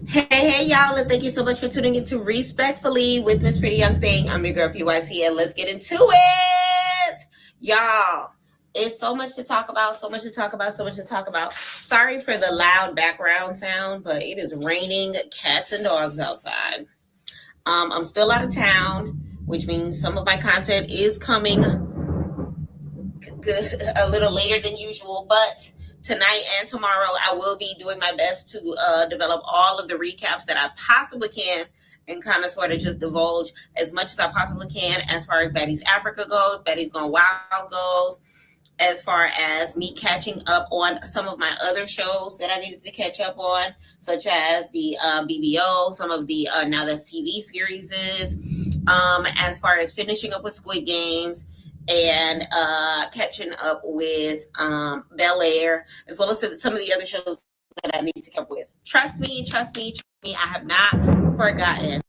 Hey, y'all, and thank you so much for tuning into Respectfully with Miss Pretty Young Thing. I'm your girl, PYT, and let's get into it. Y'all, it's so much to talk about, so much to talk about, so much to talk about. Sorry for the loud background sound, but it is raining cats and dogs outside. I'm still out of town, which means some of my content is coming a little later than usual, but tonight and tomorrow I will be doing my best to develop all of the recaps that I possibly can and kind of sort of just divulge as much as I possibly can as far as Baddies Africa goes, Baddies Gone Wild goes, as far as me catching up on some of my other shows that I needed to catch up on, such as the BBO, some of the Now That's TV series is, as far as finishing up with Squid Games, and catching up with Bel Air, as well as some of the other shows that I need to keep up with. Trust me, I have not forgotten.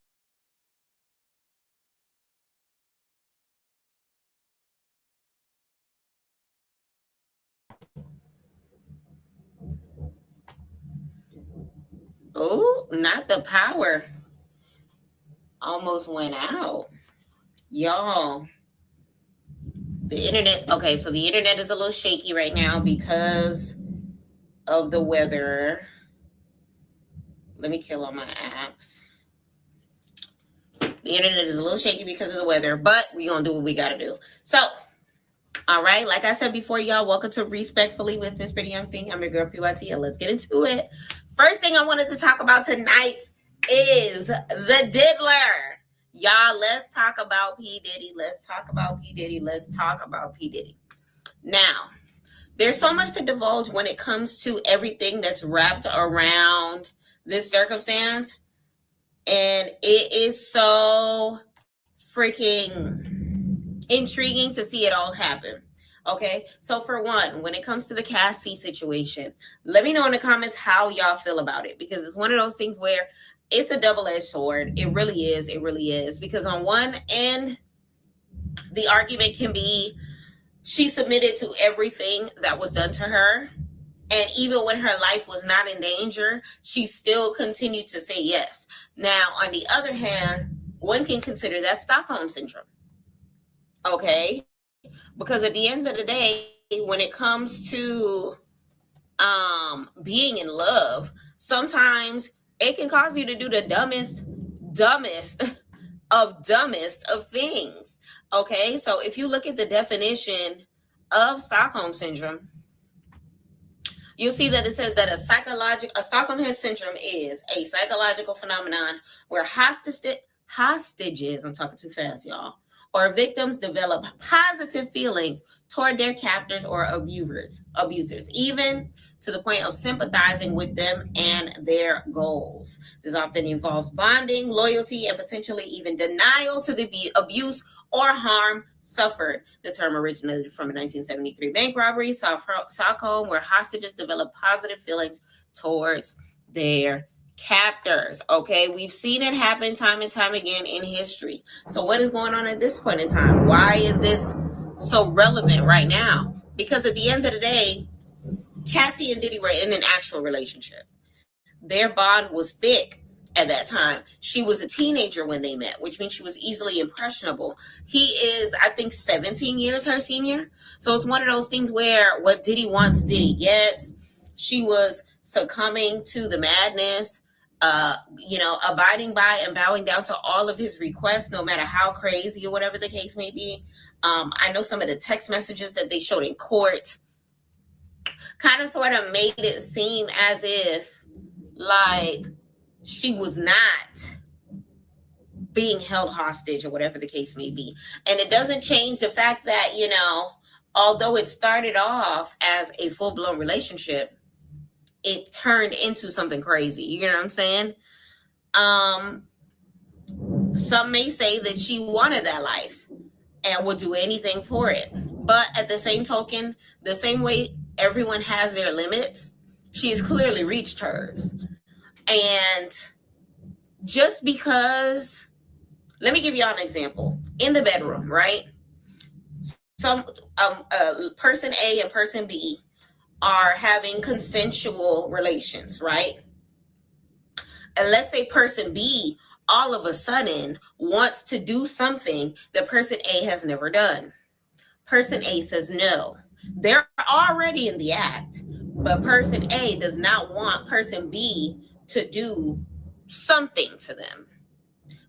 Oh, not the power. Almost went out. Y'all. The internet, okay, so the internet is a little shaky right now because of the weather. Let me kill all my apps. The internet is a little shaky because of the weather, but we're going to do what we got to do. So, all right, like I said before, y'all, welcome to Respectfully with Miss Pretty Young Thing. I'm your girl, PYT, and let's get into it. First thing I wanted to talk about tonight is the diddler. Y'all, let's talk about P. Diddy. Let's talk about P. Diddy. Let's talk about P. Diddy. Now, there's so much to divulge when it comes to everything that's wrapped around this circumstance. And it is so freaking intriguing to see it all happen. Okay, so for one, when it comes to the Cassie situation, let me know in the comments how y'all feel about it, because it's one of those things where it's a double-edged sword. It really is. It really is. Because on one end, the argument can be she submitted to everything that was done to her. And even when her life was not in danger, she still continued to say yes. Now, on the other hand, one can consider that Stockholm syndrome. Okay? Because at the end of the day, when it comes to being in love, sometimes it can cause you to do the dumbest of things. Okay? So if you look at the definition of Stockholm syndrome, you'll see that it says that a Stockholm syndrome is a psychological phenomenon where hostages, I'm talking too fast, y'all, or victims develop positive feelings toward their captors or abusers, even to the point of sympathizing with them and their goals. This often involves bonding, loyalty, and potentially even denial to the abuse or harm suffered. The term originated from a 1973 bank robbery, Stockholm, where hostages develop positive feelings towards their captors. Okay, we've seen it happen time and time again in history. So what is going on at this point in time? Why is this so relevant right now? Because at the end of the day, Cassie and Diddy were in an actual relationship. Their bond was thick at that time. She was a teenager when they met, which means she was easily impressionable. He is, I think, 17 years her senior. So it's one of those things where what Diddy wants, Diddy gets. She was succumbing to the madness, abiding by and bowing down to all of his requests, no matter how crazy or whatever the case may be. I know some of the text messages that they showed in court kind of sort of made it seem as if like she was not being held hostage or whatever the case may be. And it doesn't change the fact that, although it started off as a full-blown relationship, it turned into something crazy. You know what I'm saying? Some may say that she wanted that life and would do anything for it. But at the same token, the same way everyone has their limits, she has clearly reached hers. And just because, let me give y'all an example. In the bedroom, right? Some person A and person B are having consensual relations, right? And let's say person B all of a sudden wants to do something that person A has never done. Person A says no. They're already in the act, but person A does not want person B to do something to them.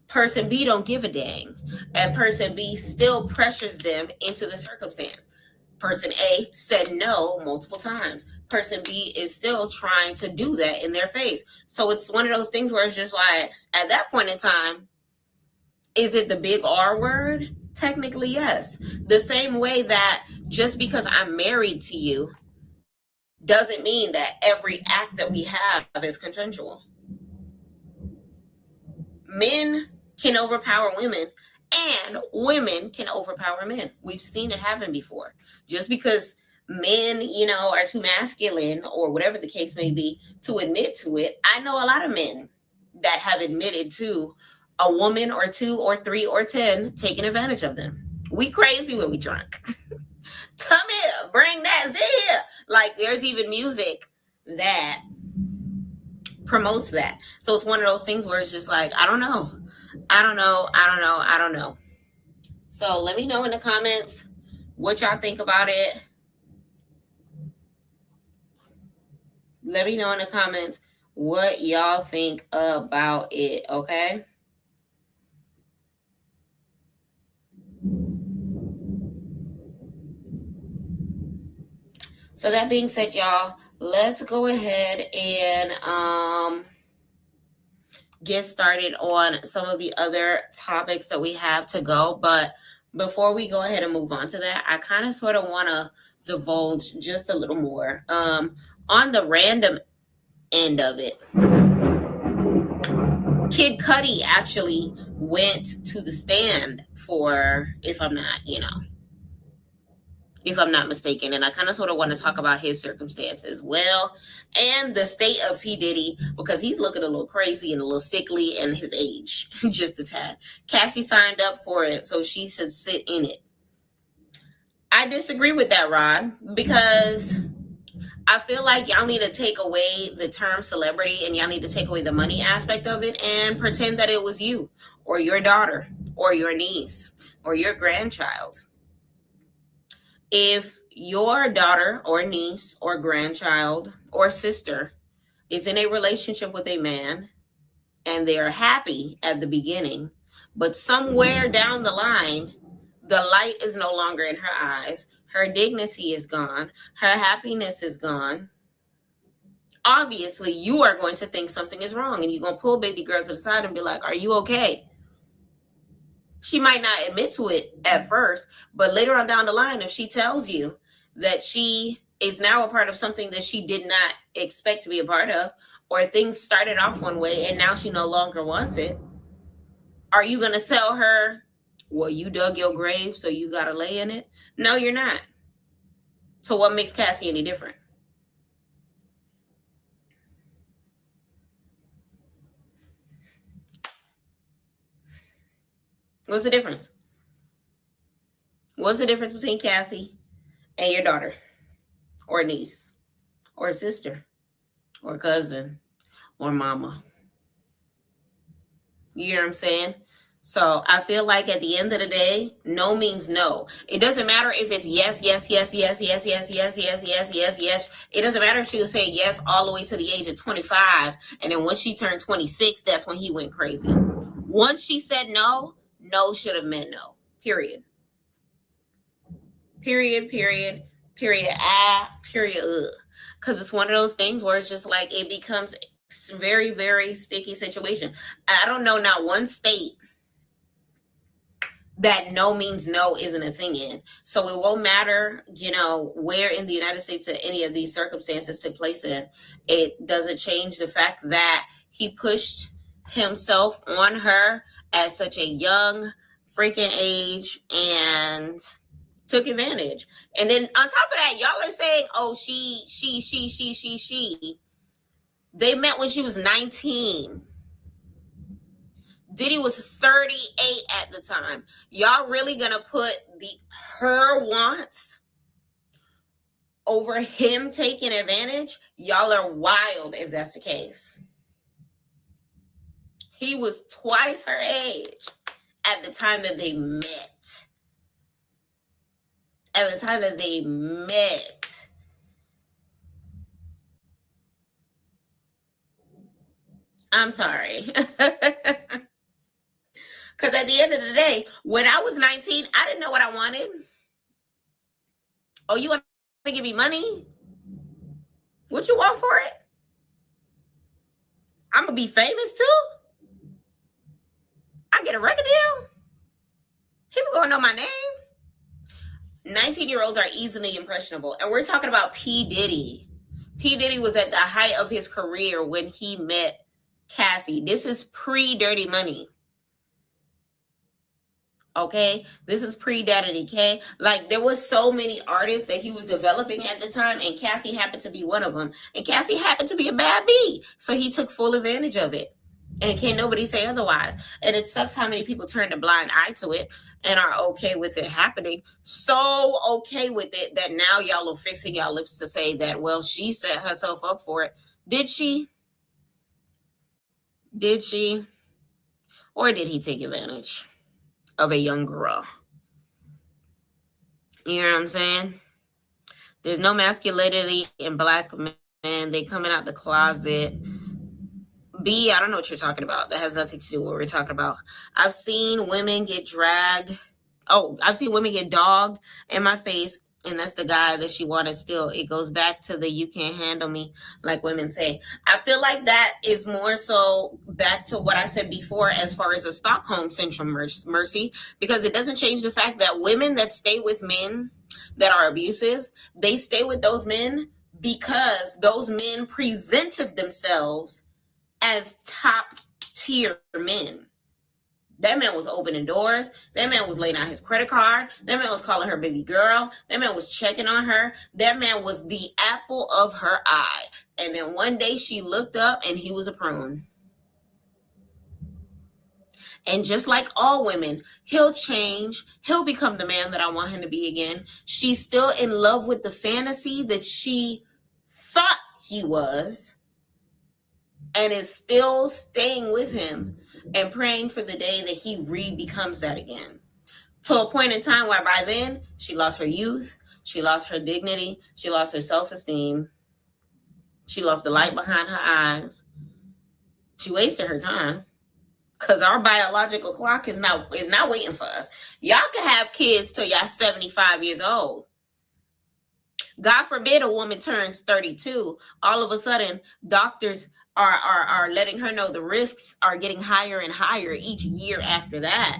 Person B don't give a dang, and person B still pressures them into the circumstance. Person A said no multiple times. Person B is still trying to do that in their face. So it's one of those things where it's just like, at that point in time, is it the big R word? Technically, yes. The same way that just because I'm married to you doesn't mean that every act that we have is consensual. Men can overpower women, and women can overpower men. We've seen it happen before. Just because men, are too masculine or whatever the case may be to admit to it, I know a lot of men that have admitted to a woman or two or three or 10 taking advantage of them. We crazy when we drunk. Come here, bring that here. Like, there's even music that promotes that. So it's one of those things where it's just like, I don't know. So let me know in the comments what y'all think about it. Let me know in the comments what y'all think about it, okay? So that being said, y'all, let's go ahead and get started on some of the other topics that we have to go. But before we go ahead and move on to that, I kind of sort of want to divulge just a little more. On the random end of it, Kid Cudi actually went to the stand for, if I'm not mistaken, and I kind of sort of want to talk about his circumstance as well, and the state of P. Diddy, because he's looking a little crazy and a little sickly, and his age, just a tad. Cassie signed up for it, so she should sit in it. I disagree with that, Rod, because I feel like y'all need to take away the term celebrity, and y'all need to take away the money aspect of it and pretend that it was you or your daughter or your niece or your grandchild. If your daughter or niece or grandchild or sister is in a relationship with a man and they are happy at the beginning, but somewhere down the line, the light is no longer in her eyes, her dignity is gone, her happiness is gone, obviously you are going to think something is wrong, and you're going to pull baby girl to the side and be like, are you okay? She might not admit to it at first, but later on down the line, if she tells you that she is now a part of something that she did not expect to be a part of, or things started off one way and now she no longer wants it, are you going to sell her, well, you dug your grave, so you got to lay in it? No, you're not. So what makes Cassie any different? What's the difference? What's the difference between Cassie and your daughter or niece or sister or cousin or mama? You know what I'm saying? So I feel like at the end of the day, no means no. It doesn't matter if it's yes, yes, yes, yes, yes, yes, yes, yes, yes, yes, yes. It doesn't matter if she was saying yes all the way to the age of 25, and then once she turned 26, that's when he went crazy. Once she said no, no should have meant no. Period. Period. Period. Period. Period. Because it's one of those things where it's just like it becomes a very, very sticky situation. I don't know not one state that no means no isn't a thing in. So it won't matter, where in the United States that any of these circumstances took place in. It doesn't change the fact that he pushed himself on her at such a young freaking age and took advantage. And then on top of that, y'all are saying, oh, she. They met when she was 19. Diddy was 38 at the time. Y'all really gonna put her wants over him taking advantage? Y'all are wild if that's the case. He was twice her age at the time that they met. At the time that they met. I'm sorry. Because at the end of the day, when I was 19, I didn't know what I wanted. Oh, you want to give me money? What you want for it? I'm going to be famous too? I get a record deal? People going to know my name? 19-year-olds are easily impressionable. And we're talking about P. Diddy. P. Diddy was at the height of his career when he met Cassie. This is pre-Dirty Money. Okay, this is pre-Daddy K. Like, there was so many artists that he was developing at the time, and Cassie happened to be one of them. And Cassie happened to be a bad bee, so he took full advantage of it. And can't nobody say otherwise. And it sucks how many people turn a blind eye to it and are okay with it happening. So okay with it that now y'all are fixing y'all lips to say that, well, she set herself up for it. Did she? Did she? Or did he take advantage of a young girl? You know what I'm saying? There's no masculinity in black men. They coming out the closet. B, I don't know what you're talking about. That has nothing to do with what we're talking about. I've seen women get dragged. Oh, I've seen women get dogged in my face, and that's the guy that she wanted still. It goes back to the you can't handle me, like women say. I feel like that is more so back to what I said before as far as a Stockholm Syndrome, Mercy, because it doesn't change the fact that women that stay with men that are abusive, they stay with those men because those men presented themselves as top tier men. That man was opening doors. That man was laying out his credit card. That man was calling her baby girl. That man was checking on her. That man was the apple of her eye. And then one day she looked up and he was a prune. And just like all women, he'll change. He'll become the man that I want him to be again. She's still in love with the fantasy that she thought he was, and is still staying with him and praying for the day that he becomes that again. To a point in time where by then, she lost her youth, she lost her dignity, she lost her self-esteem, she lost the light behind her eyes. She wasted her time. Because our biological clock is not waiting for us. Y'all can have kids till y'all 75 years old. God forbid a woman turns 32. All of a sudden, doctors are letting her know the risks are getting higher and higher each year after that.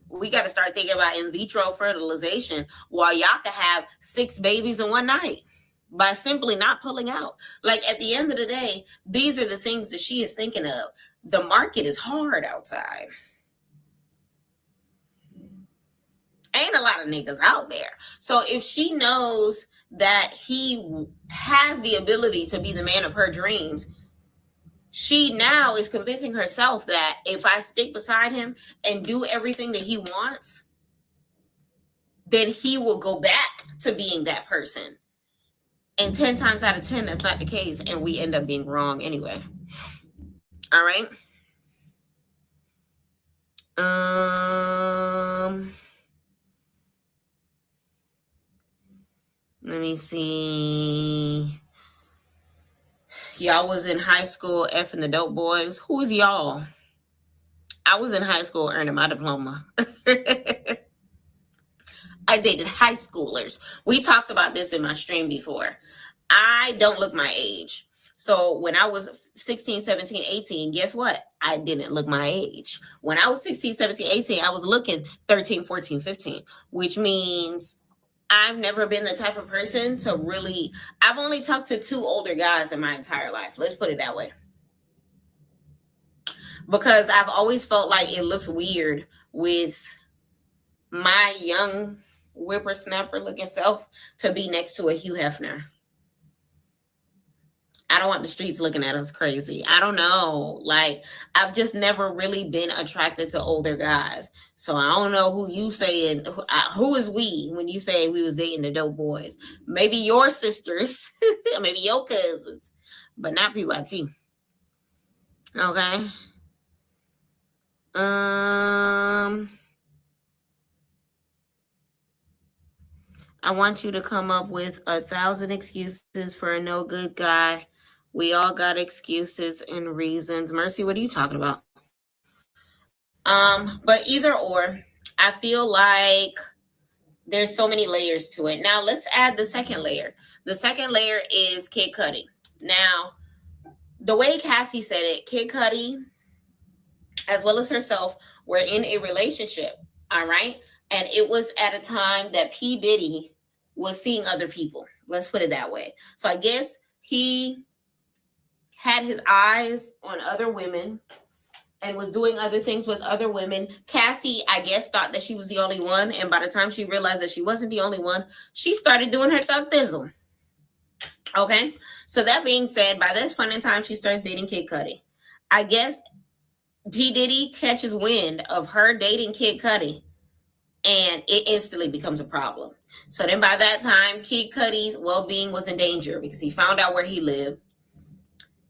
We got to start thinking about in vitro fertilization while y'all can have 6 babies in one night by simply not pulling out. Like, at the end of the day, these are the things that she is thinking of. The market is hard outside. Ain't a lot of niggas out there. So if she knows that he has the ability to be the man of her dreams, she now is convincing herself that if I stick beside him and do everything that he wants, then he will go back to being that person. And 10 times out of 10, that's not the case. And we end up being wrong anyway. All right. Let me see. Y'all was in high school effing the dope boys. Who's y'all? I was in high school earning my diploma. I dated high schoolers. We talked about this in my stream before. I don't look my age. So when I was 16, 17, 18, guess what? I didn't look my age. When I was 16, 17, 18, I was looking 13, 14, 15, which means I've never been the type of person to really, I've only talked to 2 older guys in my entire life. Let's put it that way. Because I've always felt like it looks weird with my young whippersnapper looking self to be next to a Hugh Hefner. I don't want the streets looking at us crazy. I don't know. Like, I've just never really been attracted to older guys. So I don't know who you saying, who is we when you say we was dating the dope boys. Maybe your sisters, maybe your cousins, but not PYT. Okay? I want you to come up with 1,000 excuses for a no good guy. We all got excuses and reasons. Mercy, what are you talking about? But either or, I feel like there's so many layers to it. Now let's add the second layer. The second layer is Kid Cudi. Now, the way Cassie said it, Kid Cudi, as well as herself, were in a relationship. All right. And it was at a time that P. Diddy was seeing other people. Let's put it that way. So I guess he had his eyes on other women and was doing other things with other women. Cassie, I guess, thought that she was the only one. And by the time she realized that she wasn't the only one, she started doing her thug thizzle. Okay. So that being said, by this point in time, she starts dating Kid Cudi. I guess P. Diddy catches wind of her dating Kid Cudi, and it instantly becomes a problem. So then by that time, Kid Cudi's well-being was in danger because he found out where he lived.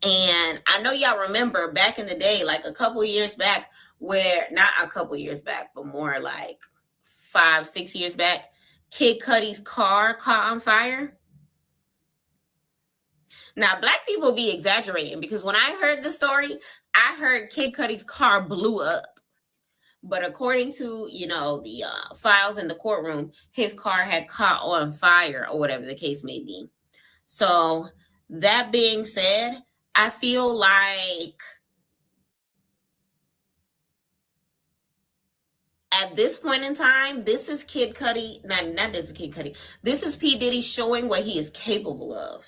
And I know y'all remember back in the day, like a couple years back, where, not a couple years back, but more like 5-6 years back, Kid Cudi's car caught on fire. Now, Black people be exaggerating because when I heard the story, I heard Kid Cudi's car blew up. But according to, the files in the courtroom, his car had caught on fire or whatever the case may be. So that being said, I feel like at this point in time, this is Kid Cudi. Not this is Kid Cudi. This is P. Diddy showing what he is capable of.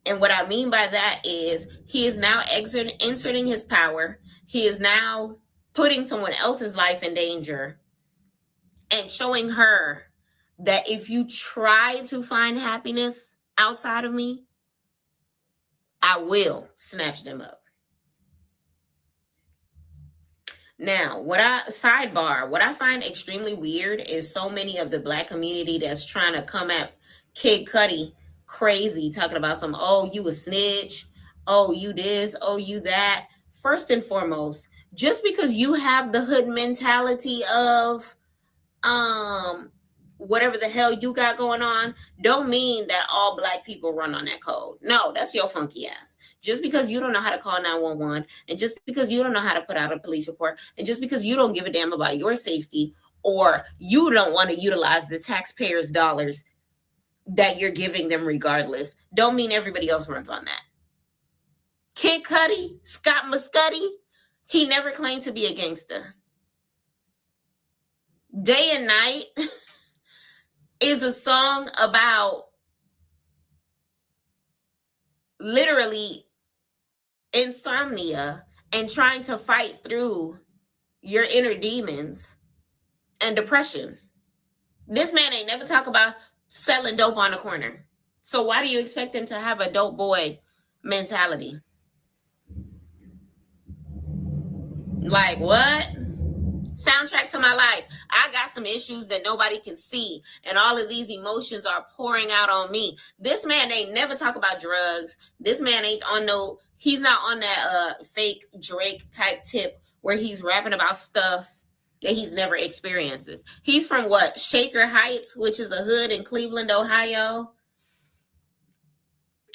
And what I mean by that is he is now inserting his power. He is now putting someone else's life in danger and showing her that if you try to find happiness outside of me, I will snatch them up. Now, what I find extremely weird is so many of the Black community that's trying to come at Kid Cudi crazy, talking about some, oh, you a snitch, oh, you this, oh, you that. First and foremost, just because you have the hood mentality of whatever the hell you got going on, don't mean that all Black people run on that code. No, that's your funky ass. Just because you don't know how to call 911, and just because you don't know how to put out a police report, and just because you don't give a damn about your safety, or you don't want to utilize the taxpayers' dollars that you're giving them regardless, don't mean everybody else runs on that. Kid Cudi, Scott Muscudi, he never claimed to be a gangster. Day and Night is a song about literally insomnia and trying to fight through your inner demons and depression. This man ain't never talk about selling dope on the corner. So why do you expect him to have a dope boy mentality? Like, what? Soundtrack to my life. I got some issues that nobody can see, and all of these emotions are pouring out on me. This man ain't never talk about drugs. This man ain't on he's not on that fake Drake type tip where he's rapping about stuff that he's never experiences. He's from what? Shaker Heights, which is a hood in Cleveland, Ohio.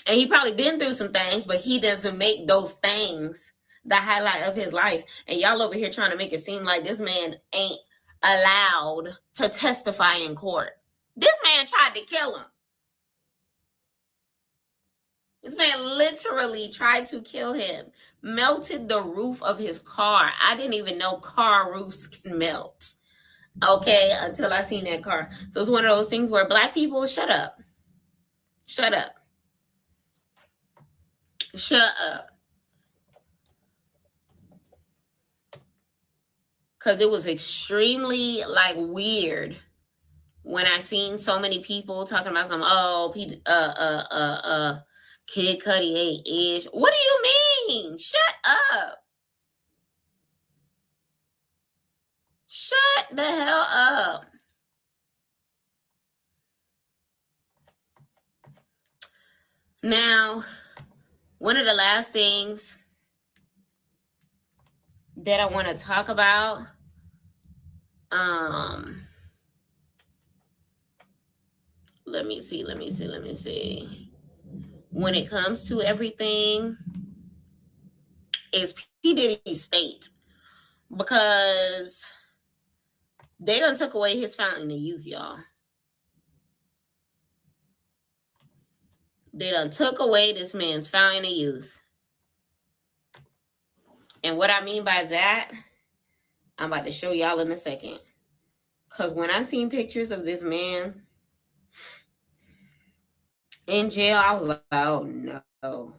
And he probably been through some things, but he doesn't make those things the highlight of his life. And y'all over here trying to make it seem like this man ain't allowed to testify in court. This man tried to kill him. This man literally tried to kill him. Melted the roof of his car. I didn't even know car roofs can melt. Okay, until I seen that car. So it's one of those things where Black people, shut up. Shut up. Shut up. Because it was extremely weird when I seen so many people talking about some, Kid Cudi ain't ish. What do you mean? Shut up. Shut the hell up. Now, one of the last things that I want to talk about. Let me see. When it comes to everything, is P. Diddy's state. Because they done took away his fountain of youth, y'all. They done took away this man's fountain of youth. And what I mean by that, I'm about to show y'all in a second. Because when I seen pictures of this man in jail, I was like, oh no.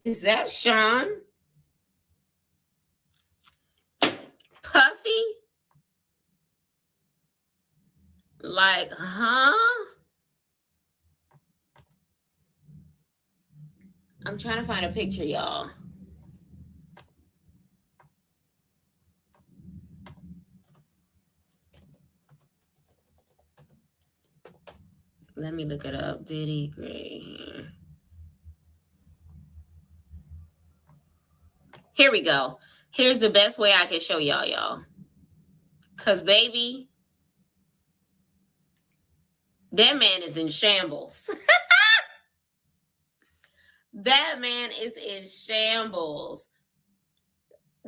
Is that Sean? Puffy? Like, huh? I'm trying to find a picture, y'all. Let me look it up. Diddy Gray. Here we go. Here's the best way I can show y'all. Because, baby, that man is in shambles. That man is in shambles.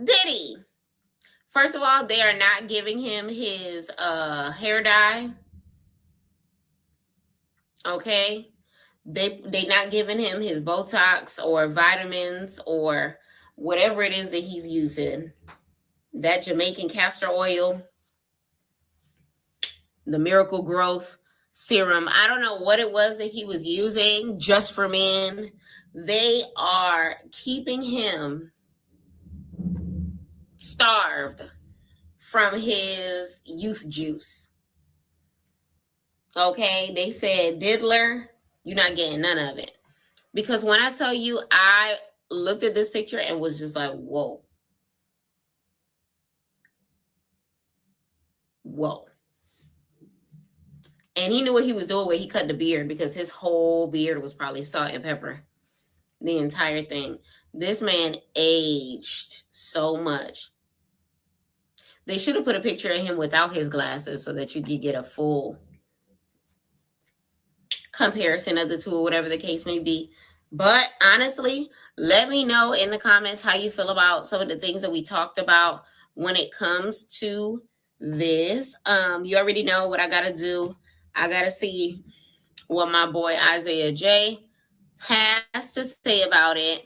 Diddy. First of all, they are not giving him his hair dye. Okay? They not giving him his Botox or vitamins or whatever it is that he's using. That Jamaican castor oil, the Miracle Growth serum. I don't know what it was that he was using just for men. They are keeping him starved from his youth juice. Okay, they said, Diddler, you're not getting none of it. Because when I tell you, I looked at this picture and was just like, whoa. Whoa. And he knew what he was doing when he cut the beard, because his whole beard was probably salt and pepper. The entire thing. This man aged so much. They should have put a picture of him without his glasses so that you could get a full comparison of the two, or whatever the case may be. But honestly, let me know in the comments how you feel about some of the things that we talked about when it comes to this. You already know what I gotta do. I gotta see what my boy Isaiah J has to say about it.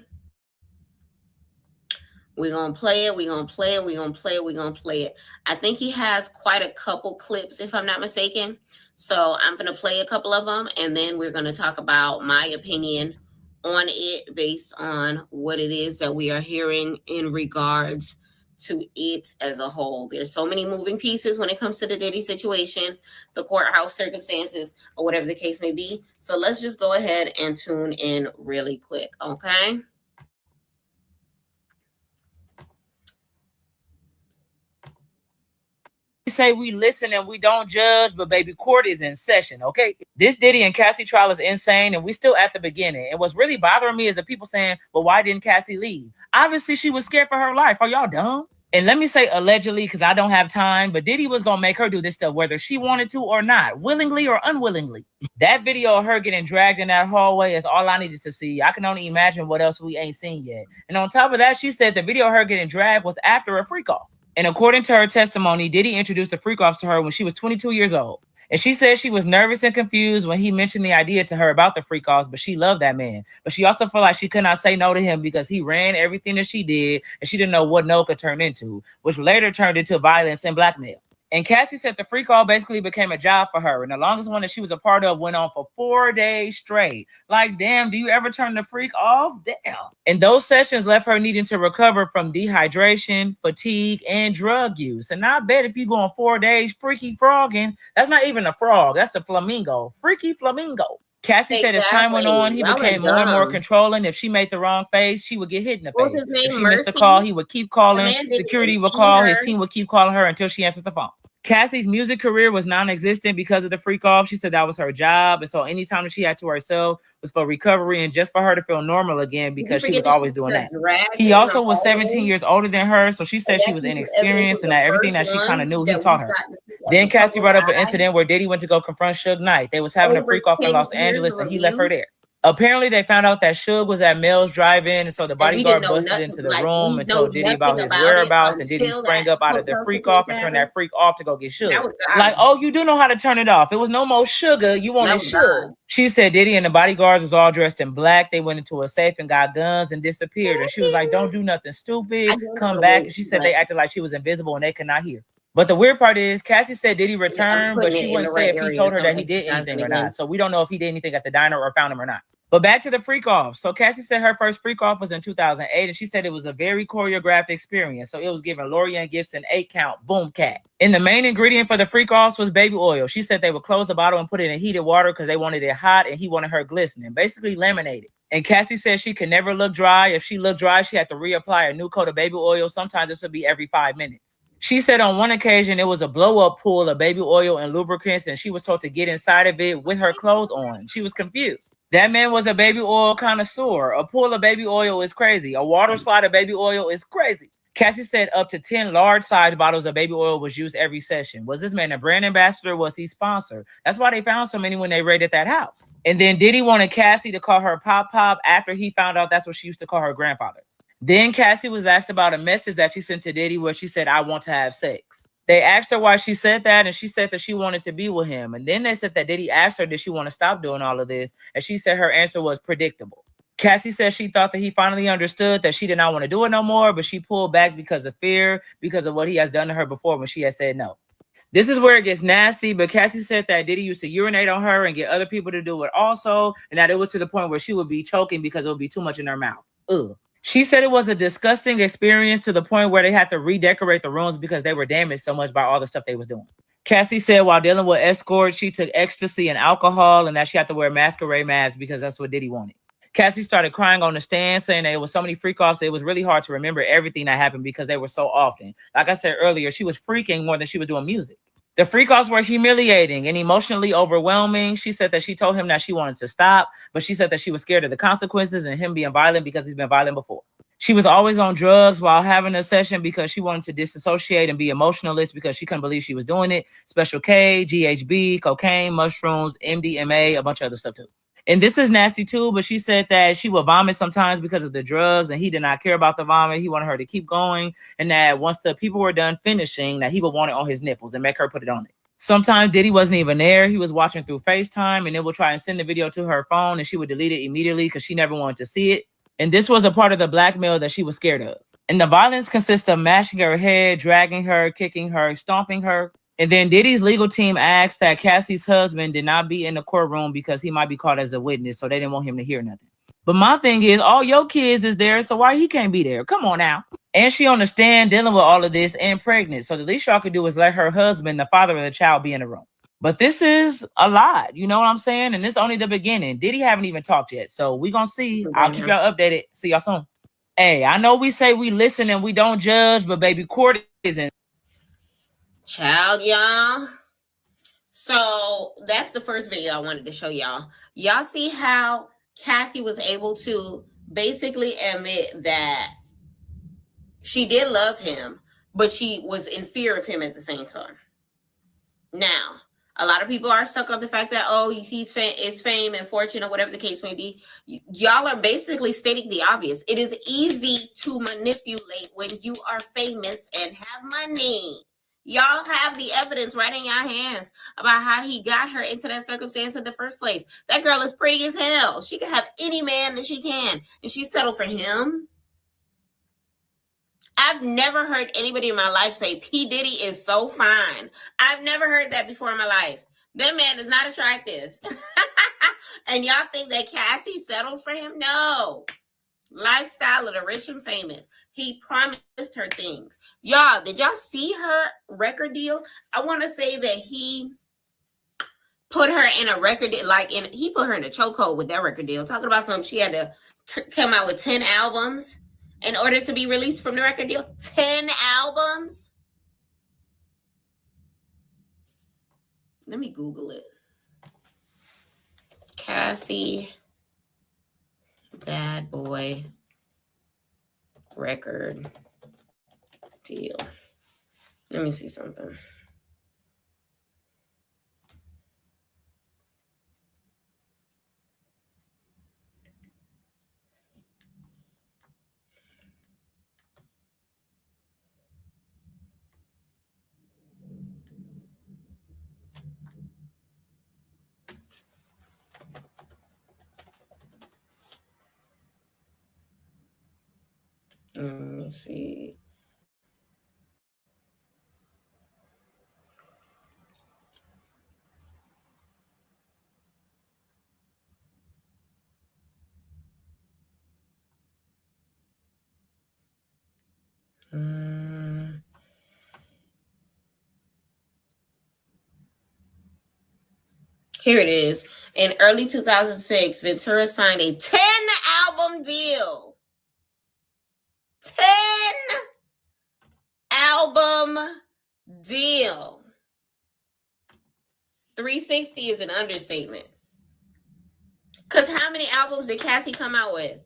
We're gonna play it. I think he has quite a couple clips, if I'm not mistaken. So I'm gonna play a couple of them, and then we're gonna talk about my opinion on it based on what it is that we are hearing in regards to it as a whole. There's so many moving pieces when it comes to the Diddy situation, the courthouse circumstances, or whatever the case may be. So let's just go ahead and tune in really quick, okay? We say we listen and we don't judge, but baby, court is in session, okay? This Diddy and Cassie trial is insane, and we still at the beginning. And what's really bothering me is the people saying, well, why didn't Cassie leave? Obviously, she was scared for her life. Are y'all dumb? And let me say allegedly, because I don't have time, but Diddy was going to make her do this stuff, whether she wanted to or not, willingly or unwillingly. That video of her getting dragged in that hallway is all I needed to see. I can only imagine what else we ain't seen yet. And on top of that, she said the video of her getting dragged was after a freak-off. And according to her testimony, Diddy introduced the freak-offs to her when she was 22 years old. And she said she was nervous and confused when he mentioned the idea to her about the freak-offs, but she loved that man. But she also felt like she could not say no to him because he ran everything that she did, and she didn't know what no could turn into, which later turned into violence and blackmail. And Cassie said the freak off basically became a job for her. And the longest one that she was a part of went on for 4 days straight. Like, damn, do you ever turn the freak off? Damn. And those sessions left her needing to recover from dehydration, fatigue, and drug use. And I bet if you go on 4 days freaky frogging, that's not even a frog. That's a flamingo. Freaky flamingo. Cassie said as time went on, he became more and more controlling. If she made the wrong face, she would get hit in the face. If she missed the call, he would keep calling. Security would call. His team would keep calling her until she answered the phone. Cassie's music career was non-existent because of the freak off. She said that was her job. And so anytime that she had to herself was for recovery and just for her to feel normal again because she was always doing that. He also was 17 years older than her. So she said she was inexperienced and that everything that she kind of knew, he taught her. Then Cassie brought up an incident where Diddy went to go confront Suge Knight. They was having a freak off in Los Angeles and he left her there. Apparently, they found out that Suge was at Mel's drive-in, and so the bodyguard busted into the room and told Diddy about his whereabouts, and Diddy sprang up out of the freak off and turned that freak off to go get Suge. Like, oh, you do know how to turn it off. It was no more sugar. You wanted Suge. She said Diddy and the bodyguards was all dressed in black. They went into a safe and got guns and disappeared. And she was like, don't do nothing stupid. Come back. And she said they acted like she was invisible and they could not hear. But the weird part is, Cassie said Diddy returned, but she wouldn't say if he told her that he did anything or not. So we don't know if he did anything at the diner or found him or not. But back to the freak off. So Cassie said her first freak off was in 2008, and she said it was a very choreographed experience. So it was giving Lorianne Gibson 8 count, boom cat. And the main ingredient for the freak offs was baby oil. She said they would close the bottle and put it in heated water because they wanted it hot, and he wanted her glistening, basically laminated. And Cassie said she could never look dry. If she looked dry, she had to reapply a new coat of baby oil. Sometimes this would be every 5 minutes. She said on one occasion, it was a blow-up pool of baby oil and lubricants, and she was told to get inside of it with her clothes on. She was confused. That man was a baby oil connoisseur. A pool of baby oil is crazy. A water slide of baby oil is crazy. Cassie said up to 10 large-sized bottles of baby oil was used every session. Was this man a brand ambassador? Was he sponsored? That's why they found so many when they raided that house. And then Diddy wanted Cassie to call her Pop Pop after he found out that's what she used to call her grandfather. Then Cassie was asked about a message that she sent to Diddy where she said, I want to have sex. They asked her why she said that, and she said that she wanted to be with him. And then they said that Diddy asked her, did she want to stop doing all of this? And she said her answer was predictable. Cassie said she thought that he finally understood that she did not want to do it no more, but she pulled back because of fear, because of what he has done to her before when she had said no. This is where it gets nasty, but Cassie said that Diddy used to urinate on her and get other people to do it also, and that it was to the point where she would be choking because it would be too much in her mouth. Ugh. She said it was a disgusting experience to the point where they had to redecorate the rooms because they were damaged so much by all the stuff they was doing. Cassie said while dealing with escorts, she took ecstasy and alcohol and that she had to wear a masquerade mask because that's what Diddy wanted. Cassie started crying on the stand, saying that it was so many freak offs. It was really hard to remember everything that happened because they were so often. Like I said earlier, she was freaking more than she was doing music. The freak offs were humiliating and emotionally overwhelming. She said that she told him that she wanted to stop, but she said that she was scared of the consequences and him being violent because he's been violent before. She was always on drugs while having a session because she wanted to disassociate and be emotionalist because she couldn't believe she was doing it. Special K, GHB, cocaine, mushrooms, MDMA, a bunch of other stuff too. And this is nasty too, but she said that she would vomit sometimes because of the drugs and he did not care about the vomit. He wanted her to keep going. And that once the people were done finishing, that he would want it on his nipples and make her put it on it. Sometimes Diddy wasn't even there. He was watching through FaceTime and then would try and send the video to her phone and she would delete it immediately because she never wanted to see it. And this was a part of the blackmail that she was scared of. And the violence consists of mashing her head, dragging her, kicking her, stomping her. And then Diddy's legal team asked that Cassie's husband did not be in the courtroom because he might be called as a witness, so they didn't want him to hear nothing. But my thing is, all your kids is there, so why he can't be there? Come on now. And she on the stand dealing with all of this and pregnant. So the least y'all could do is let her husband, the father of the child, be in the room. But this is a lot, you know what I'm saying? And this is only the beginning. Diddy haven't even talked yet, so we gonna see. I'll keep y'all updated. See y'all soon. Hey, I know we say we listen and we don't judge, but baby, court isn't. Child, y'all. So that's the first video I wanted to show y'all. Y'all see how Cassie was able to basically admit that she did love him, but she was in fear of him at the same time. Now, a lot of people are stuck on the fact that, oh, he sees it's fame and fortune or whatever the case may be. Y'all are basically stating the obvious. It is easy to manipulate when you are famous and have money. Y'all have the evidence right in your hands about how he got her into that circumstance in the first place. That girl is pretty as hell. She can have any man that she can, and she settled for him. I've never heard anybody in my life say P. Diddy is so fine. I've never heard that before in my life. That man is not attractive. And y'all think that Cassie settled for him? No. Lifestyle of the rich and famous. He promised her things. Y'all, did y'all see her record deal? I want to say that he put her in a record deal, he put her in a chokehold with that record deal. Talking about something, she had to come out with 10 albums in order to be released from the record deal. 10 albums? Let me Google it. Cassie Bad Boy record deal. Let me see something. Let me see. Here it is. In early 2006, Ventura signed a 10-album deal. 10-album deal. 360 is an understatement. Because how many albums did Cassie come out with?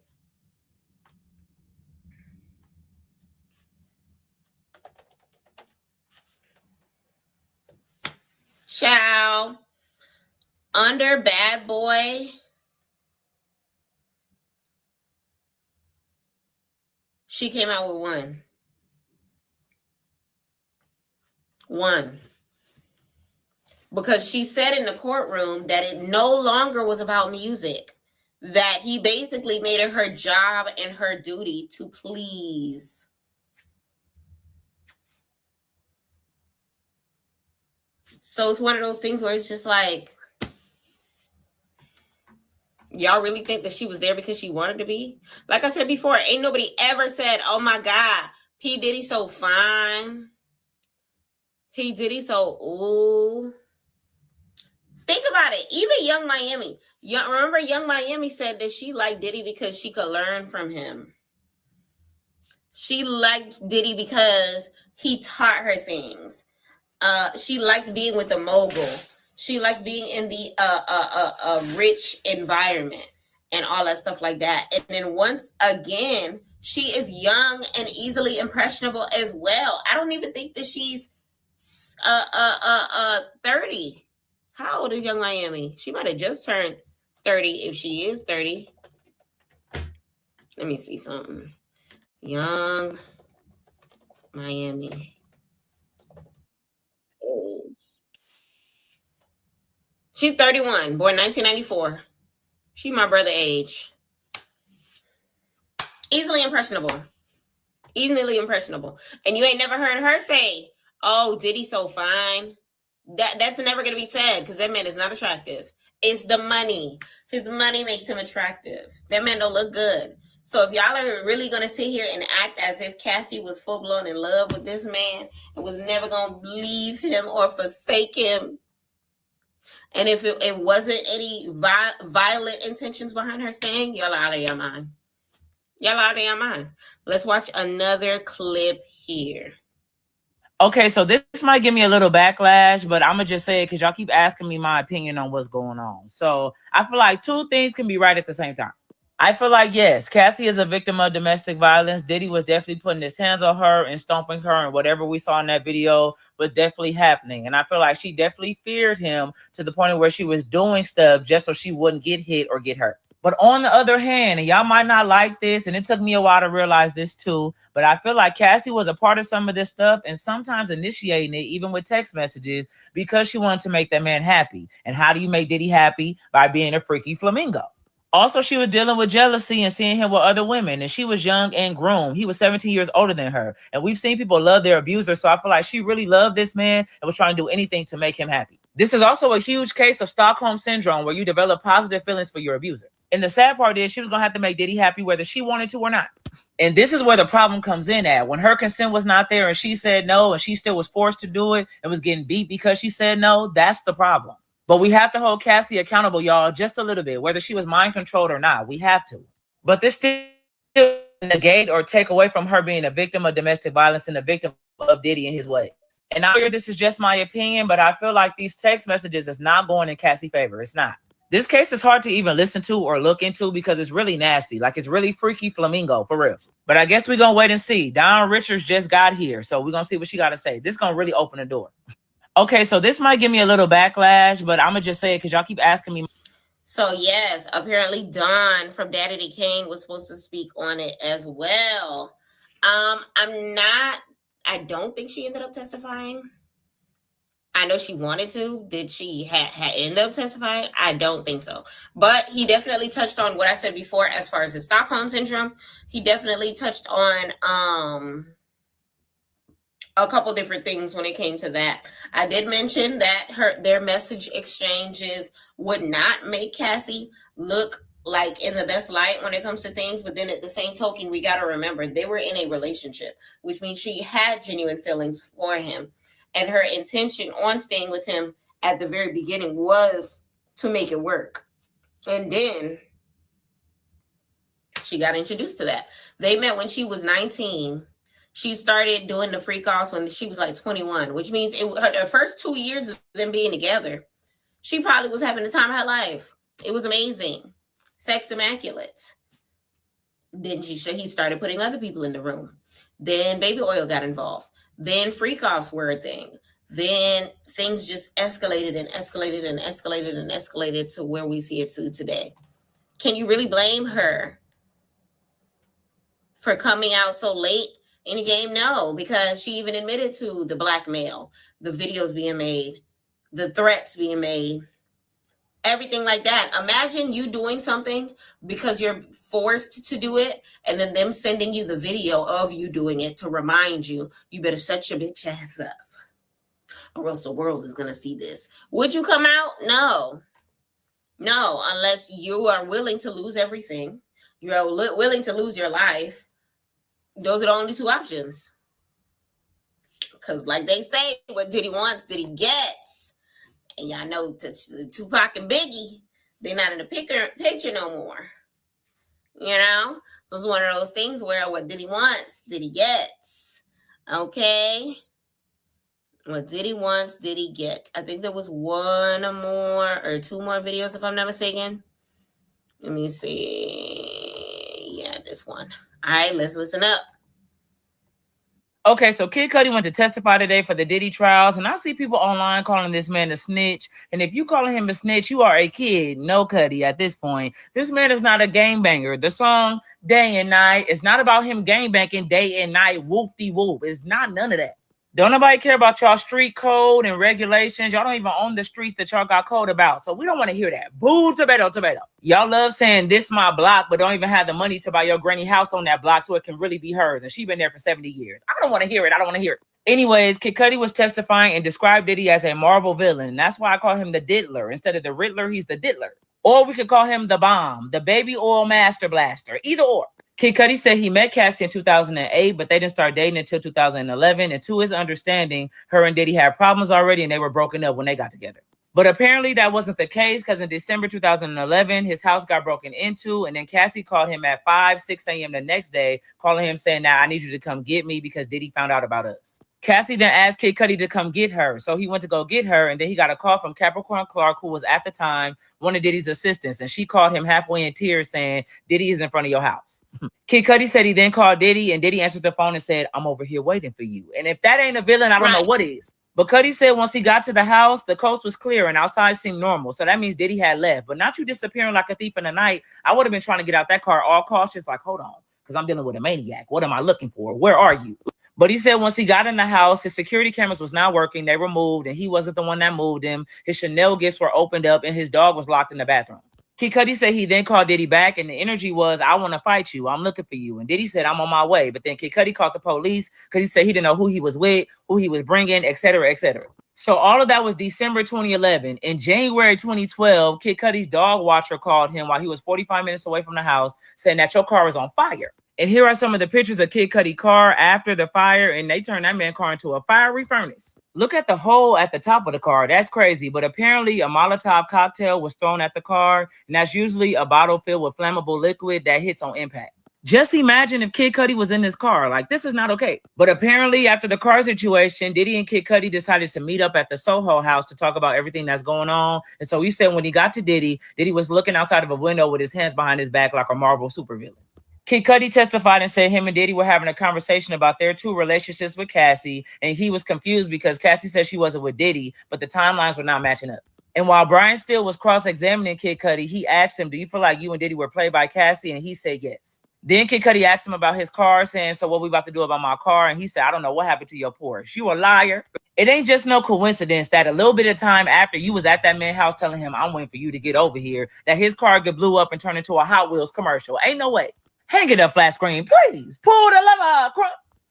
Ciao. Under Bad Boy, she came out with one. One. Because she said in the courtroom that it no longer was about music. That he basically made it her job and her duty to please. So it's one of those things where it's just like, y'all really think that she was there because she wanted to be? Like I said before, ain't nobody ever said, oh my God, P. Diddy so fine. P. Diddy so, ooh. Think about it. Even Young Miami. Remember Young Miami said that she liked Diddy because she could learn from him. She liked Diddy because he taught her things. She liked being with a mogul. She liked being in the rich environment and all that stuff like that. And then once again, she is young and easily impressionable as well. I don't even think that she's 30. How old is Young Miami? She might have just turned 30 if she is 30. Let me see something. Young Miami. She's 31, born 1994. She my brother age. Easily impressionable. Easily impressionable. And you ain't never heard her say, oh, Diddy so fine. That's never going to be said because that man is not attractive. It's the money. His money makes him attractive. That man don't look good. So if y'all are really going to sit here and act as if Cassie was full-blown in love with this man and was never going to leave him or forsake him, and if it wasn't any violent intentions behind her staying, y'all out of your mind. Y'all out of your mind. Let's watch another clip here. Okay, so this might give me a little backlash, but I'm going to just say it because y'all keep asking me my opinion on what's going on. So I feel like two things can be right at the same time. I feel like, yes, Cassie is a victim of domestic violence. Diddy was definitely putting his hands on her and stomping her, and whatever we saw in that video was definitely happening. And I feel like she definitely feared him to the point where she was doing stuff just so she wouldn't get hit or get hurt. But on the other hand, and y'all might not like this, and it took me a while to realize this too, but I feel like Cassie was a part of some of this stuff and sometimes initiating it, even with text messages, because she wanted to make that man happy. And how do you make Diddy happy? By being a freaky flamingo. Also, she was dealing with jealousy and seeing him with other women, and she was young and groomed. He was 17 years older than her, and we've seen people love their abusers, so I feel like she really loved this man and was trying to do anything to make him happy. This is also a huge case of Stockholm Syndrome, where you develop positive feelings for your abuser. And the sad part is she was going to have to make Diddy happy whether she wanted to or not. And this is where the problem comes in at. When her consent was not there and she said no, and she still was forced to do it and was getting beat because she said no, that's the problem. But we have to hold Cassie accountable, y'all, just a little bit, whether she was mind controlled or not. We have to. But this still negate or take away from her being a victim of domestic violence and a victim of Diddy and his ways. And I hear this is just my opinion, but I feel like these text messages is not going in Cassie's favor. It's not. This case is hard to even listen to or look into because it's really nasty. Like, it's really freaky flamingo, for real. But I guess we're going to wait and see. Dawn Richards just got here, so we're going to see what she got to say. This is going to really open the door. Okay, so this might give me a little backlash, but I'm going to just say it because y'all keep asking me. So, yes, apparently Dawn from Daddy Kane was supposed to speak on it as well. I don't think she ended up testifying. I know she wanted to. Did she end up testifying? I don't think so. But he definitely touched on what I said before as far as the Stockholm Syndrome. He definitely touched on a couple different things when it came to that. I did mention that their message exchanges would not make Cassie look like in the best light when it comes to things, but then at the same token, we got to remember they were in a relationship, which means she had genuine feelings for him, and her intention on staying with him at the very beginning was to make it work. And then she got introduced to that. They met when she was 19. She started doing the freak offs when she was like 21, which means her first 2 years of them being together, she probably was having the time of her life. It was amazing. Sex immaculate. Then he started putting other people in the room. Then baby oil got involved. Then freak offs were a thing. Then things just escalated and escalated and escalated and escalated to where we see it to today. Can you really blame her for coming out so late in the game? No, because she even admitted to the blackmail, the videos being made, the threats being made, everything like that. Imagine you doing something because you're forced to do it, and then them sending you the video of you doing it to remind you, you better shut your bitch ass up, or else the world is going to see this. Would you come out? No, unless you are willing to lose everything. You're willing to lose your life. Those are the only two options. Because like they say, what Diddy wants, Diddy gets. And y'all know Tupac and Biggie, they're not in the picture no more. You know? So it's one of those things where what Diddy wants, Diddy gets. Okay? What Diddy wants, Diddy gets. I think there was one more or two more videos, if I'm not mistaken. Let me see. Yeah, this one. All right, let's listen up. Okay, so Kid Cudi went to testify today for the Diddy trials, and I see people online calling this man a snitch. And if you calling him a snitch, you are a kid. No, Cudi, at this point. This man is not a gangbanger. The song Day and Night is not about him gangbanging day and night, whoop-de-whoop. It's not none of that. Don't nobody care about y'all street code and regulations. Y'all don't even own the streets that y'all got code about. So we don't want to hear that. Boo, tomato. Y'all love saying this my block, but don't even have the money to buy your granny house on that block so it can really be hers. And she been there for 70 years. I don't want to hear it. Anyways, Kid Cudi was testifying and described Diddy as a Marvel villain. And that's why I call him the Diddler. Instead of the Riddler, he's the Diddler. Or we could call him the Bomb, the baby oil master blaster. Either or. Kid Cudi said he met Cassie in 2008, but they didn't start dating until 2011. And to his understanding, her and Diddy had problems already and they were broken up when they got together. But apparently that wasn't the case because in December 2011, his house got broken into. And then Cassie called him at 6 a.m. the next day, calling him saying, "Now I need you to come get me because Diddy found out about us." Cassie then asked Kid Cudi to come get her. So he went to go get her. And then he got a call from Capricorn Clark, who was at the time one of Diddy's assistants. And she called him halfway in tears saying, "Diddy is in front of your house." Kid Cudi said he then called Diddy, and Diddy answered the phone and said, "I'm over here waiting for you." And if that ain't a villain, I don't know what is. But Cudi said once he got to the house, the coast was clear and outside seemed normal. So that means Diddy had left. But not you disappearing like a thief in the night. I would have been trying to get out that car all cautious, like, hold on, because I'm dealing with a maniac. What am I looking for? Where are you? But he said once he got in the house, his security cameras was not working. They were moved, and he wasn't the one that moved him. His Chanel gifts were opened up, and his dog was locked in the bathroom. Kid Cudi said he then called Diddy back, and the energy was, "I want to fight you. I'm looking for you." And Diddy said, "I'm on my way." But then Kid Cudi called the police because he said he didn't know who he was with, who he was bringing, et cetera, et cetera. So all of that was December 2011. In January 2012, Kid Cudi's dog watcher called him while he was 45 minutes away from the house, saying that your car was on fire. And here are some of the pictures of Kid Cudi's car after the fire, and they turned that man's car into a fiery furnace. Look at the hole at the top of the car. That's crazy. But apparently a Molotov cocktail was thrown at the car, and that's usually a bottle filled with flammable liquid that hits on impact. Just imagine if Kid Cudi was in this car. Like, this is not okay. But apparently, after the car situation, Diddy and Kid Cudi decided to meet up at the Soho house to talk about everything that's going on. And so he said when he got to Diddy, Diddy was looking outside of a window with his hands behind his back like a Marvel supervillain. Kid Cudi testified and said him and Diddy were having a conversation about their two relationships with Cassie, and he was confused because Cassie said she wasn't with Diddy, but the timelines were not matching up. And while Brian Steele was cross-examining Kid Cudi, he asked him, do you feel like you and Diddy were played by Cassie? And he said yes. Then Kid Cudi asked him about his car, saying, so what we about to do about my car? And he said, I don't know what happened to your Porsche. You a liar. It ain't just no coincidence that a little bit of time after you was at that man's house telling him, I'm waiting for you to get over here, that his car get blew up and turned into a Hot Wheels commercial. Ain't no way. Hang it up, flat screen, please. Pull the lever.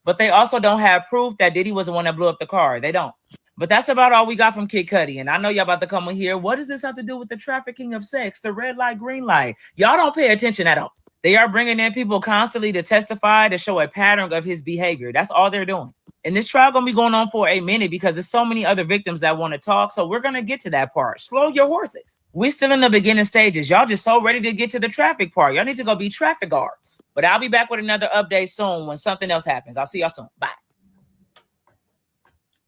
But they also don't have proof that Diddy was the one that blew up the car. They don't. But that's about all we got from Kid Cudi. And I know y'all about to come in here. What does this have to do with the trafficking of sex, the red light, green light? Y'all don't pay attention at all. They are bringing in people constantly to testify to show a pattern of his behavior. That's all they're doing. And this trial going to be going on for a minute because there's so many other victims that want to talk. So we're going to get to that part. Slow your horses. We're still in the beginning stages. Y'all just so ready to get to the traffic part. Y'all need to go be traffic guards. But I'll be back with another update soon when something else happens. I'll see y'all soon. Bye.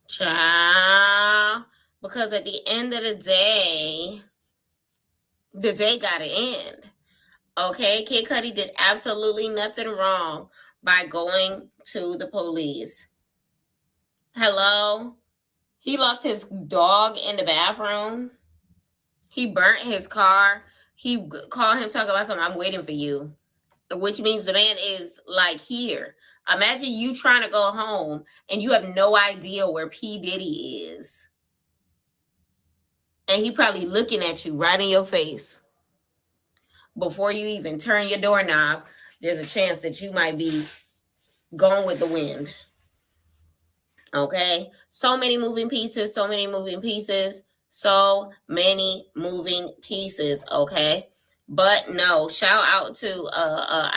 Child. Because at the end of the day got to end. Okay, Kid Cudi did absolutely nothing wrong by going to the police. Hello? He locked his dog in the bathroom. He burnt his car. He called him talking about something, I'm waiting for you. Which means the man is like here. Imagine you trying to go home and you have no idea where P. Diddy is. And he probably looking at you right in your face. Before you even turn your doorknob, there's a chance that you might be gone with the wind. Okay? So many moving pieces, okay? But no, shout out to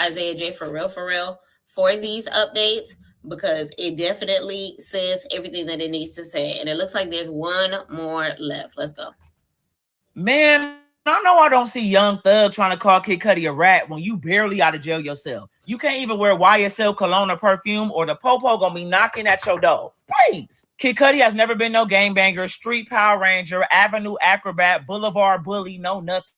Isaiah J for real for these updates because it definitely says everything that it needs to say. And it looks like there's one more left. Let's go. Man, I know I don't see Young Thug trying to call Kid Cudi a rat when you barely out of jail yourself. You can't even wear YSL cologne or perfume or the popo gonna be knocking at your door. Please. Kid Cudi has never been no gangbanger, street Power Ranger, avenue acrobat, boulevard bully, no nothing.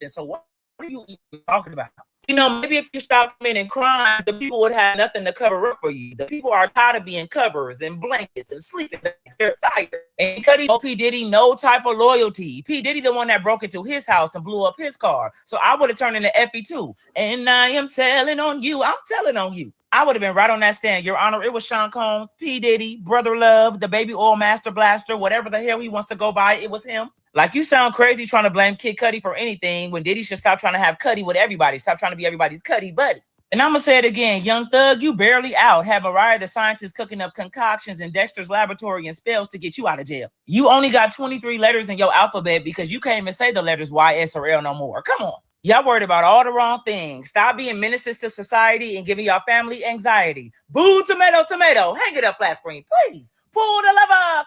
So what are you even talking about? You know, maybe if you stop committing crimes, the people would have nothing to cover up for you. The people are tired of being covers and blankets and sleeping. They're tired. And Cudi owe P. Diddy no type of loyalty. P. Diddy the one that broke into his house and blew up his car. So I would have turned into Effie too. And I am telling on you. I'm telling on you. I would have been right on that stand. Your Honor, it was Sean Combs, P. Diddy, Brother Love, the baby oil master blaster, whatever the hell he wants to go by. It was him. Like, you sound crazy trying to blame Kid Cudi for anything when Diddy should stop trying to have Cudi with everybody. Stop trying to be everybody's Cudi buddy. And I'm going to say it again. Young Thug, you barely out. Have Mariah the scientist cooking up concoctions in Dexter's laboratory and spells to get you out of jail. You only got 23 letters in your alphabet because you can't even say the letters Y, S, or L no more. Come on. Y'all worried about all the wrong things. Stop being menaces to society and giving y'all family anxiety. Boo, tomato, tomato. Hang it up, flat screen, please. Pull the lever.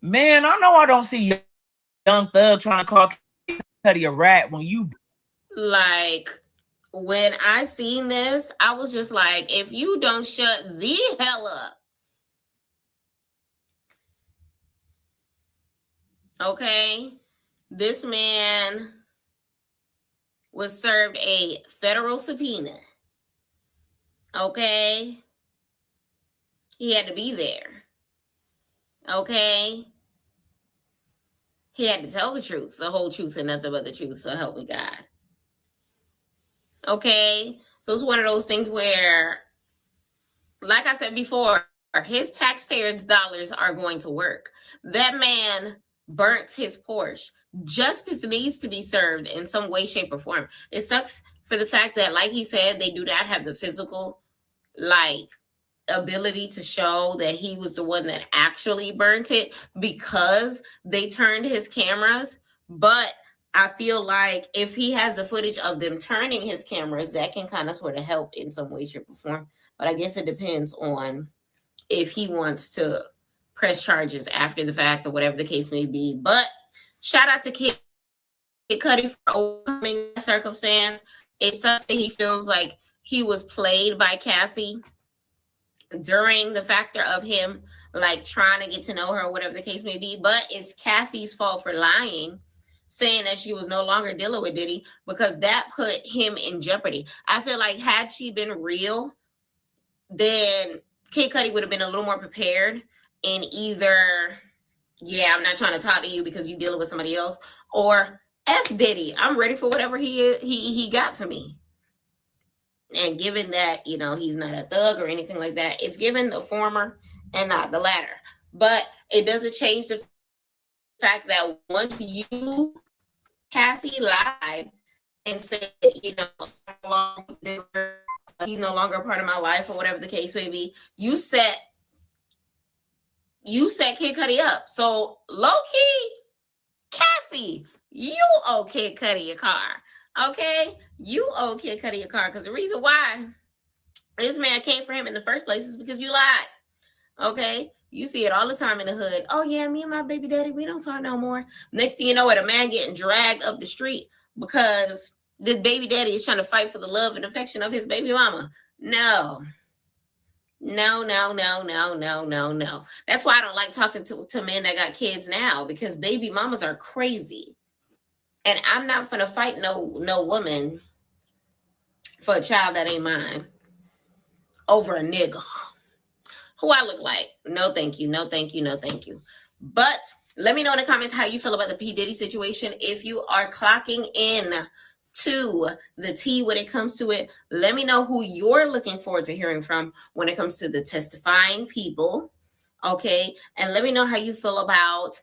Man, I know I don't see Young Thug trying to call Cudi a rat when you... Like, when I seen this, I was just like, if you don't shut the hell up. Okay? This man was served a federal subpoena. Okay? He had to be there. Okay? He had to tell the truth, the whole truth, and nothing but the truth, so help me God. Okay? So it's one of those things where, like I said before, his taxpayers' dollars are going to work. That man burnt his Porsche. Justice needs to be served in some way, shape, or form. It sucks for the fact that, like he said, they do not have the physical, ability to show that he was the one that actually burnt it because they turned his cameras. But I feel like if he has the footage of them turning his cameras, that can kind of sort of help in some way, shape, or form. But I guess it depends on if he wants to press charges after the fact or whatever the case may be. But shout out to Kid Cudi for overcoming that circumstance. It sucks that he feels like he was played by Cassie during the factor of him like trying to get to know her or whatever the case may be, but it's Cassie's fault for lying, saying that she was no longer dealing with Diddy, because that put him in jeopardy. I feel like had she been real, then Kid Cudi would have been a little more prepared in either, yeah, I'm not trying to talk to you because you're dealing with somebody else, or F Diddy, I'm ready for whatever he got for me. And given that, you know, he's not a thug or anything like that, it's given the former and not the latter. But it doesn't change the fact that once you, Cassie, lied and said, you know, he's no longer a part of my life or whatever the case may be, you set Kid Cudi up. So low-key, Cassie, you owe Kid Cudi a car. Okay, you owe Kid Cudi a car, because the reason why this man came for him in the first place is because you lied. Okay, you see it all the time in the hood. Oh yeah, me and my baby daddy, we don't talk no more. Next thing you know, it a man getting dragged up the street because the baby daddy is trying to fight for the love and affection of his baby mama. No. That's why I don't like talking to men that got kids now, because baby mamas are crazy. And I'm not gonna fight no woman for a child that ain't mine over a nigga who I look like. No, thank you. But let me know in the comments how you feel about the P. Diddy situation. If you are clocking in to the T when it comes to it, let me know who you're looking forward to hearing from when it comes to the testifying people. Okay. And let me know how you feel about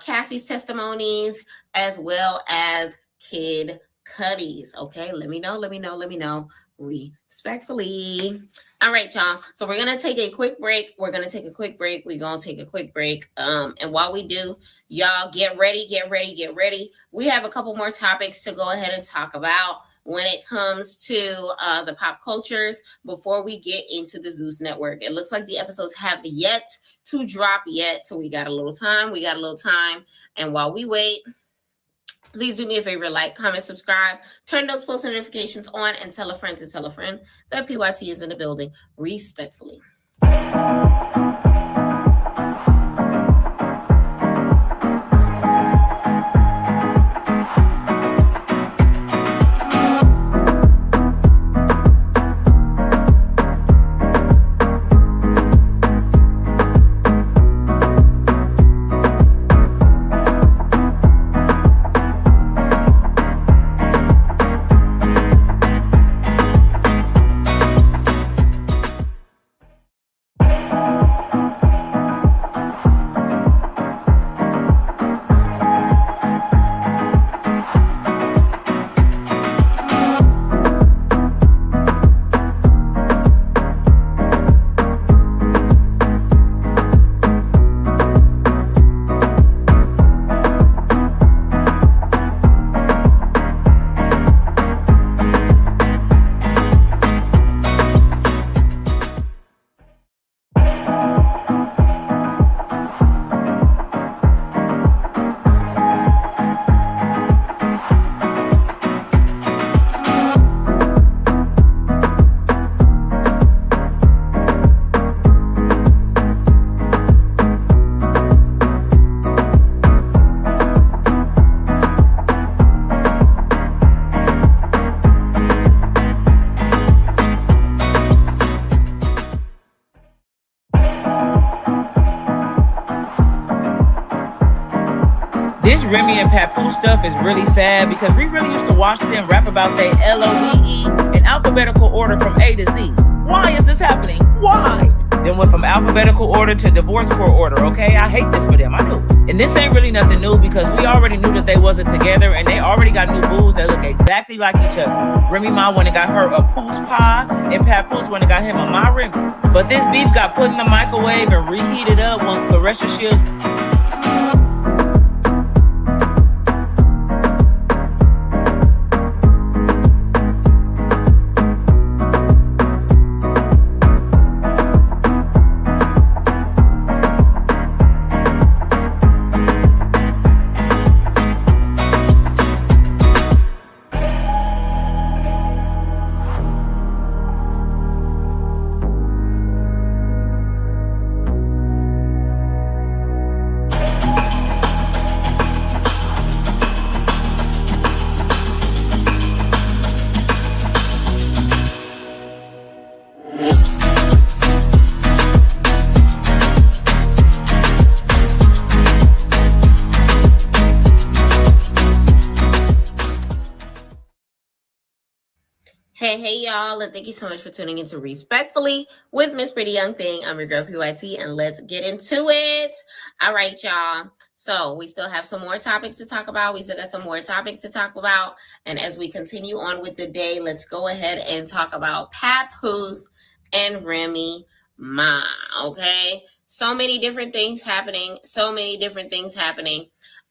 Cassie's testimonies as well as Kid Cudi's. Okay, let me know respectfully. All right, y'all, so we're gonna take a quick break. And while we do, y'all get ready. We have a couple more topics to go ahead and talk about when it comes to the pop cultures before we get into the Zeus Network. It looks like the episodes have yet to drop yet, so we got a little time. And while we wait, please do me a favor, like, comment, subscribe, turn those post notifications on, and tell a friend that PYT is in the building, respectfully. This Remy and Papoose stuff is really sad because we really used to watch them rap about their LOVE in alphabetical order from A to Z. Why is this happening? Why? Then went from alphabetical order to divorce court order, okay? I hate this for them, I do. And this ain't really nothing new because we already knew that they wasn't together and they already got new boos that look exactly like each other. Remy Ma went and got her a Poose pie and Papoose went and got him a My Remy. But this beef got put in the microwave and reheated up once Clarissa Shields Hey, y'all, and thank you so much for tuning in to Respectfully with Miss Pretty Young Thing. I'm your girl, PYT, and let's get into it. All right, y'all. So we still have some more topics to talk about. And as we continue on with the day, let's go ahead and talk about Papoose and Remy Ma, okay? So many different things happening.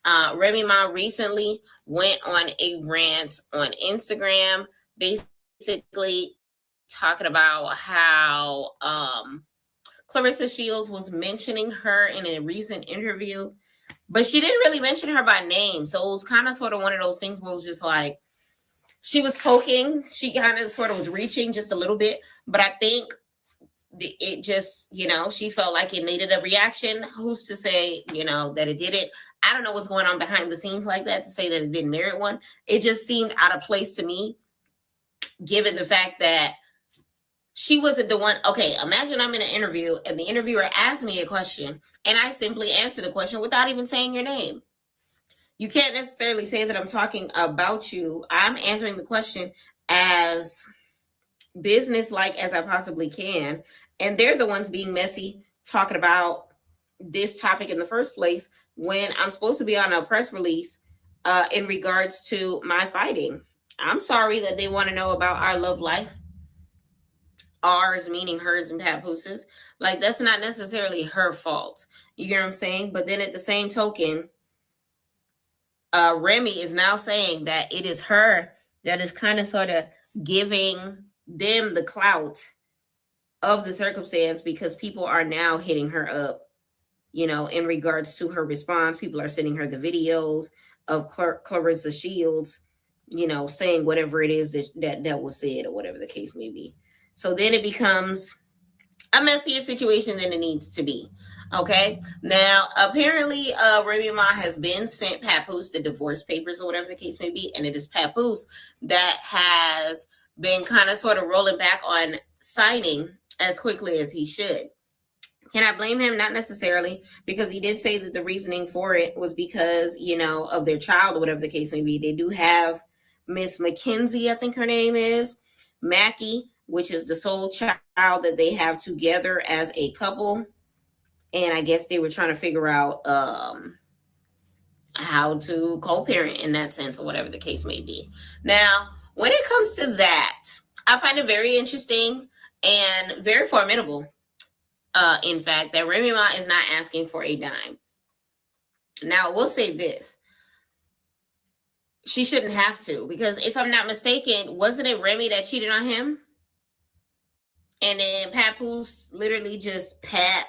Remy Ma recently went on a rant on Instagram, basically talking about how Clarissa Shields was mentioning her in a recent interview, but she didn't really mention her by name. So it was kind of sort of one of those things where it was just like, she was poking, she kind of sort of was reaching just a little bit, but I think it just, she felt like it needed a reaction. Who's to say, that it didn't? I don't know what's going on behind the scenes like that to say that it didn't merit one. It just seemed out of place to me, given the fact that she wasn't the one. Okay, imagine I'm in an interview and the interviewer asks me a question and I simply answer the question without even saying your name. You can't necessarily say that I'm talking about you. I'm answering the question as business-like as I possibly can. And they're the ones being messy, talking about this topic in the first place when I'm supposed to be on a press release in regards to my fighting. I'm sorry that they want to know about our love life. Ours meaning hers and Papoose's. Like, that's not necessarily her fault. You get what I'm saying? But then at the same token, Remy is now saying that it is her that is kind of sort of giving them the clout of the circumstance, because people are now hitting her up, in regards to her response. People are sending her the videos of Clarissa Shields, saying whatever it is that was said or whatever the case may be. So then it becomes a messier situation than it needs to be. Okay. Now, apparently, Remy Ma has been sent Papoose the divorce papers or whatever the case may be. And it is Papoose that has been kind of sort of rolling back on signing as quickly as he should. Can I blame him? Not necessarily, because he did say that the reasoning for it was because, of their child or whatever the case may be. They do have Miss Mackenzie, I think her name is, Mackie, which is the sole child that they have together as a couple. And I guess they were trying to figure out how to co-parent in that sense or whatever the case may be. Now, when it comes to that, I find it very interesting and very formidable, in fact, that Remy Ma is not asking for a dime. Now, we'll say this. She shouldn't have to, because if I'm not mistaken, wasn't it Remy that cheated on him? And then Papoose literally just Pap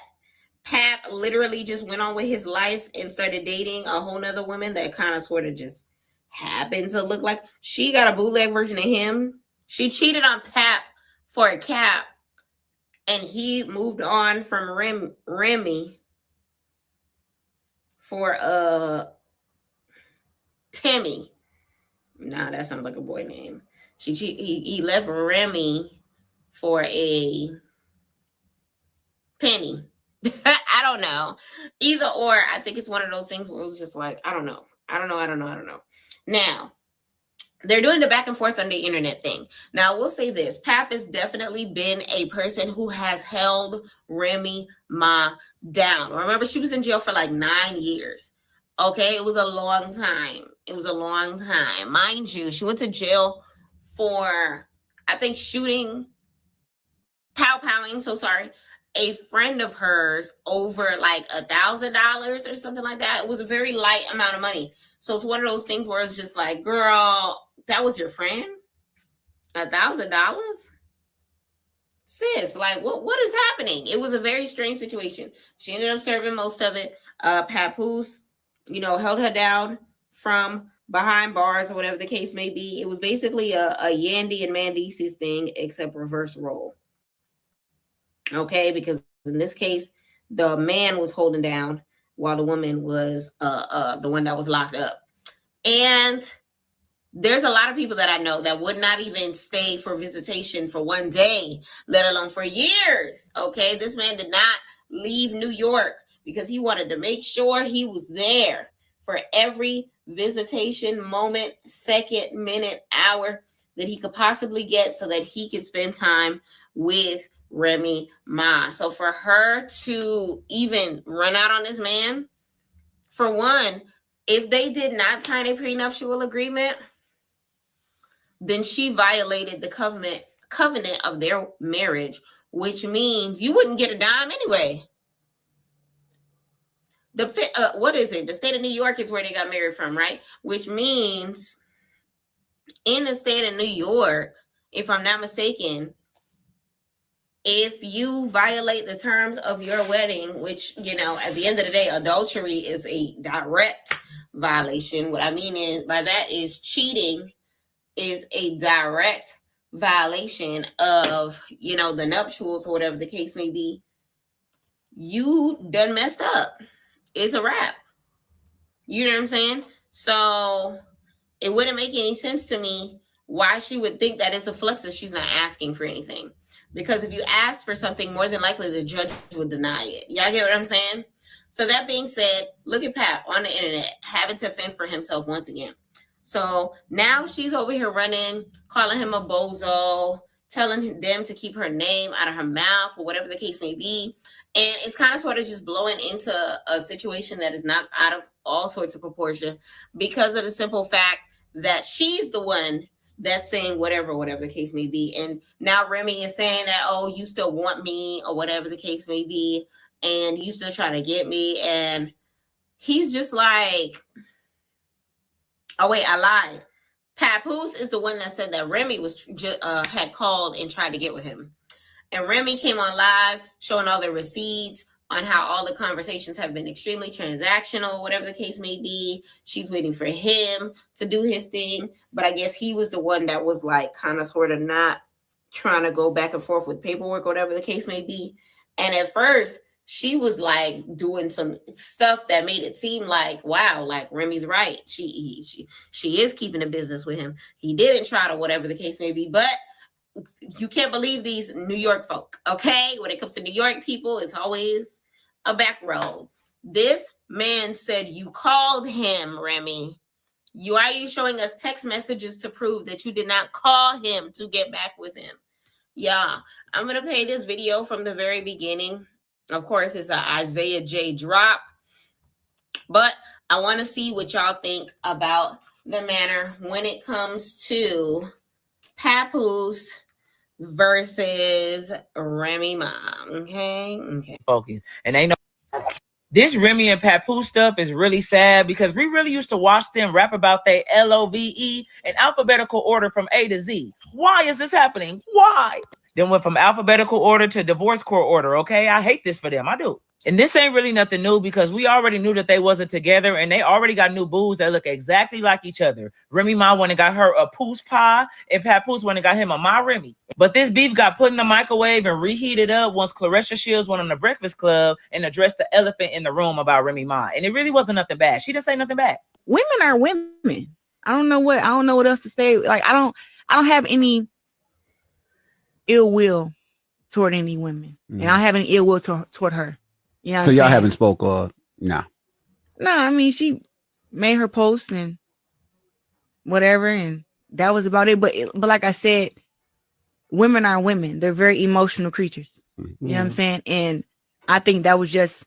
literally just went on with his life and started dating a whole nother woman that kind of sort of just happened to look like she got a bootleg version of him. She cheated on Pap for a cap, and he moved on from Remy for Timmy. Nah, that sounds like a boy name. He left Remy for a Penny. I don't know. Either or, I think it's one of those things where it was just like, I don't know. Now, they're doing the back and forth on the internet thing. Now, we'll say this. Pap has definitely been a person who has held Remy Ma down. Remember, she was in jail for like 9 years. Okay, it was a long time. Mind you, she went to jail for, I think, powing a friend of hers over like $1,000 or something like that. It was a very light amount of money. So it's one of those things where it's just like, girl, that was your friend? $1,000? Sis, like, what is happening? It was a very strange situation. She ended up serving most of it. Papoose, held her down from behind bars or whatever the case may be. It was basically a Yandy and Mandice's thing, except reverse role. Okay, because in this case, the man was holding down while the woman was the one that was locked up. And there's a lot of people that I know that would not even stay for visitation for one day, let alone for years. Okay, this man did not leave New York because he wanted to make sure he was there for every visitation, moment, second, minute, hour. that he could possibly get so that he could spend time with Remy Ma. So for her to even run out on this man, for one, if they did not sign a prenuptial agreement, then she violated the covenant of their marriage, which means you wouldn't get a dime anyway. What is it? The state of New York is where they got married from, right? Which means in the state of New York, if I'm not mistaken, if you violate the terms of your wedding, which, you know, at the end of the day, adultery is a direct violation. What I mean by that is cheating is a direct violation of, you know, the nuptials or whatever the case may be. You done messed up. It's a wrap. You know what I'm saying? So it wouldn't make any sense to me why she would think that it's a flex if she's not asking for anything. Because if you ask for something, more than likely the judge would deny it. Y'all get what I'm saying? So that being said, look at Pap on the internet having to fend for himself once again. So now she's over here running, calling him a bozo, telling them to keep her name out of her mouth or whatever the case may be. And it's kind of sort of just blowing into a situation that is not out of all sorts of proportion because of the simple fact that she's the one that's saying whatever the case may be. And now Remy is saying that, oh, you still want me or whatever the case may be. And you still trying to get me. And he's just like, oh, wait, I lied. Papoose is the one that said that Remy had called and tried to get with him. And Remy came on live showing all the receipts on how all the conversations have been extremely transactional, whatever the case may be. She's waiting for him to do his thing. But I guess he was the one that was like kind of sort of not trying to go back and forth with paperwork, whatever the case may be. And at first, she was like doing some stuff that made it seem like, wow, like Remy's right. She is keeping the business with him. He didn't try to whatever the case may be. But you can't believe these New York folk, okay? When it comes to New York people, it's always a back road. This man said you called him, Remy. Why are you showing us text messages to prove that you did not call him to get back with him? Yeah, I'm going to play this video from the very beginning. Of course, it's an Isaiah J drop. But I want to see what y'all think about the manner when it comes to Papoose versus Remy Ma. Okay. Focus. And they know this Remy and Papoose stuff is really sad because we really used to watch them rap about their LOVE in alphabetical order from A to Z. Why is this happening? Why? Then went from alphabetical order to divorce court order. Okay, I hate this for them. I do. And this ain't really nothing new because we already knew that they wasn't together and they already got new boos that look exactly like each other. Remy Ma went and got her a Poose pie and Papoose went and got him a My Remy. But this beef got put in the microwave and reheated up once Clarissa Shields went on the Breakfast Club and addressed the elephant in the room about Remy Ma. And it really wasn't nothing bad. She didn't say nothing bad. Women are women. I don't know what else to say. Like I don't have any ill will toward any women. And I don't have any ill will toward her. You know so y'all haven't spoke or nah? No, I mean she made her post and whatever, and that was about it. But like I said, women are women. They're very emotional creatures. You know what I'm saying? And I think that was just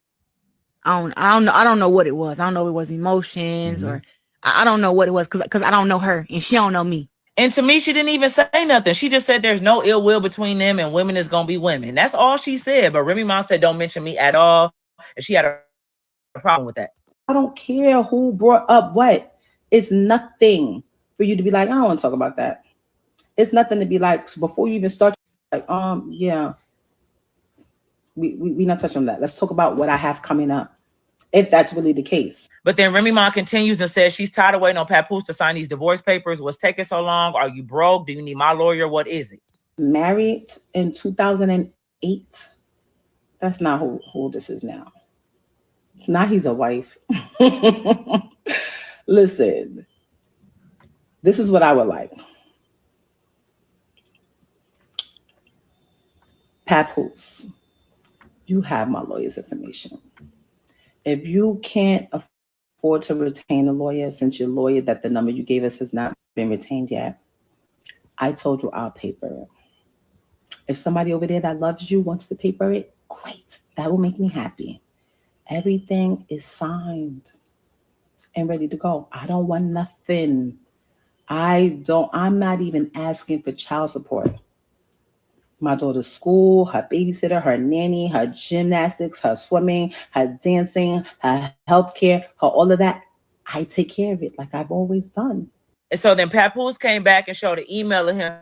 I don't know what it was. I don't know if it was emotions or I don't know what it was because I don't know her and she don't know me. And to me, she didn't even say nothing. She just said there's no ill will between them and women is going to be women. That's all she said. But Remy Ma said, don't mention me at all. And she had a problem with that. I don't care who brought up what. It's nothing for you to be like, I don't want to talk about that. It's nothing to be like, so before you even start, like, yeah, we not touching on that. Let's talk about what I have coming up. If that's really the case. But then Remy Ma continues and says she's tired of waiting on Papoose to sign these divorce papers. What's taking so long? Are you broke? Do you need my lawyer? What is it? Married in 2008. That's not who this is now. Now he's a wife. Listen, this is what I would like. Papoose, you have my lawyer's information. If you can't afford to retain a lawyer, since your lawyer that the number you gave us has not been retained yet, I told you I'll paper it. If somebody over there that loves you wants to paper it, great. That will make me happy. Everything is signed and ready to go. I don't want nothing. I'm not even asking for child support. My daughter's school, her babysitter, her nanny, her gymnastics, her swimming, her dancing, her healthcare, her all of that. I take care of it like I've always done. And so then Papoose came back and showed an email of him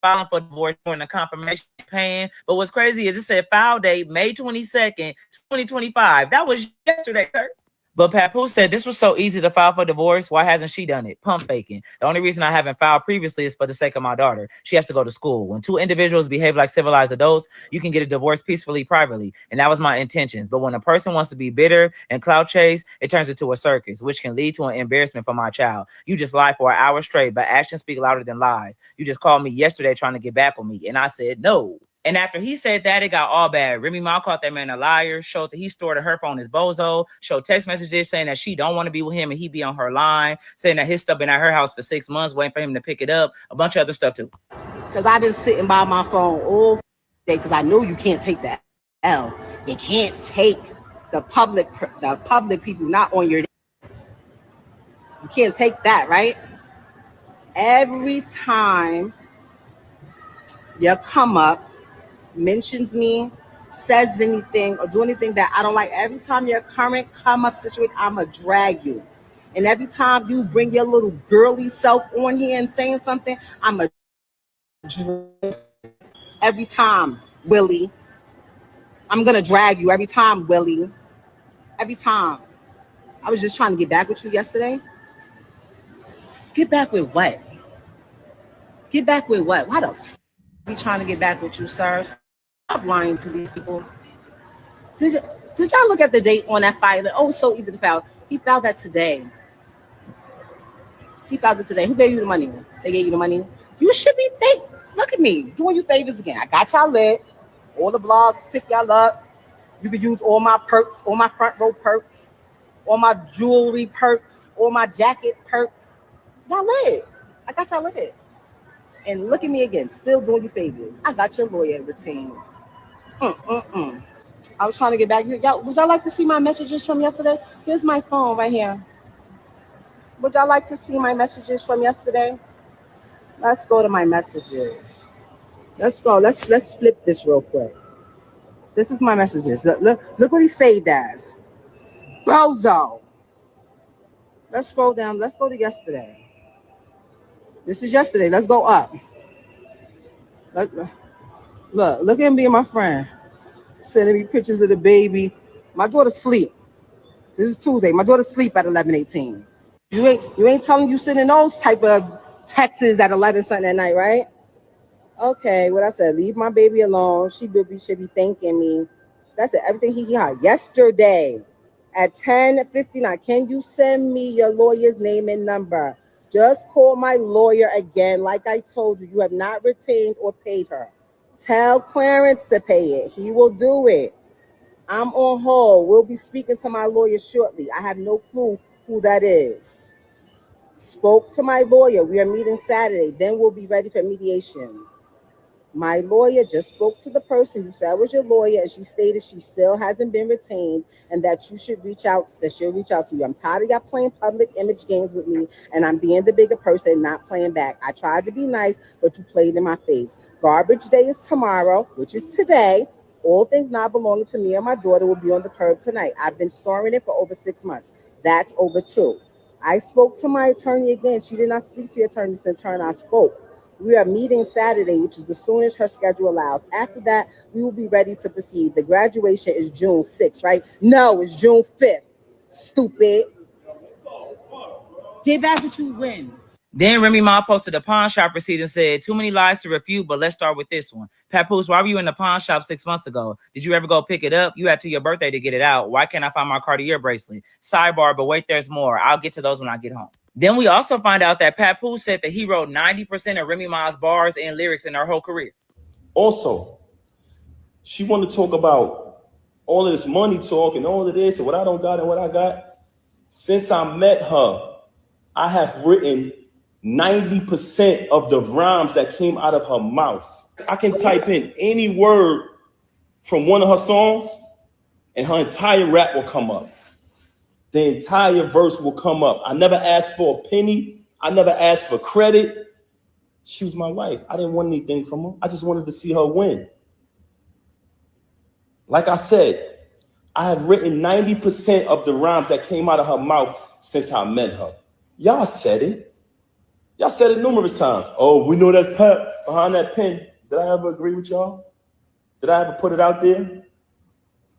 filing for divorce during the confirmation paying. But what's crazy is it said file date May 22nd, 2025. That was yesterday, sir. But Papoose said this was so easy to file for divorce. Why hasn't she done it? Pump faking. The only reason I haven't filed previously is for the sake of my daughter. She has to go to school. When two individuals behave like civilized adults, you can get a divorce peacefully, privately. And that was my intentions. But when a person wants to be bitter and clout chase, it turns into a circus, which can lead to an embarrassment for my child. You just lied for an hour straight, but actions speak louder than lies. You just called me yesterday trying to get back with me. And I said, no. And after he said that, it got all bad. Remy Ma called that man a liar, showed that he stored her phone as bozo, showed text messages saying that she don't want to be with him and he be on her line, saying that his stuff been at her house for 6 months, waiting for him to pick it up, a bunch of other stuff too. Because I've been sitting by my phone all day because I know you can't take that L. You can't take the public people not on your. You can't take that, right? Every time you come up, mentions me, says anything, or do anything that I don't like, every time your current come up situation, I'ma drag you. And every time you bring your little girly self on here and saying something, I'ma drag every time, Willie. I'm gonna drag you every time, Willie. Every time. I was just trying to get back with you yesterday. Get back with what? Get back with what? Why the f be trying to get back with you, sir? Stop lying to these people. Did y'all look at the date on that file? Oh, it's so easy to file. He filed that today. He filed it today. Who gave you the money? They gave you the money. You should be thankful. Look at me doing you favors again. I got y'all lit. All the blogs pick y'all up. You can use all my perks, all my front row perks, all my jewelry perks, all my jacket perks. Y'all lit. I got y'all lit. And look at me again, still doing you favors. I got your lawyer retained. I was trying to get back here. Y'all, would y'all like to see my messages from yesterday? Here's my phone right here. Would y'all like to see my messages from yesterday? Let's go to my messages. Let's go. Let's flip this real quick. This is my messages. Look what he saved as. Bozo. Let's scroll down. Let's go to yesterday. This is yesterday. Let's go up. Look at me and my friend. Sending me pictures of the baby. My daughter's asleep. This is Tuesday. My daughter's asleep at 11:18. You ain't telling you sending those type of texts at 11 something at night, right? Okay, what I said, leave my baby alone. Should be thanking me. That's it. Everything he got yesterday at 10:59. Can you send me your lawyer's name and number? Just call my lawyer again. Like I told you, you have not retained or paid her. Tell Clarence to pay it. He will do it. I'm on hold. We'll be speaking to my lawyer shortly. I have no clue who that is. Spoke to my lawyer. We are meeting Saturday. Then we'll be ready for mediation. My lawyer just spoke to the person who said was your lawyer, and she stated she still hasn't been retained and that you should reach out, that she'll reach out to you. I'm tired of y'all playing public image games with me, and I'm being the bigger person, not playing back. I tried to be nice, but you played in my face. Garbage day is tomorrow, which is today. All things not belonging to me and my daughter will be on the curb tonight. I've been storing it for over 6 months. That's over 2. I spoke to my attorney again. She did not speak to your attorney since her and I spoke. We are meeting Saturday, which is the soonest her schedule allows. After that, we will be ready to proceed. The graduation is June 6th, right? No, it's June 5th. Stupid. Get back what you win. Then Remy Ma posted a pawn shop receipt and said, too many lies to refute, but let's start with this one. Papoose, why were you in the pawn shop 6 months ago? Did you ever go pick it up? You had to your birthday to get it out. Why can't I find my Cartier bracelet? Sidebar, but wait, there's more. I'll get to those when I get home. Then we also find out that Papoose said that he wrote 90% of Remy Ma's bars and lyrics in her whole career. Also, she wanted to talk about all of this money talk and all of this and what I don't got and what I got. Since I met her, I have written 90% of the rhymes that came out of her mouth. I can type in any word from one of her songs and her entire rap will come up. The entire verse will come up. I never asked for a penny. I never asked for credit. She was my wife. I didn't want anything from her. I just wanted to see her win. Like I said, I have written 90% of the rhymes that came out of her mouth since I met her. Y'all said it. Y'all said it numerous times. Oh, we know that's Pep behind that pen. Did I ever agree with y'all? Did I ever put it out there?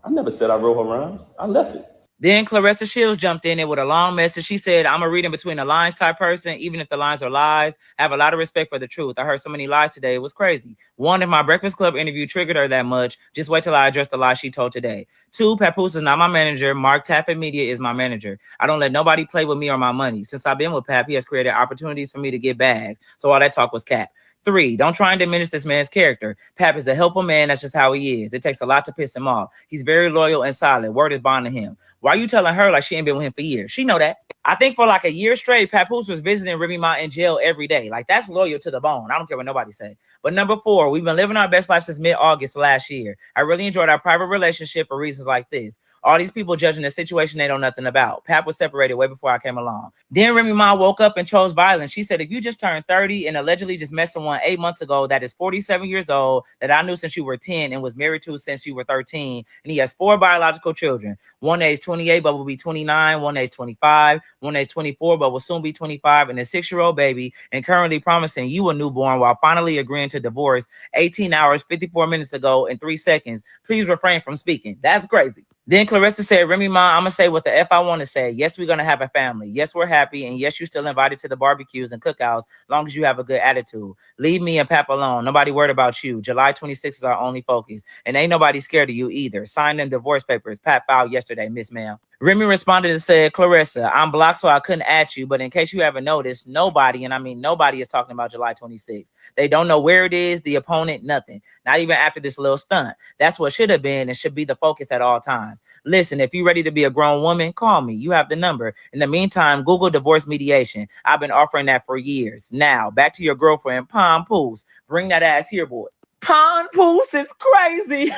I never said I wrote her rhymes. I left it. Then Clarissa Shields jumped in with a long message. She said, I'm a reading between the lines type person, even if the lines are lies. I have a lot of respect for the truth. I heard so many lies today. It was crazy. 1, if my Breakfast Club interview triggered her that much, just wait till I address the lie she told today. 2, Papoose is not my manager. Mark Taffet Media is my manager. I don't let nobody play with me or my money. Since I've been with Pap, he has created opportunities for me to get bags. So all that talk was cap. 3, don't try and diminish this man's character. Pap is a helpful man. That's just how he is. It takes a lot to piss him off. He's very loyal and solid. Word is bond to him. Why are you telling her like she ain't been with him for years? She know that. I think for like a year straight, Papoose was visiting Remy Ma in jail every day. Like, that's loyal to the bone. I don't care what nobody say. But number 4, we've been living our best life since mid-August last year. I really enjoyed our private relationship for reasons like this. All these people judging a situation they know nothing about. Pap was separated way before I came along. Then Remy Ma woke up and chose violence. She said, if you just turned 30 and allegedly just met someone 8 months ago that is 47 years old, that I knew since you were 10 and was married to since you were 13, and he has 4 biological children. One age 28, but will be 29. One age 25. One age 24, but will soon be 25. And a 6-year-old baby, and currently promising you a newborn while finally agreeing to divorce 18 hours, 54 minutes ago and 3 seconds. Please refrain from speaking. That's crazy. Then Clarissa said, Remy Ma, I'm going to say what the F I want to say. Yes, we're going to have a family. Yes, we're happy. And yes, you're still invited to the barbecues and cookouts, long as you have a good attitude. Leave me and Pap alone. Nobody worried about you. July 26th is our only focus. And ain't nobody scared of you either. Sign them divorce papers. Pap filed yesterday, Miss Ma'am. Remy responded and said, Clarissa, I'm blocked so I couldn't at you. But in case you haven't noticed, nobody, and I mean nobody, is talking about July 26th. They don't know where it is, the opponent, nothing. Not even after this little stunt. That's what should have been and should be the focus at all times. Listen, if you're ready to be a grown woman, call me. You have the number. In the meantime, Google divorce mediation. I've been offering that for years. Now, back to your girlfriend, Papoose. Bring that ass here, boy. Papoose is crazy.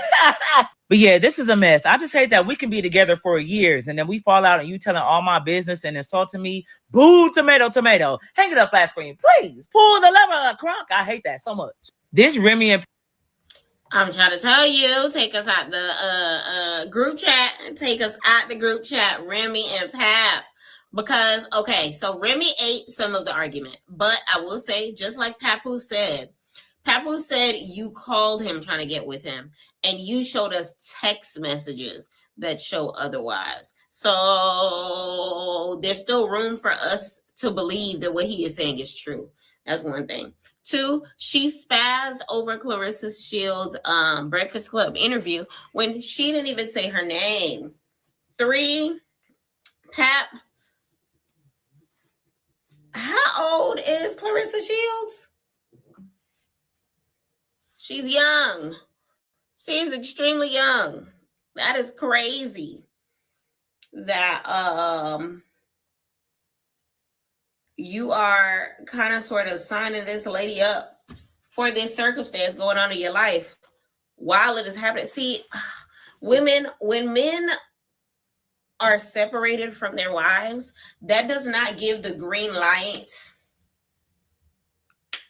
But yeah, this is a mess. I just hate that we can be together for years and then we fall out and you telling all my business and insulting me. Boo, tomato, tomato. Hang it up, flat screen, please. Pull the lever, crunk. I hate that so much. This Remy and I'm trying to tell you, take us out the group chat. Take us out the group chat, Remy and Pap. Because, okay, so Remy ate some of the argument. But I will say, just like Papoose said you called him trying to get with him. And you showed us text messages that show otherwise. So there's still room for us to believe that what he is saying is true. That's one thing. 2, she spazzed over Clarissa Shields' Breakfast Club interview when she didn't even say her name. 3, Pap, how old is Clarissa Shields? She's young. She's extremely young. That is crazy. That you are kind of sort of signing this lady up for this circumstance going on in your life while it is happening. See, when men are separated from their wives, that does not give the green light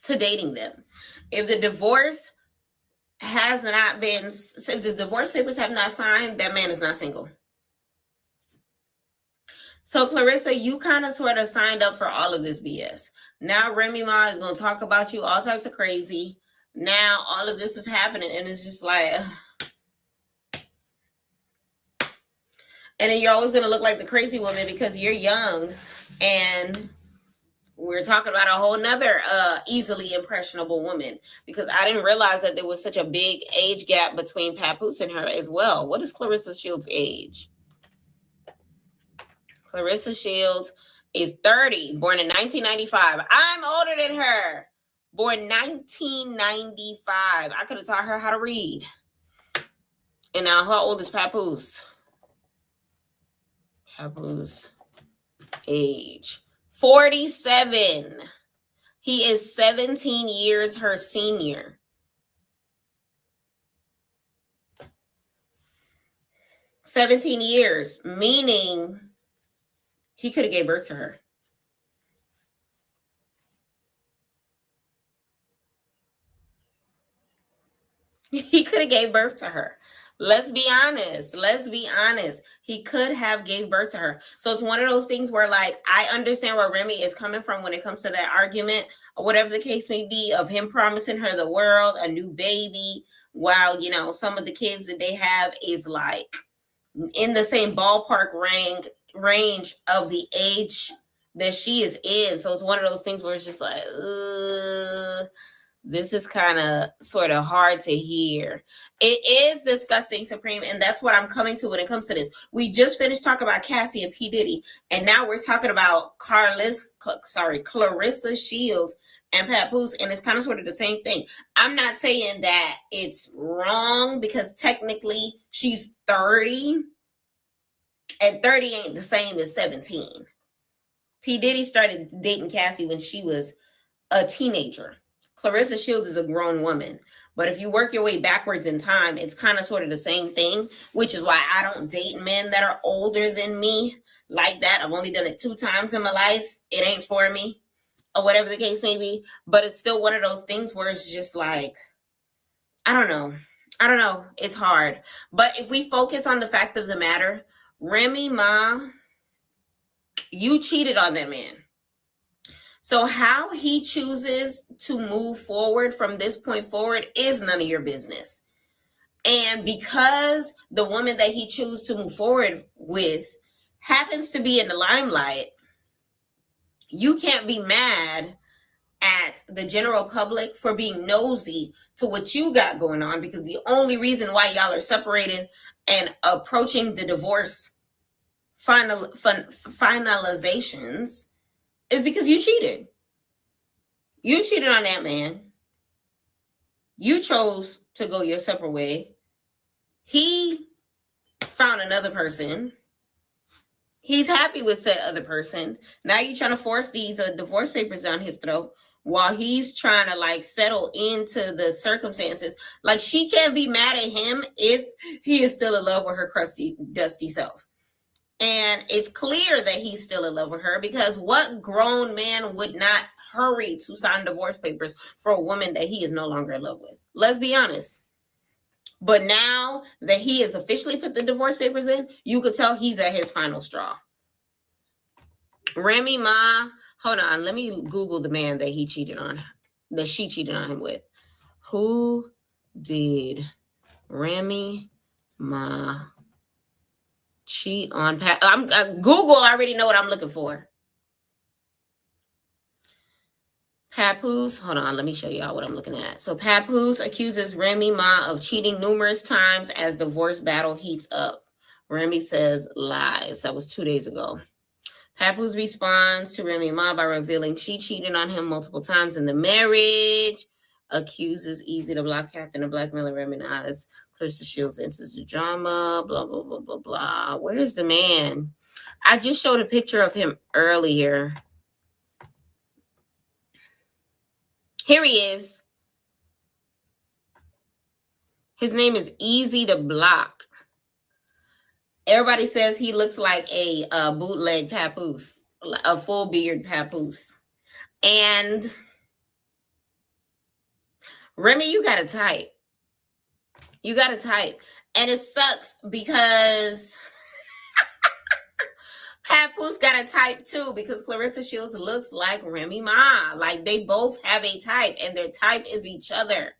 to dating them. If the divorce has not been, if the divorce papers have not signed, that man is not single. So Clarissa, you kind of sort of signed up for all of this BS. Now Remy Ma is going to talk about you all types of crazy. Now all of this is happening and it's just like, and then you're always going to look like the crazy woman because you're young. And we're talking about a whole nother easily impressionable woman, because I didn't realize that there was such a big age gap between Papoose and her as well. What is Clarissa Shields' age? Clarissa Shields is 30, born in 1995. I'm older than her. Born 1995. I could have taught her how to read. And now how old is Papoose? Papoose age 47. He is 17 years her senior. "17 years, meaning he could have gave birth to her. He could have gave birth to her. Let's be honest. He could have gave birth to her. So it's one of those things where, like, I understand where Remy is coming from when it comes to that argument, or whatever the case may be, of him promising her the world, a new baby, while, you know, some of the kids that they have is like in the same ballpark range of the age that she is in. So it's one of those things where it's just like, this is kind of sort of hard to hear. It is disgusting, Supreme, and that's what I'm coming to when it comes to this. We just finished talking about Cassie and P. Diddy, and now we're talking about Clarissa Shields and Papoose, and it's kind of sort of the same thing. I'm not saying that it's wrong, because technically she's 30, and 30 ain't the same as 17. P. Diddy started dating Cassie when she was a teenager. Clarissa Shields is a grown woman. But if you work your way backwards in time, it's kind of sort of the same thing, which is why I don't date men that are older than me like that. I've only done it 2 times in my life. It ain't for me, or whatever the case may be. But it's still one of those things where it's just like, I don't know. It's hard. But if we focus on the fact of the matter, Remy Ma, you cheated on that man. So how he chooses to move forward from this point forward is none of your business. And because the woman that he chooses to move forward with happens to be in the limelight, you can't be mad at the general public for being nosy to what you got going on, because the only reason why y'all are separated and approaching the divorce finalizations is because you cheated. You cheated on that man. You chose to go your separate way. He found another person. He's happy with said other person. Now you're trying to force these divorce papers down his throat while he's trying to like settle into the circumstances. Like, she can't be mad at him if he is still in love with her crusty, dusty self. And it's clear that he's still in love with her, because what grown man would not hurry to sign divorce papers for a woman that he is no longer in love with? Let's be honest. But now that he has officially put the divorce papers in, you could tell he's at his final straw. Remy Ma, hold on, let me Google the man that she cheated on him with. Who did Remy Ma cheat on? Google already know what I'm looking for. Papoose, hold on, let me show y'all what I'm looking at. So Papoose accuses Remy Ma of cheating numerous times as divorce battle heats up. Remy says lies. That was 2 days ago. Papoose responds to Remy Ma by revealing she cheated on him multiple times in the marriage. Accuses Easy the Block Captain of blackmailing Remy Ma as Clarissa Shields enters the drama. Blah, blah, blah, blah, blah. Where's the man? I just showed a picture of him earlier. Here he is. His name is Easy the Block. Everybody says he looks like a bootleg Papoose, a full beard Papoose. And Remy, you got to type. You got to type. And it sucks because Papoose got a type too, because Clarissa Shields looks like Remy Ma. Like, they both have a type, and their type is each other.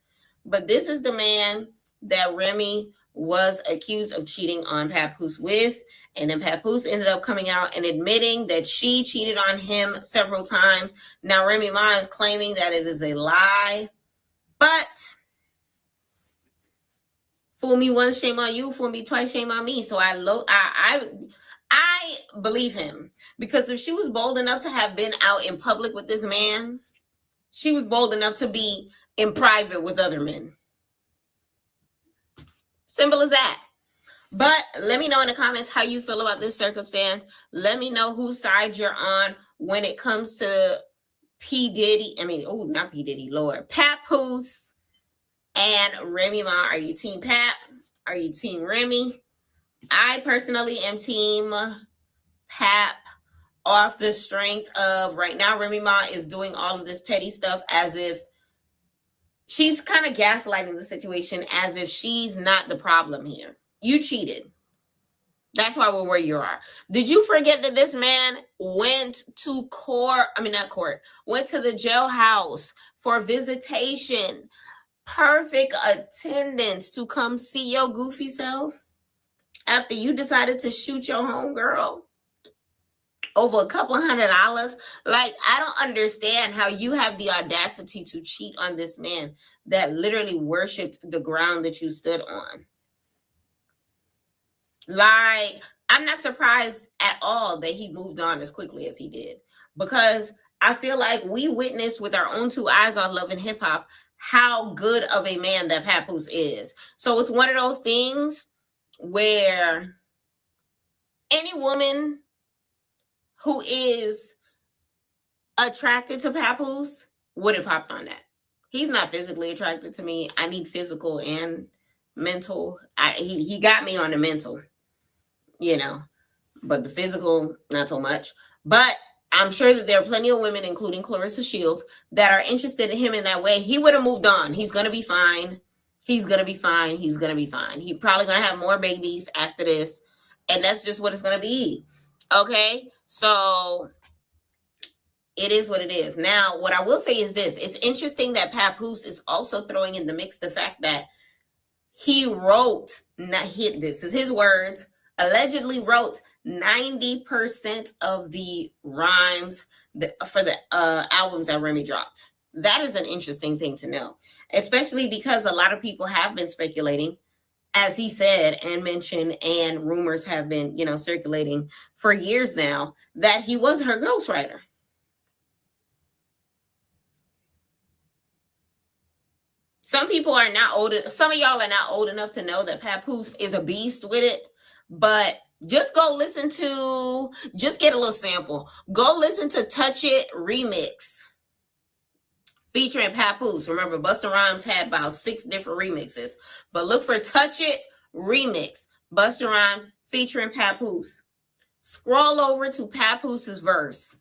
But this is the man that Remy was accused of cheating on Papoose with. And then Papoose ended up coming out and admitting that she cheated on him several times. Now Remy Ma is claiming that it is a lie. But fool me once, shame on you. Fool me twice, shame on me. So I believe him, because if she was bold enough to have been out in public with this man, she was bold enough to be in private with other men. Simple as that. But let me know in the comments how you feel about this circumstance. Let me know whose side you're on when it comes to not P. Diddy, Lord, Papoose and Remy Ma. Are you team Pap? Are you team Remy? I personally am team Pap, off the strength of right now Remy Ma is doing all of this petty stuff as if she's kind of gaslighting the situation, as if she's not the problem here. You cheated. That's why we're where you are. Did you forget that this man went to went to the jailhouse for visitation, perfect attendance to come see your goofy self after you decided to shoot your homegirl over a couple $100? Like, I don't understand how you have the audacity to cheat on this man that literally worshipped the ground that you stood on. Like, I'm not surprised at all that he moved on as quickly as he did, because I feel like we witnessed with our own two eyes on Love and Hip Hop how good of a man that Papoose is. So it's one of those things where any woman who is attracted to Papoose would have hopped on that. He's not physically attracted to me. I need physical and mental. He got me on the mental, but the physical, not so much. But I'm sure that there are plenty of women, including Clarissa Shields, that are interested in him in that way. He would have moved on. He's going to be fine. He's going to be fine. He's going to be fine. He's probably going to have more babies after this. And that's just what it's going to be. Okay? So it is what it is. Now, what I will say is this. It's interesting that Papoose is also throwing in the mix the fact that he wrote, this is his words, allegedly wrote 90% of the rhymes for the albums that Remy dropped. That is an interesting thing to know, especially because a lot of people have been speculating, as he said and mentioned, and rumors have been, circulating for years now, that he was her ghostwriter. Some people are not old. Some of y'all are not old enough to know that Papoose is a beast with it, but just get a little sample. Go listen to Touch It Remix featuring Papoose. Remember, Busta Rhymes had about 6 different remixes, but look for Touch It Remix, Busta Rhymes featuring Papoose. Scroll over to Papoose's verse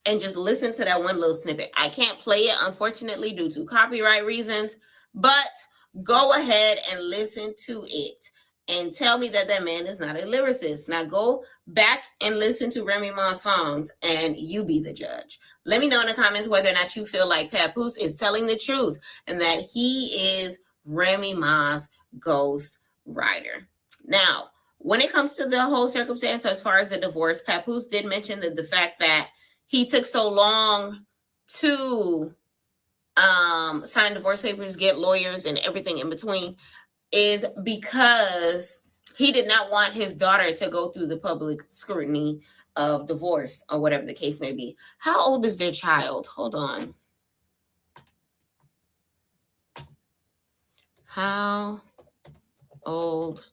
and just listen to that one little snippet. I can't play it, unfortunately, due to copyright reasons, but go ahead and listen to it and tell me that man is not a lyricist. Now go back and listen to Remy Ma's songs and you be the judge. Let me know in the comments whether or not you feel like Papoose is telling the truth and that he is Remy Ma's ghost writer. Now, when it comes to the whole circumstance as far as the divorce, Papoose did mention that the fact that he took so long to sign divorce papers, get lawyers, and everything in between is because he did not want his daughter to go through the public scrutiny of divorce or whatever the case may be. How old is their child? Hold on. How old?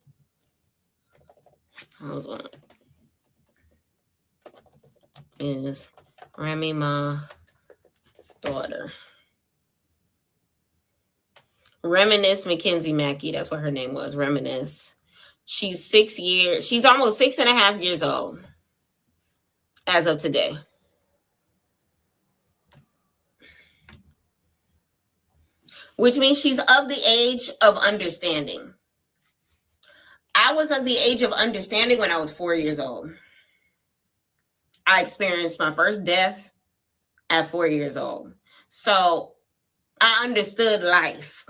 Hold on. Is Remy Ma daughter? Reminisce Mackenzie Mackey. That's what her name was. Reminisce. She's 6 years. She's almost 6.5 years old as of today. Which means she's of the age of understanding. I was of the age of understanding when I was 4 years old. I experienced my first death at 4 years old. So I understood life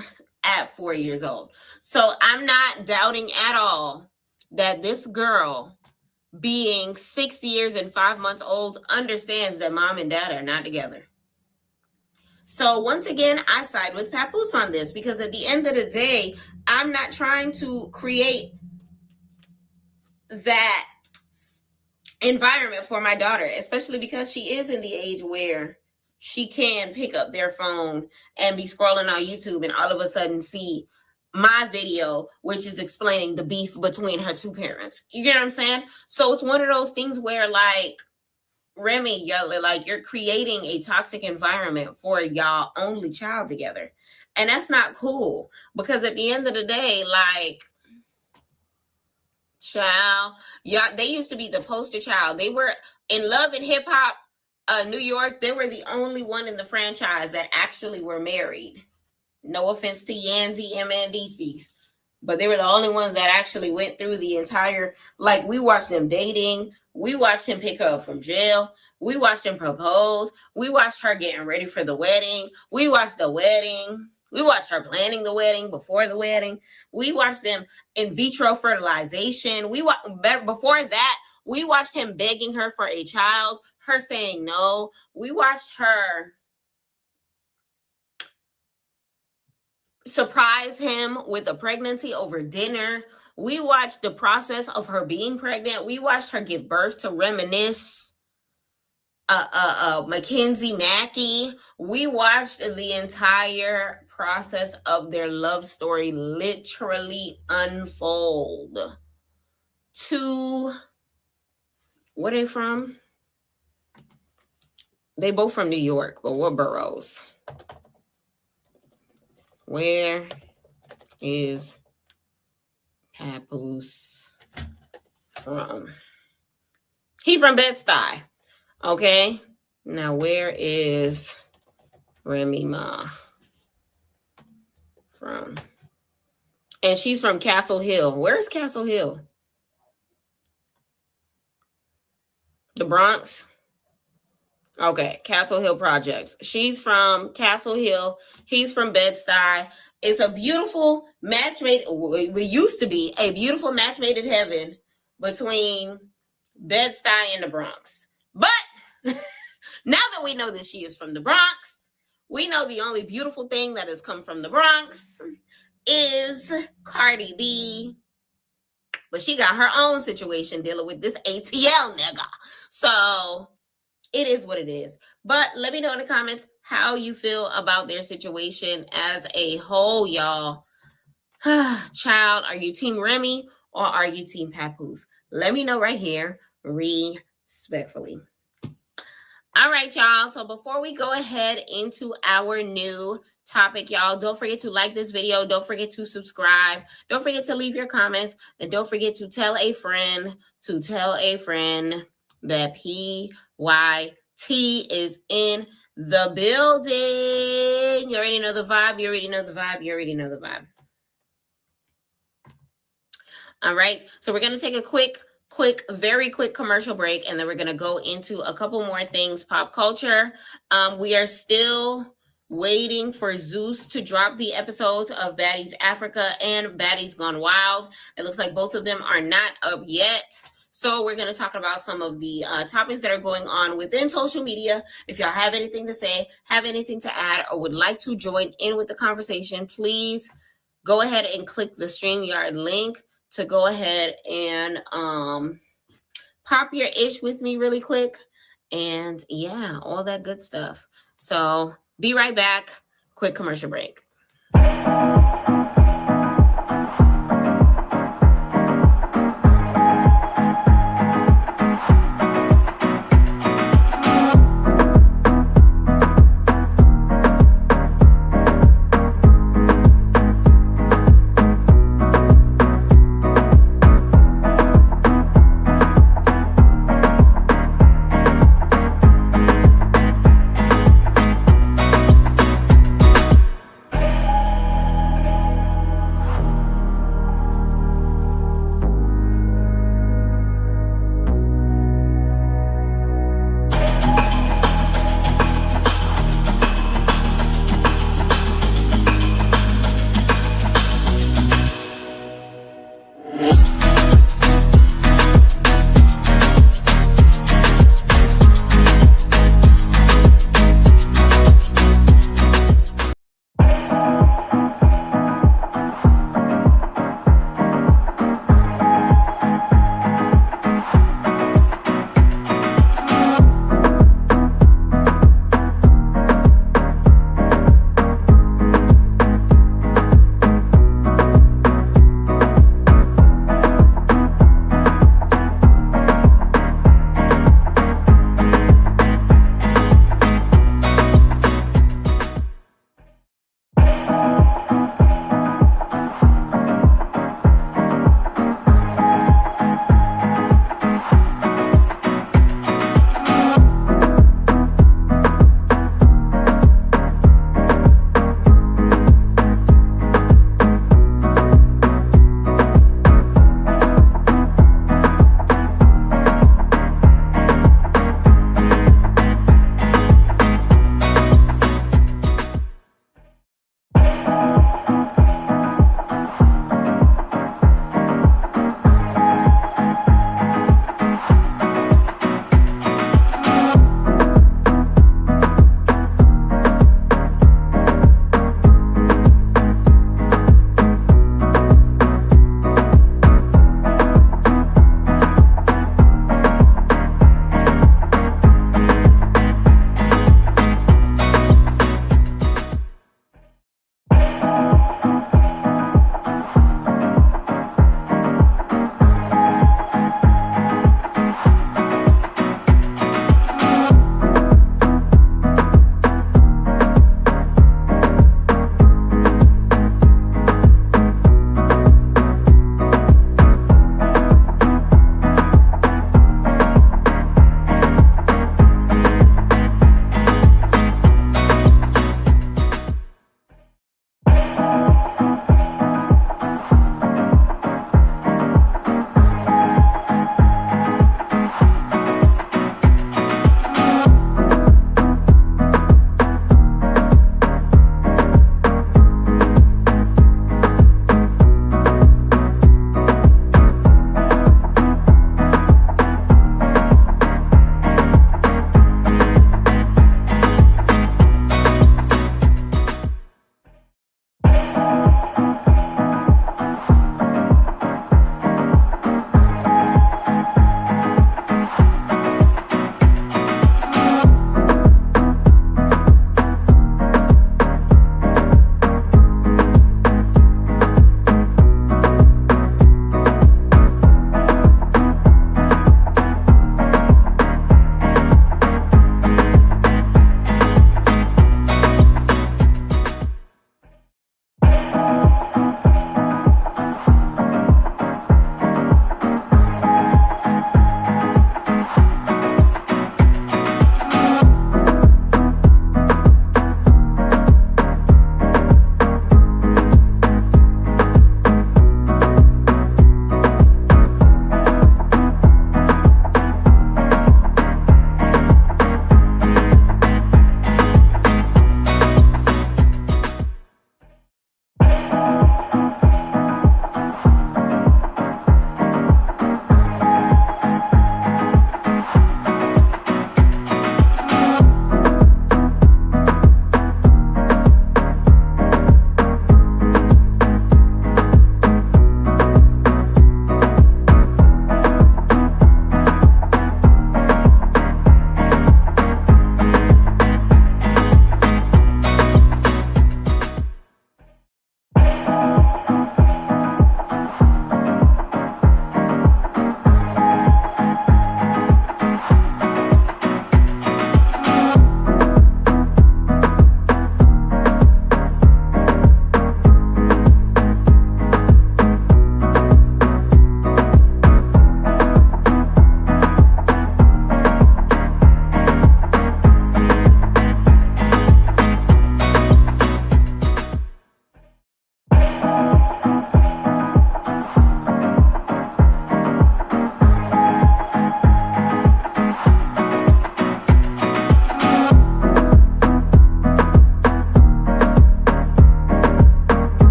at 4 years old. So I'm not doubting at all that this girl, being 6 years and 5 months old, understands that mom and dad are not together. So once again, I side with Papoose on this because at the end of the day, I'm not trying to create that environment for my daughter, especially because she is in the age where she can pick up their phone and be scrolling on YouTube and all of a sudden see my video, which is explaining the beef between her two parents. You get what I'm saying? So it's one of those things where, like, Remy, you're creating a toxic environment for y'all only child together. And that's not cool, because at the end of the day, like, child, y'all, they used to be the poster child. They were in Love and Hip Hop, New York. They were the only one in the franchise that actually were married. No offense to Yandy and Mandices, but they were the only ones that actually went through the entire, like, we watched them dating. We watched him pick her up from jail. We watched him propose. We watched her getting ready for the wedding. We watched the wedding. We watched her planning the wedding, before the wedding. We watched them in vitro fertilization. Before that, we watched him begging her for a child, her saying no. We watched her surprise him with a pregnancy over dinner. We watched the process of her being pregnant. We watched her give birth to Reminisce, Mackenzie Mackey. We watched the entire process of their love story literally unfold to, where they from? They both from New York, but what boroughs? Where is Papoose from? He from Bed-Stuy. Okay. Now where is Remy Ma from? And she's from Castle Hill. Where's Castle Hill? The Bronx? Okay, Castle Hill Projects. She's from Castle Hill. He's from Bed-Stuy. It's a beautiful match made. It used to be a beautiful match made in heaven between Bed-Stuy and the Bronx. But now that we know that she is from the Bronx, we know the only beautiful thing that has come from the Bronx is Cardi B. But she got her own situation dealing with this ATL nigga. So it is what it is. But let me know in the comments how you feel about their situation as a whole, y'all. Child, are you Team Remy or are you Team Papoose? Let me know right here, respectfully. All right, y'all. So before we go ahead into our new topic, y'all, don't forget to like this video. Don't forget to subscribe. Don't forget to leave your comments. And don't forget to tell a friend that PYT is in the building. You already know the vibe. You already know the vibe. You already know the vibe. All right. So we're going to take a very quick commercial break, and then we're going to go into a couple more things, pop culture. We are still waiting for Zeus to drop the episodes of Baddies Africa and Baddies Gone Wild. It looks like both of them are not up yet. So we're going to talk about some of the topics that are going on within social media. If y'all have anything to say, have anything to add, or would like to join in with the conversation, please go ahead and click the StreamYard link to go ahead and pop your ish with me really quick. And yeah, all that good stuff. So be right back. Quick commercial break.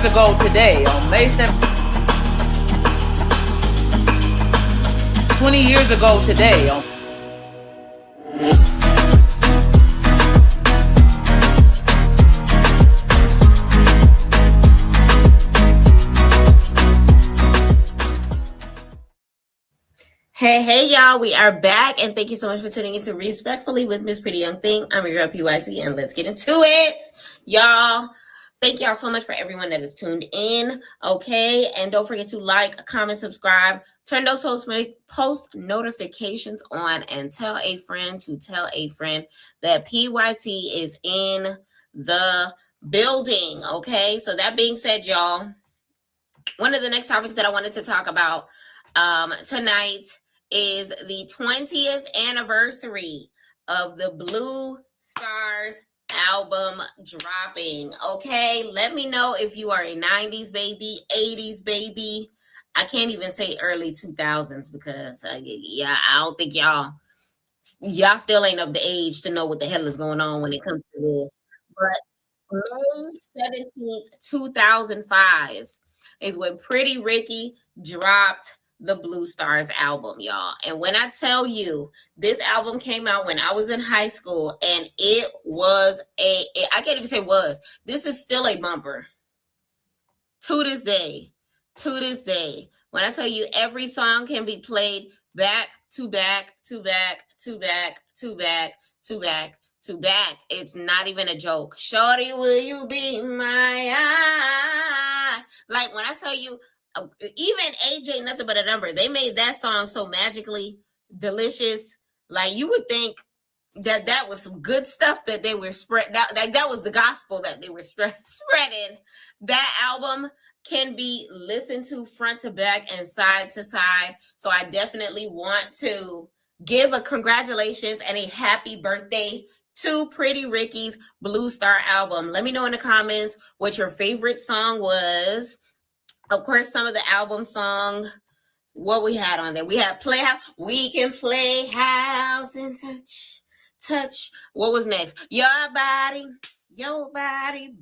years ago today, on May 7th, 20 years ago today, on Hey, y'all, we are back, and thank you so much for tuning into Respectfully with Miss Pretty Young Thing. I'm your girl, PYT, and let's get into it, y'all. Thank y'all so much for everyone that is tuned in, okay? And don't forget to like, comment, subscribe, turn those post notifications on, and tell a friend to tell a friend that PYT is in the building, okay? So that being said, y'all, one of the next topics that I wanted to talk about tonight is the 20th anniversary of the Blue Stars album dropping. Okay, let me know if you are a 90s baby, 80s baby. I can't even say early 2000s because yeah, I don't think y'all still ain't of the age to know what the hell is going on when it comes to this. But May 17th, 2005 is when Pretty Ricky dropped the Blue Stars album, y'all. And when I tell you, this album came out when I was in high school, and it was I can't even say was. This is still a bumper. To this day. When I tell you every song can be played back to back to back to back to back to back to back. It's not even a joke. Shorty, will you be my eye? Like when I tell you, even AJ Nothing But a Number, they made that song so magically delicious. Like you would think that was some good stuff that they were spread. That was the gospel that they were spreading. That album can be listened to front to back and side to side. So I definitely want to give a congratulations and a happy birthday to Pretty Ricky's Blue Star album. Let me know in the comments what your favorite song was. Of course, some of the album song, what we had on there. We had Playhouse. We can play house and touch. What was next? Your body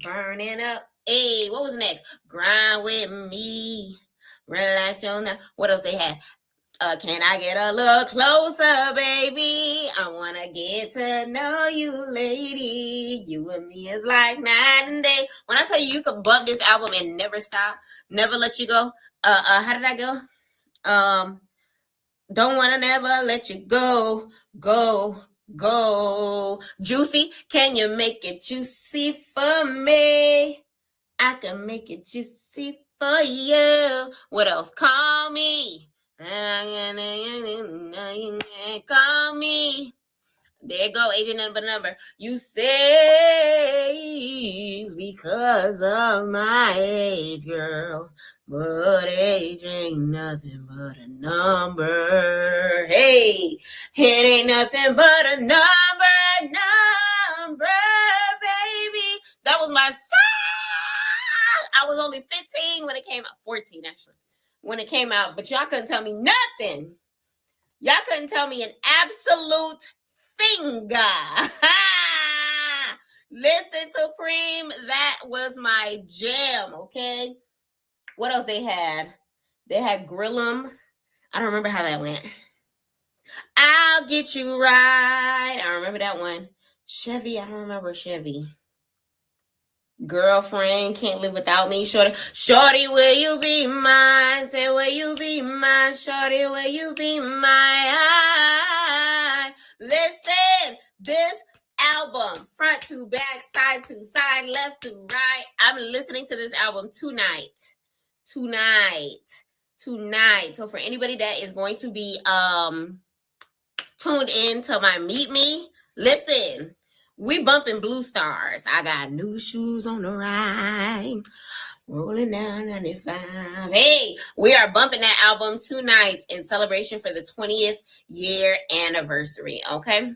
burning up. Hey, what was next? Grind with me. Relax your now. What else they had? Can I get a little closer, baby? I want to get to know you, lady. You and me is like night and day. When I tell you, you could bump this album and never stop, never let you go. How did I go? Don't want to never let you go. Juicy, can you make it juicy for me? I can make it juicy for you. What else? Call me. Call me. There you go, agent number number. You say it's because of my age, girl, but age ain't nothing but a number. Hey, it ain't nothing but a number, baby. That was my song. I was only 15 when it came out, 14 actually, when it came out, but y'all couldn't tell me nothing. Y'all couldn't tell me an absolute thing. Listen, Supreme, that was my jam, okay? What else they had? They had Grill'em. I don't remember how that went. I'll get you right. I remember that one. Chevy, I don't remember Chevy. Girlfriend, Can't Live Without Me. Shorty, will you be mine? Say, will you be mine? Shorty, will you be mine? Listen, this album, front to back, side to side, left to right. I'm listening to this album tonight. So for anybody that is going to be tuned in to my Meet Me, listen. We bumping Blue Stars. I got new shoes on the ride. Rolling down 95. Hey, we are bumping that album tonight in celebration for the 20th year anniversary. Okay.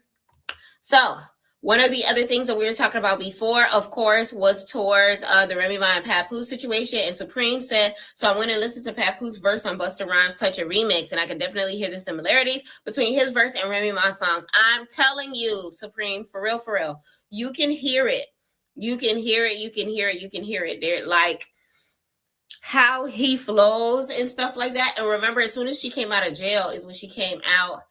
So one of the other things that we were talking about before, of course, was towards the Remy Ma and Papoose situation. And Supreme said, so I went and listened to Papoose verse on Busta Rhymes' Touch It remix, and I could definitely hear the similarities between his verse and Remy Ma's songs. I'm telling you, Supreme, for real, you can hear it. They're like, how he flows and stuff like that. And remember, as soon as she came out of jail is when she came out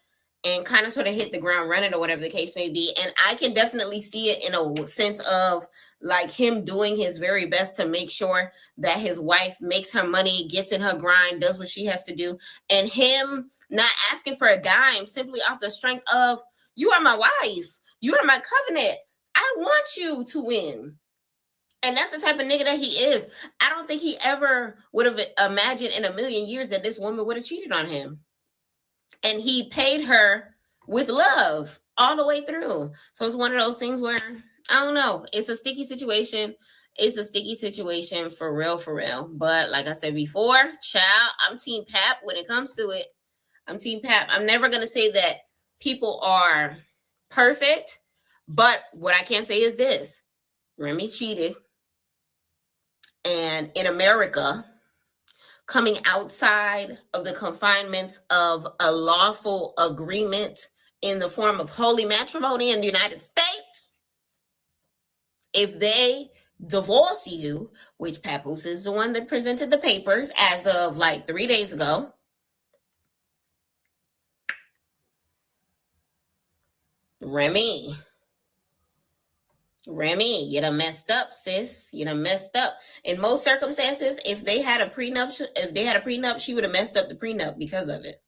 and kind of sort of hit the ground running or whatever the case may be. And I can definitely see it in a sense of like him doing his very best to make sure that his wife makes her money, gets in her grind, does what she has to do. And him not asking for a dime simply off the strength of, you are my wife. You are my covenant. I want you to win. And that's the type of nigga that he is. I don't think he ever would have imagined in a million years that this woman would have cheated on him. And he paid her with love all the way through. So it's one of those things where, I don't know, it's a sticky situation. It's a sticky situation for real, for real. But like I said before, child, I'm Team Pap when it comes to it. I'm Team Pap. I'm never going to say that people are perfect. But what I can say is this. Remy cheated. And in America, coming outside of the confinements of a lawful agreement in the form of holy matrimony in the United States, if they divorce you, which Papoose is the one that presented the papers as of like 3 days ago, Remy, you done messed up, sis. You done messed up. In most circumstances, if they had a prenup, she would have messed up the prenup because of it.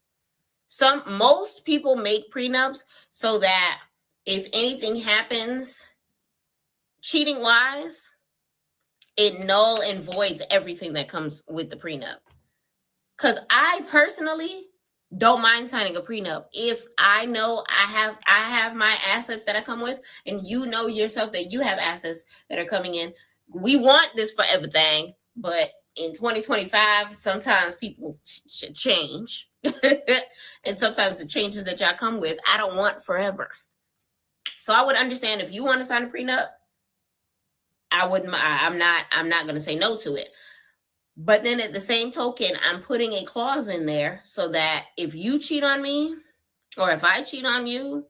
Most people make prenups so that if anything happens cheating wise, it null and voids everything that comes with the prenup. Because I personally don't mind signing a prenup if I know I have my assets that I come with, and you know yourself that you have assets that are coming in. We want this forever thing, but in 2025, sometimes people should change, and sometimes the changes that y'all come with, I don't want forever. So I would understand if you want to sign a prenup. I'm not going to say no to it. But then at the same token, I'm putting a clause in there so that if you cheat on me or if I cheat on you,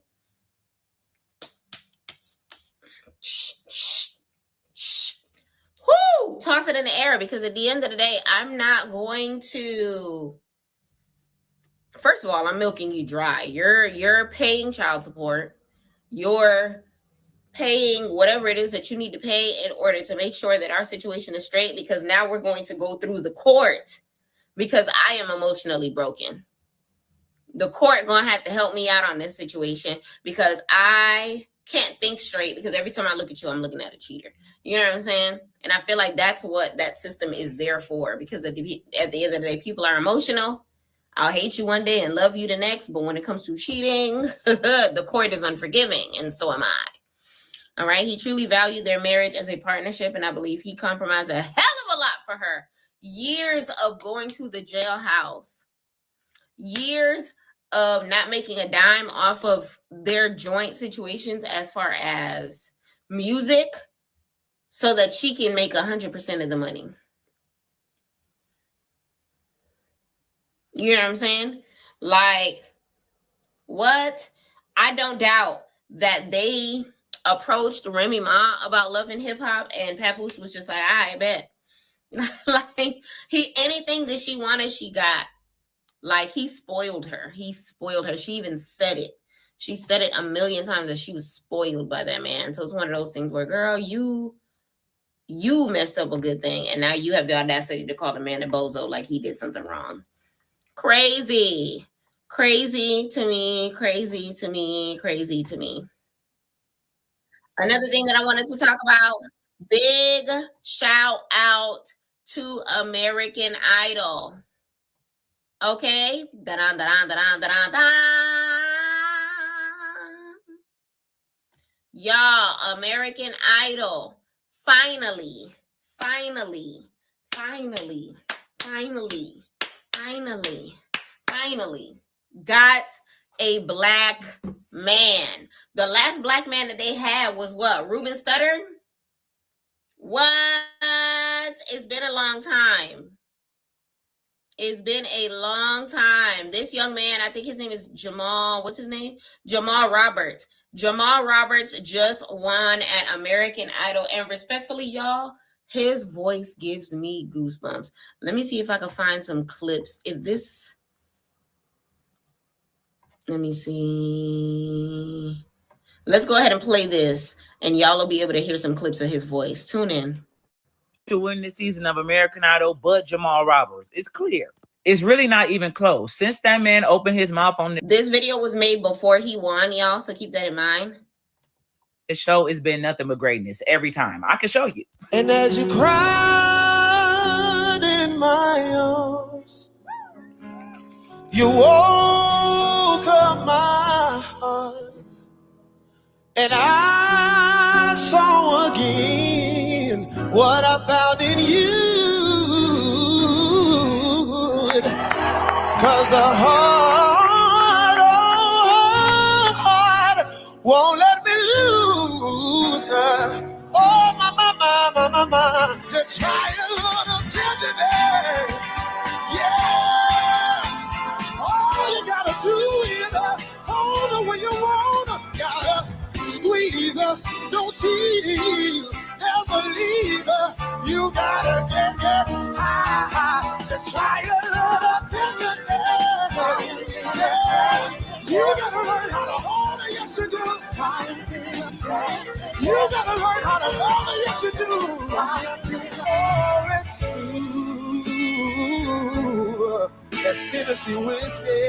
toss it in the air, because at the end of the day, I'm not going to. First of all, I'm milking you dry. You're paying child support. You're paying whatever it is that you need to pay in order to make sure that our situation is straight, because now we're going to go through the court because I am emotionally broken. The court going to have to help me out on this situation because I can't think straight, because every time I look at you, I'm looking at a cheater. You know what I'm saying? And I feel like that's what that system is there for, because at the end of the day, people are emotional. I'll hate you one day and love you the next. But when it comes to cheating, the court is unforgiving, and so am I. All right. He truly valued their marriage as a partnership, and I believe he compromised a hell of a lot for her. Years of going to the jailhouse, years of not making a dime off of their joint situations as far as music, so that she can make 100% of the money. You know what I'm saying? Like, what? I don't doubt that they approached Remy Ma about Love and Hip Hop, and Papoose was just like, I bet. Like, anything that she wanted, she got. Like, he spoiled her. He spoiled her. She even said it. She said it a million times that she was spoiled by that man. So it's one of those things where, girl, you messed up a good thing, and now you have the audacity to call the man a bozo like he did something wrong. Crazy. Crazy to me. Crazy to me. Crazy to me. Another thing that I wanted to talk about, big shout out to American Idol. Okay? Da-dun, da-dun, da-dun, da-dun, da. Y'all, American Idol finally got a black man. The last black man that they had was what? Ruben Studdard? What? It's been a long time. It's been a long time. This young man, I think his name is Jamal. What's his name? Jamal Roberts. Jamal Roberts just won at American Idol. And respectfully, y'all, His voice gives me goosebumps. Let me see if I can find some clips. Let me see. Let's go ahead and play this, and y'all will be able to hear some clips of his voice. Tune in. To win this season of American Idol, but Jamal Roberts. It's clear. It's really not even close. Since that man opened his mouth on this video was made before he won, y'all, so keep that in mind. The show has been nothing but greatness every time. I can show you. And as you cried in my arms, you woke up my heart, and I saw again what I found in you. 'Cause a heart, oh, heart won't let me lose her. Oh, my. Just try a little tenderness. Yeah. All you gotta do is hold her when you want her. Gotta squeeze her, don't tease, never leave her. You gotta get her high. Just try a little tenderness. Yeah. You gotta learn how to hold her, yes you do. You gotta learn how to love her, yes you do. Oh, it's smooth as Tennessee whiskey.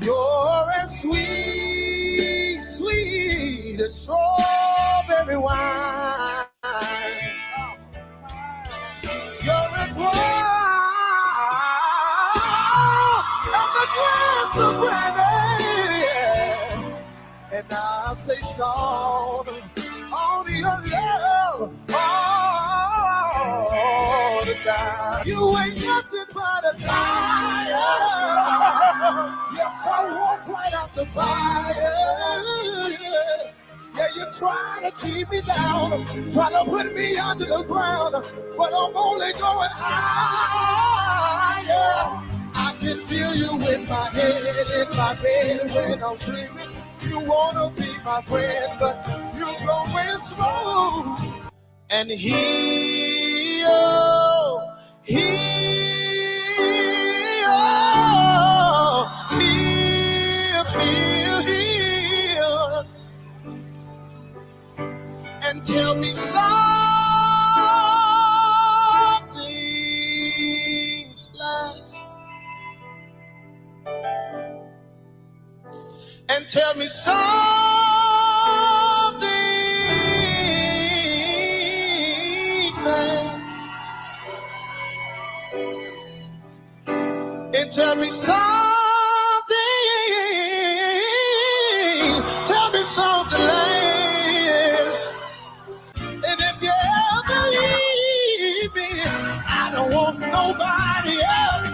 You're as sweet, sweet as strawberry wine. You're as warm as the glass of brandy. And I'll say strong on your love all the time. You ain't nothing but a liar. Yes, I walk right out the fire. Yeah, you try to keep me down, try to put me under the ground, but I'm only going higher. I can feel you in my head, in my bed when I'm dreaming. You wanna be my friend, but you're going slow. And heal. And tell me something's last. And tell me something, man. And tell me something. Tell me something less. And if you ever leave me, I don't want nobody else.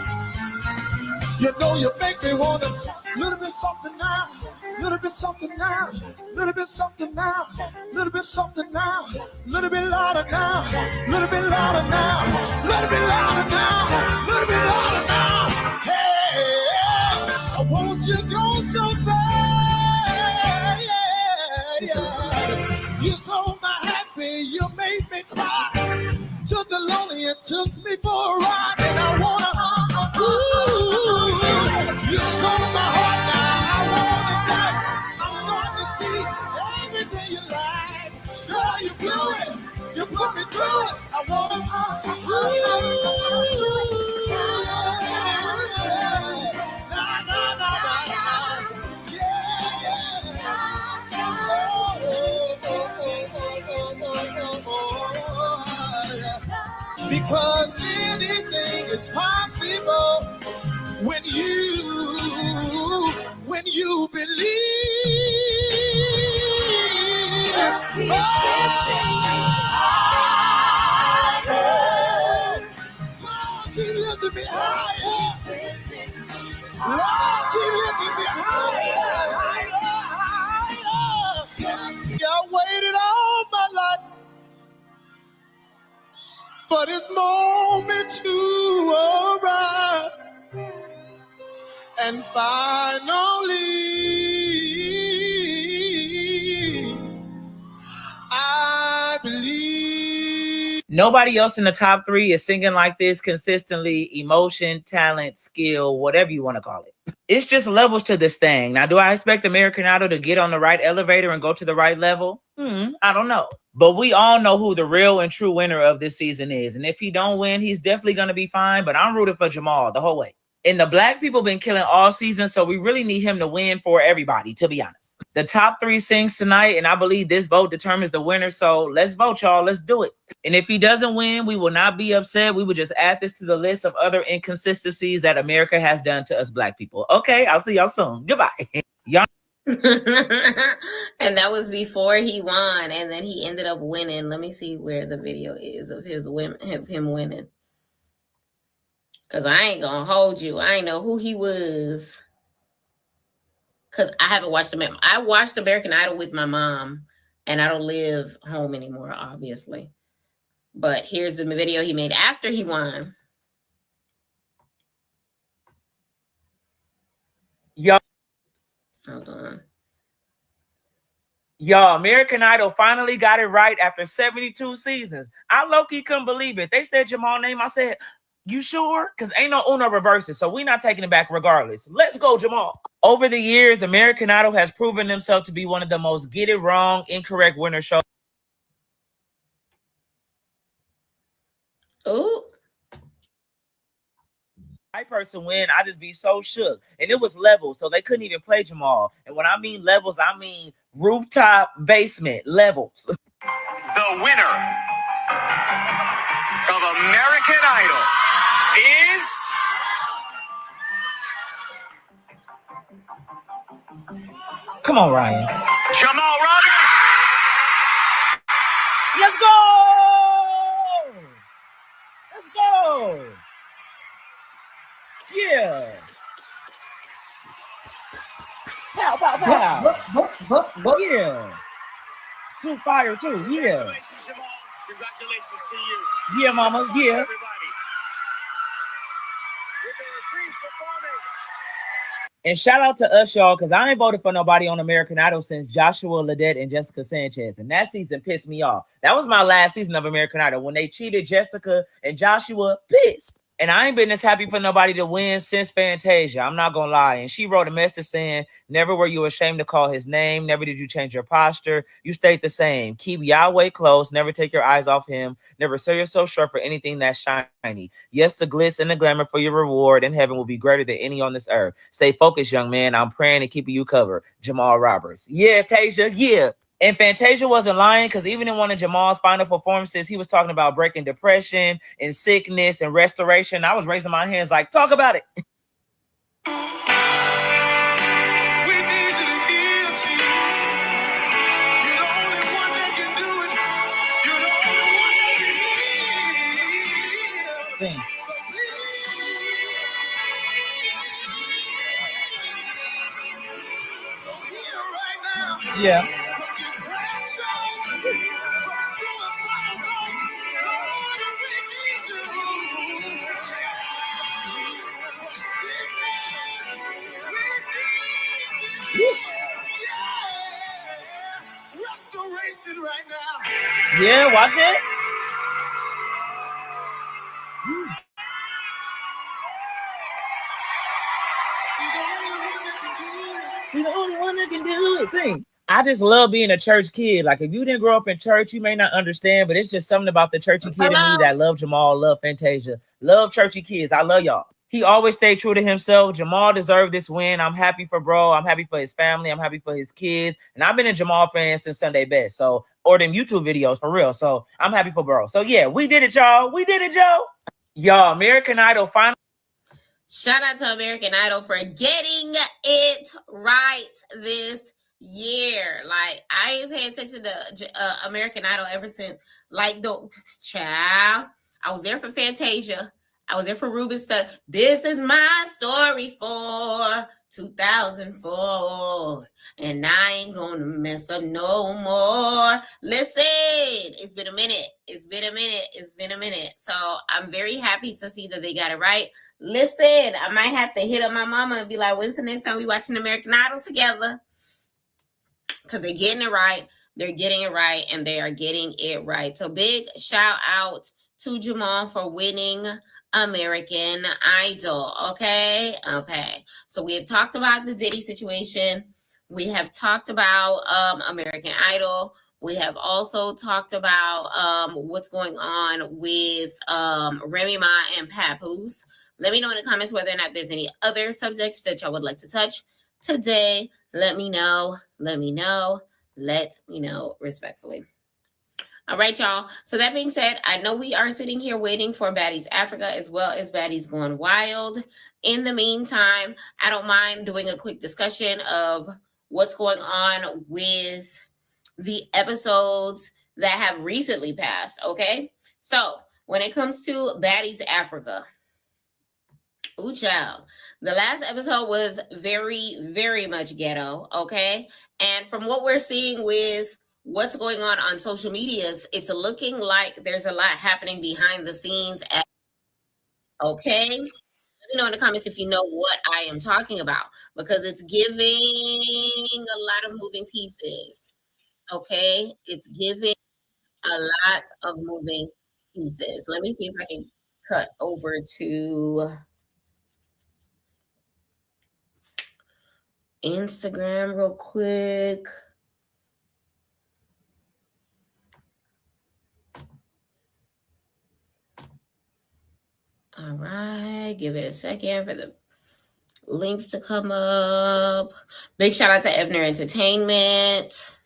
You know you make me want a little bit something now, little bit something now, little bit something now, little bit something now, little bit louder now, little bit louder now, little bit louder now, little bit louder now. Hey, I want you to go so bad. You so happy, you made me cry. Took the lonely and took me for a ride, and I wanna. You stole my heart now, I want it back. I'm starting to see everything you like. Girl, you blew it, you put me through it. I want it. Because anything is possible when you believe. Lord, keep lifting me higher. Lord, keep lifting me higher, higher. I waited all my life for this moment to arrive. And finally, I believe. Nobody else in the top 3 is singing like this consistently. Emotion, talent, skill, whatever you want to call it. It's just levels to this thing. Now, do I expect American Idol to get on the right elevator and go to the right level? I don't know. But we all know who the real and true winner of this season is. And if he don't win, he's definitely going to be fine. But I'm rooting for Jamal the whole way. And the black people been killing all season, so we really need him to win for everybody, to be honest. The top 3 sings tonight, and I believe this vote determines the winner. So let's vote, y'all. Let's do it. And if he doesn't win, we will not be upset. We will just add this to the list of other inconsistencies that America has done to us black people. Okay, I'll see y'all soon. Goodbye. Y'all. And that was before he won, and then he ended up winning. Let me see where the video is of him winning. Because I ain't going to hold you. I ain't know who he was. Because I haven't watched him. I watched American Idol with my mom, and I don't live home anymore, obviously. But here's the video he made after he won. Y'all. Hold on. Y'all, American Idol finally got it right after 72 seasons. I low-key couldn't believe it. They said Jamal's name. I said, you sure? Because ain't no Uno reverses, so we're not taking it back regardless. Let's go, Jamal. Over the years, American Idol has proven themselves to be one of the most get it wrong, incorrect winner shows. Ooh. White person win, I just be so shook. And it was levels, so they couldn't even play Jamal. And when I mean levels, I mean rooftop, basement levels. The winner of American Idol is Come on, Ryan. Jamal Roberts. Let's go! Let's go! Yeah. Pow, pow, pow. Yeah. Too fire, too. Yeah. Congratulations, Jamal. Congratulations to you. Yeah, mama. Yeah. Everybody. With the increased performance. And shout out to us, y'all, because I ain't voted for nobody on American Idol since Joshua Ledette and Jessica Sanchez. And that season pissed me off. That was my last season of American Idol. When they cheated Jessica and Joshua, pissed. And I ain't been this happy for nobody to win since Fantasia. I'm not gonna lie. And she wrote a message saying, never were you ashamed to call his name. Never did you change your posture. You stayed the same. Keep Yahweh close. Never take your eyes off him. Never sell yourself short for anything that's shiny. Yes, the glitz and the glamour for your reward in heaven will be greater than any on this earth. Stay focused, young man. I'm praying and keeping you covered. Jamal Roberts. Yeah, Tasia. Yeah. And Fantasia wasn't lying, because even in one of Jamal's final performances, he was talking about breaking depression and sickness and restoration. I was raising my hands like, talk about it. We need you to heal, Jesus. You're the only one that can do it. You're the only one that can heal. Sing. So please. So heal right now. Yeah. Restoration right now. Yeah, watch it. He's the only one that can do it. He's the only one that can do it. Sing. I just love being a church kid. Like, if you didn't grow up in church, you may not understand, but it's just something about the churchy kid in me that love Jamal, love Fantasia, love churchy kids. I love y'all. He always stayed true to himself. Jamal deserved this win. I'm happy for bro. I'm happy for his family. I'm happy for his kids. And I've been a Jamal fan since Sunday Best. So, or them YouTube videos for real. So I'm happy for bro. So yeah, we did it, y'all. We did it, Joe. Y'all, American Idol finally. Shout out to American Idol for getting it right this year. Like, I ain't paying attention to American Idol ever since, like, the child. I was there for Fantasia. I was there for Ruben Studdard. This is my story for 2004. And I ain't gonna mess up no more. Listen, it's been a minute. It's been a minute. It's been a minute. So I'm very happy to see that they got it right. Listen, I might have to hit up my mama and be like, when's the next time we watching American Idol together? Because they're getting it right. They're getting it right, and they are getting it right. So big shout out to Jamal for winning American Idol. Okay. So we have talked about the Diddy situation. We have talked about American Idol. We have also talked about what's going on with Remy Ma and Papoose. Let me know in the comments whether or not there's any other subjects that y'all would like to touch today. Let me know respectfully. All right, y'all. So that being said, I know we are sitting here waiting for Baddies Africa as well as Baddies Gone Wild. In the meantime, I don't mind doing a quick discussion of what's going on with the episodes that have recently passed, okay? So when it comes to Baddies Africa, ooh, child. The last episode was very, very much ghetto, okay? And from what we're seeing with what's going on social medias, it's looking like there's a lot happening behind the scenes. Okay? Let me know in the comments if you know what I am talking about, because it's giving a lot of moving pieces, okay? It's giving a lot of moving pieces. Let me see if I can cut over to Instagram real quick. All right, give it a second for the links to come up. Big shout out to Evner Entertainment.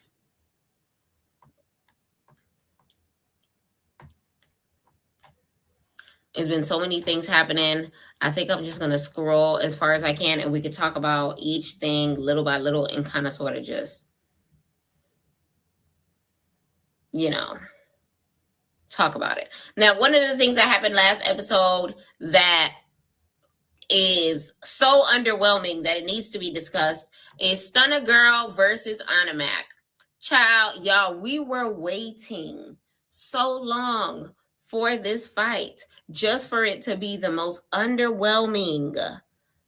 There's been so many things happening. I think I'm just going to scroll as far as I can, and we could talk about each thing little by little and kind of sort of just, talk about it. Now, one of the things that happened last episode that is so underwhelming that it needs to be discussed is Stunner Girl versus Animac. Child, y'all, we were waiting so long for this fight just for it to be the most underwhelming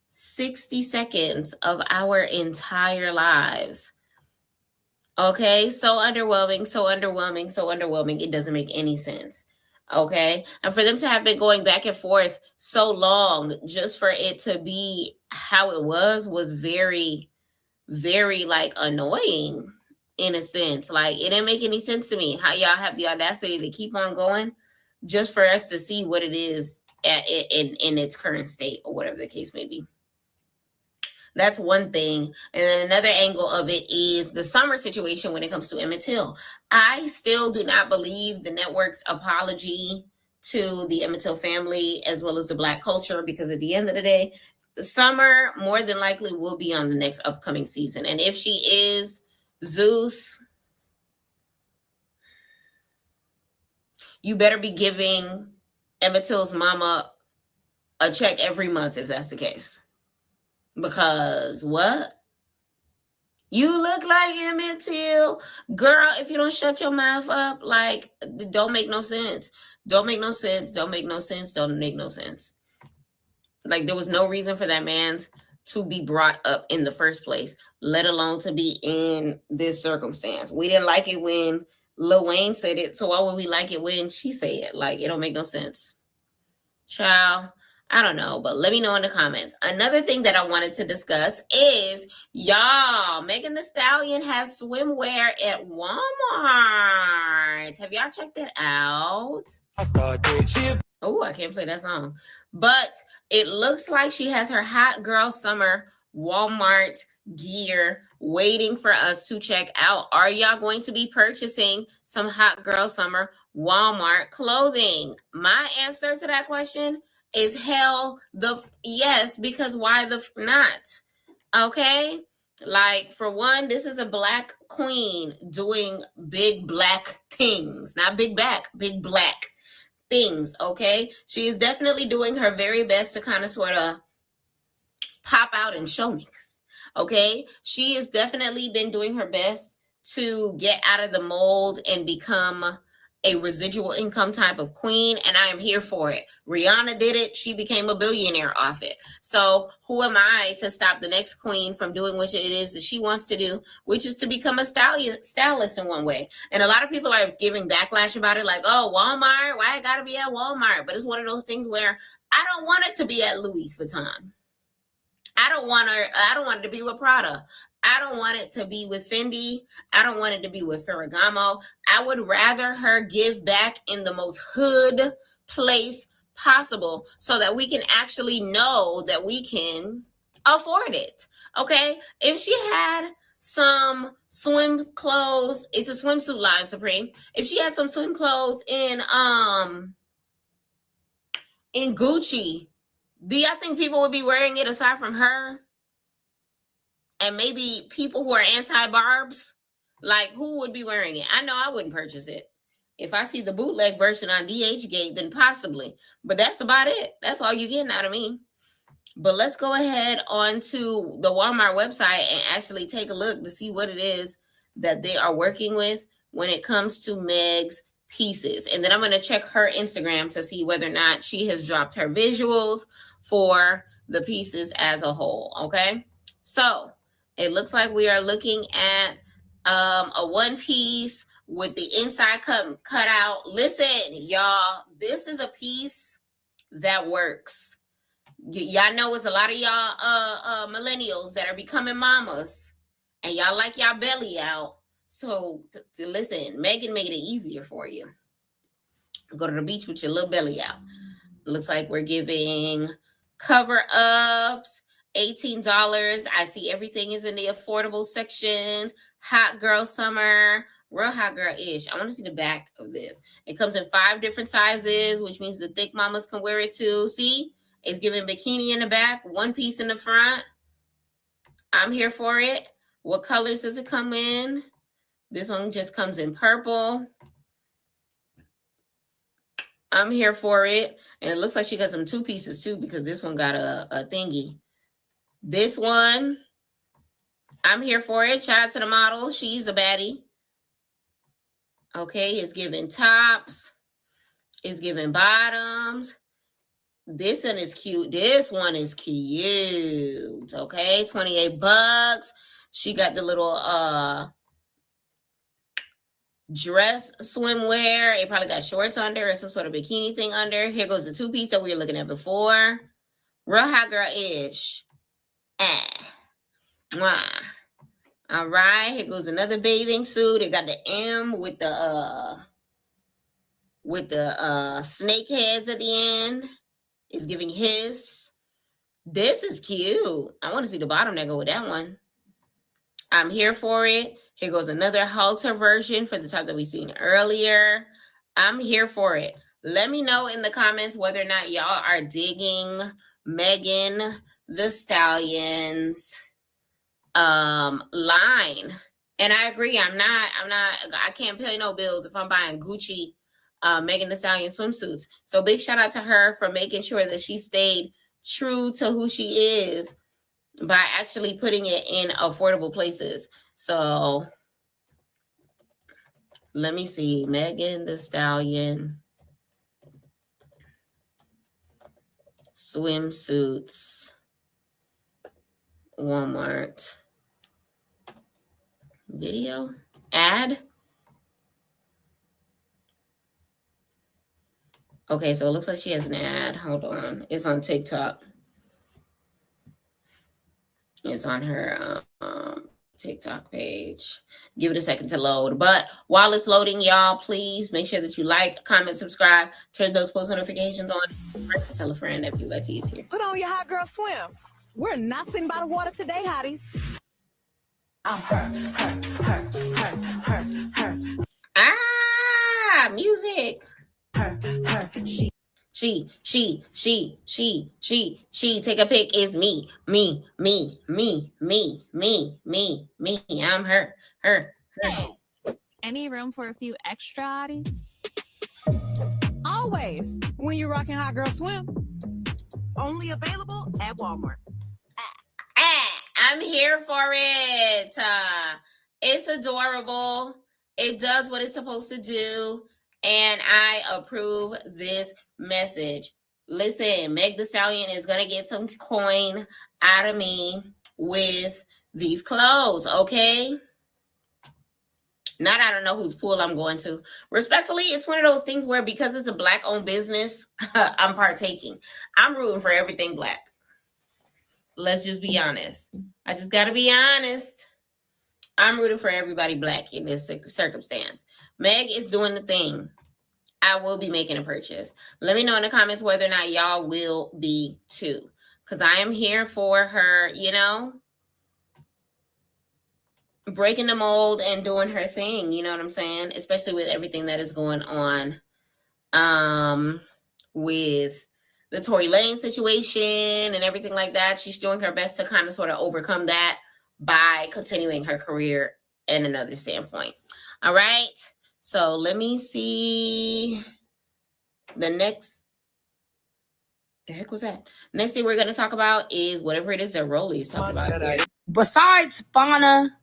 60 seconds of our entire lives. Okay, so underwhelming. It doesn't make any sense. Okay, and for them to have been going back and forth so long just for it to be how it was very, very annoying in a sense. Like, it didn't make any sense to me how y'all have the audacity to keep on going just for us to see what it is in its current state or whatever the case may be. That's one thing. And then another angle of it is the summer situation when it comes to Emmett Till. I still do not believe the network's apology to the Emmett Till family as well as the Black culture, because at the end of the day, Summer more than likely will be on the next upcoming season. And if she is, Zeus, you better be giving Emmett Till's mama a check every month if that's the case. Because what? You look like Emmett Till. Girl, if you don't shut your mouth up, don't make no sense. Don't make no sense. Like, there was no reason for that man to be brought up in the first place, let alone to be in this circumstance. We didn't like it when Lil Wayne said it, so why would we like it when she said it? Like, it don't make no sense. Child, I don't know, but let me know in the comments. Another thing that I wanted to discuss is, y'all, Megan Thee Stallion has swimwear at Walmart. Have y'all checked that out? Oh, I can't play that song. But it looks like she has her Hot Girl Summer Walmart gear waiting for us to check out. Are y'all going to be purchasing some Hot Girl Summer Walmart clothing? My answer to that question is hell yes, because why the not? Okay, like, for one, this is a Black queen doing big Black things, not big back, big Black things. Okay, she is definitely doing her very best to kind of sort of pop out and show niggas. Okay, she has definitely been doing her best to get out of the mold and become a residual income type of queen, and I am here for it. Rihanna did it. She became a billionaire off it. So who am I to stop the next queen from doing what it is that she wants to do, which is to become a stylist in one way. And a lot of people are giving backlash about it, like, oh, Walmart, why I gotta be at Walmart? But it's one of those things where I don't want it to be at Louis Vuitton. I don't want it to be with Prada. I don't want it to be with Fendi. I don't want it to be with Ferragamo. I would rather her give back in the most hood place possible so that we can actually know that we can afford it. Okay? If she had some swim clothes, it's a swimsuit line, Supreme. If she had some swim clothes in Gucci, do y'all think people would be wearing it aside from her? And maybe people who are anti-barbs? Like, who would be wearing it? I know I wouldn't purchase it. If I see the bootleg version on DHgate, then possibly. But that's about it. That's all you're getting out of me. But let's go ahead onto the Walmart website and actually take a look to see what it is that they are working with when it comes to Meg's pieces. And then I'm going to check her Instagram to see whether or not she has dropped her visuals for the pieces as a whole. Okay? So it looks like we are looking at a one piece with the inside cut out. Listen, y'all, this is a piece that works. Y'all know it's a lot of y'all millennials that are becoming mamas, and y'all like y'all belly out. So listen, Megan made it easier for you. Go to the beach with your little belly out. Looks like we're giving cover ups. $18. I see everything is in the affordable sections. Hot girl summer, real hot girl-ish. I want to see the back of this. It comes in 5 different sizes, which means the thick mamas can wear it too. See, it's giving bikini in the back, one piece in the front. I'm here for it. What colors does it come in? This one just comes in purple. I'm here for it. And it looks like she got some 2 pieces too, because this one got a thingy. This one, I'm here for it. Shout out to the model. She's a baddie. Okay, it's giving tops. It's giving bottoms. This one is cute. This one is cute. Okay, $28. She got the little dress swimwear. It probably got shorts under or some sort of bikini thing under. Here goes the 2-piece that we were looking at before. Real hot girl-ish. Mwah. All right, here goes another bathing suit. It got the M with the snake heads at the end. It's giving hiss. This is cute. I want to see the bottom that go with that one. I'm here for it. Here goes another halter version for the top that we seen earlier. I'm here for it. Let me know in the comments whether or not y'all are digging Megan Thee Stallion's line. And I agree. I can't pay no bills if I'm buying Gucci Megan Thee Stallion swimsuits. So big shout out to her for making sure that she stayed true to who she is by actually putting it in affordable places. So let me see. Megan Thee Stallion swimsuits, Walmart video ad. Okay, so it looks like she has an ad. Hold on. It's on TikTok. It's on her TikTok page. Give it a second to load. But while it's loading, y'all, please make sure that you like, comment, subscribe, turn those post notifications on. Right to tell a friend that Letty is here. Put on your hot girl swim. We're not sitting by the water today, hotties. I'm her. Ah, music. Her. She. Take a pic. Is me. I'm her. Hey, any room for a few extra hotties? Always. When you're rocking hot girl swim. Only available at Walmart. I'm here for it. It's adorable. It does what it's supposed to do. and I approve this message. Listen, Meg Thee Stallion is going to get some coin out of me with these clothes, okay? Not I don't know whose pool I'm going to. Respectfully, it's one of those things where because it's a Black-owned business, I'm partaking. I'm rooting for everything Black. Let's just be honest. I just got to be honest. I'm rooting for everybody Black in this circumstance. Meg is doing the thing. I will be making a purchase. Let me know in the comments whether or not y'all will be too. Because I am here for her, you know, breaking the mold and doing her thing. You know what I'm saying? Especially with everything that is going on with the Tory Lanez situation and everything like that. She's doing her best to kind of sort of overcome that by continuing her career in another standpoint. All right. So let me see the next. The heck was that? Next thing we're going to talk about is whatever it is that Rolly is talking about here. Besides Fauna,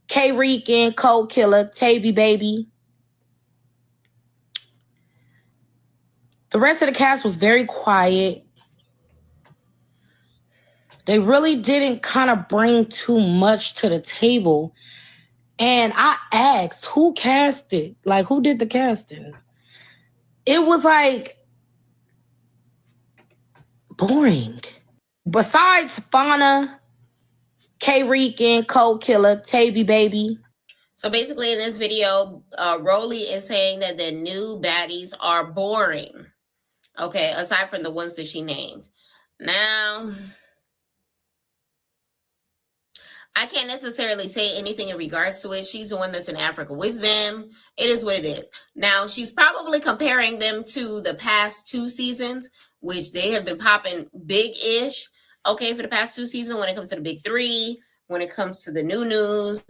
K-Rican, Cold Killer, Tavy Baby, the rest of the cast was very quiet. They really didn't kind of bring too much to the table. And I asked, who cast it? Like, who did the casting? It was like boring. Besides Fauna, K-Rican, Cold Killer, Tavy Baby. So basically in this video, Rolly is saying that the new baddies are boring. Okay, aside from the ones that she named. Now, I can't necessarily say anything in regards to it. She's the one that's in Africa with them. It is what it is. Now, she's probably comparing them to the past 2 seasons, which they have been popping big-ish, okay, for the past 2 seasons when it comes to the big 3, when it comes to the new news,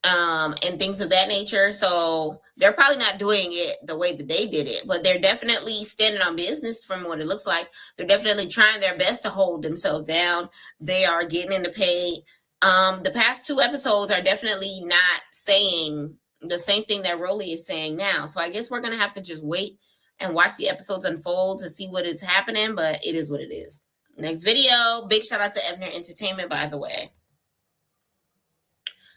and things of that nature. So they're probably not doing it the way that they did it, but they're definitely standing on business from what it looks like. They're definitely trying their best to hold themselves down. They are getting into pay. The past 2 episodes are definitely not saying the same thing that Rolly is saying now. So I guess we're going to have to just wait and watch the episodes unfold to see what is happening, but it is what it is. Next video, big shout out to Evner Entertainment, by the way.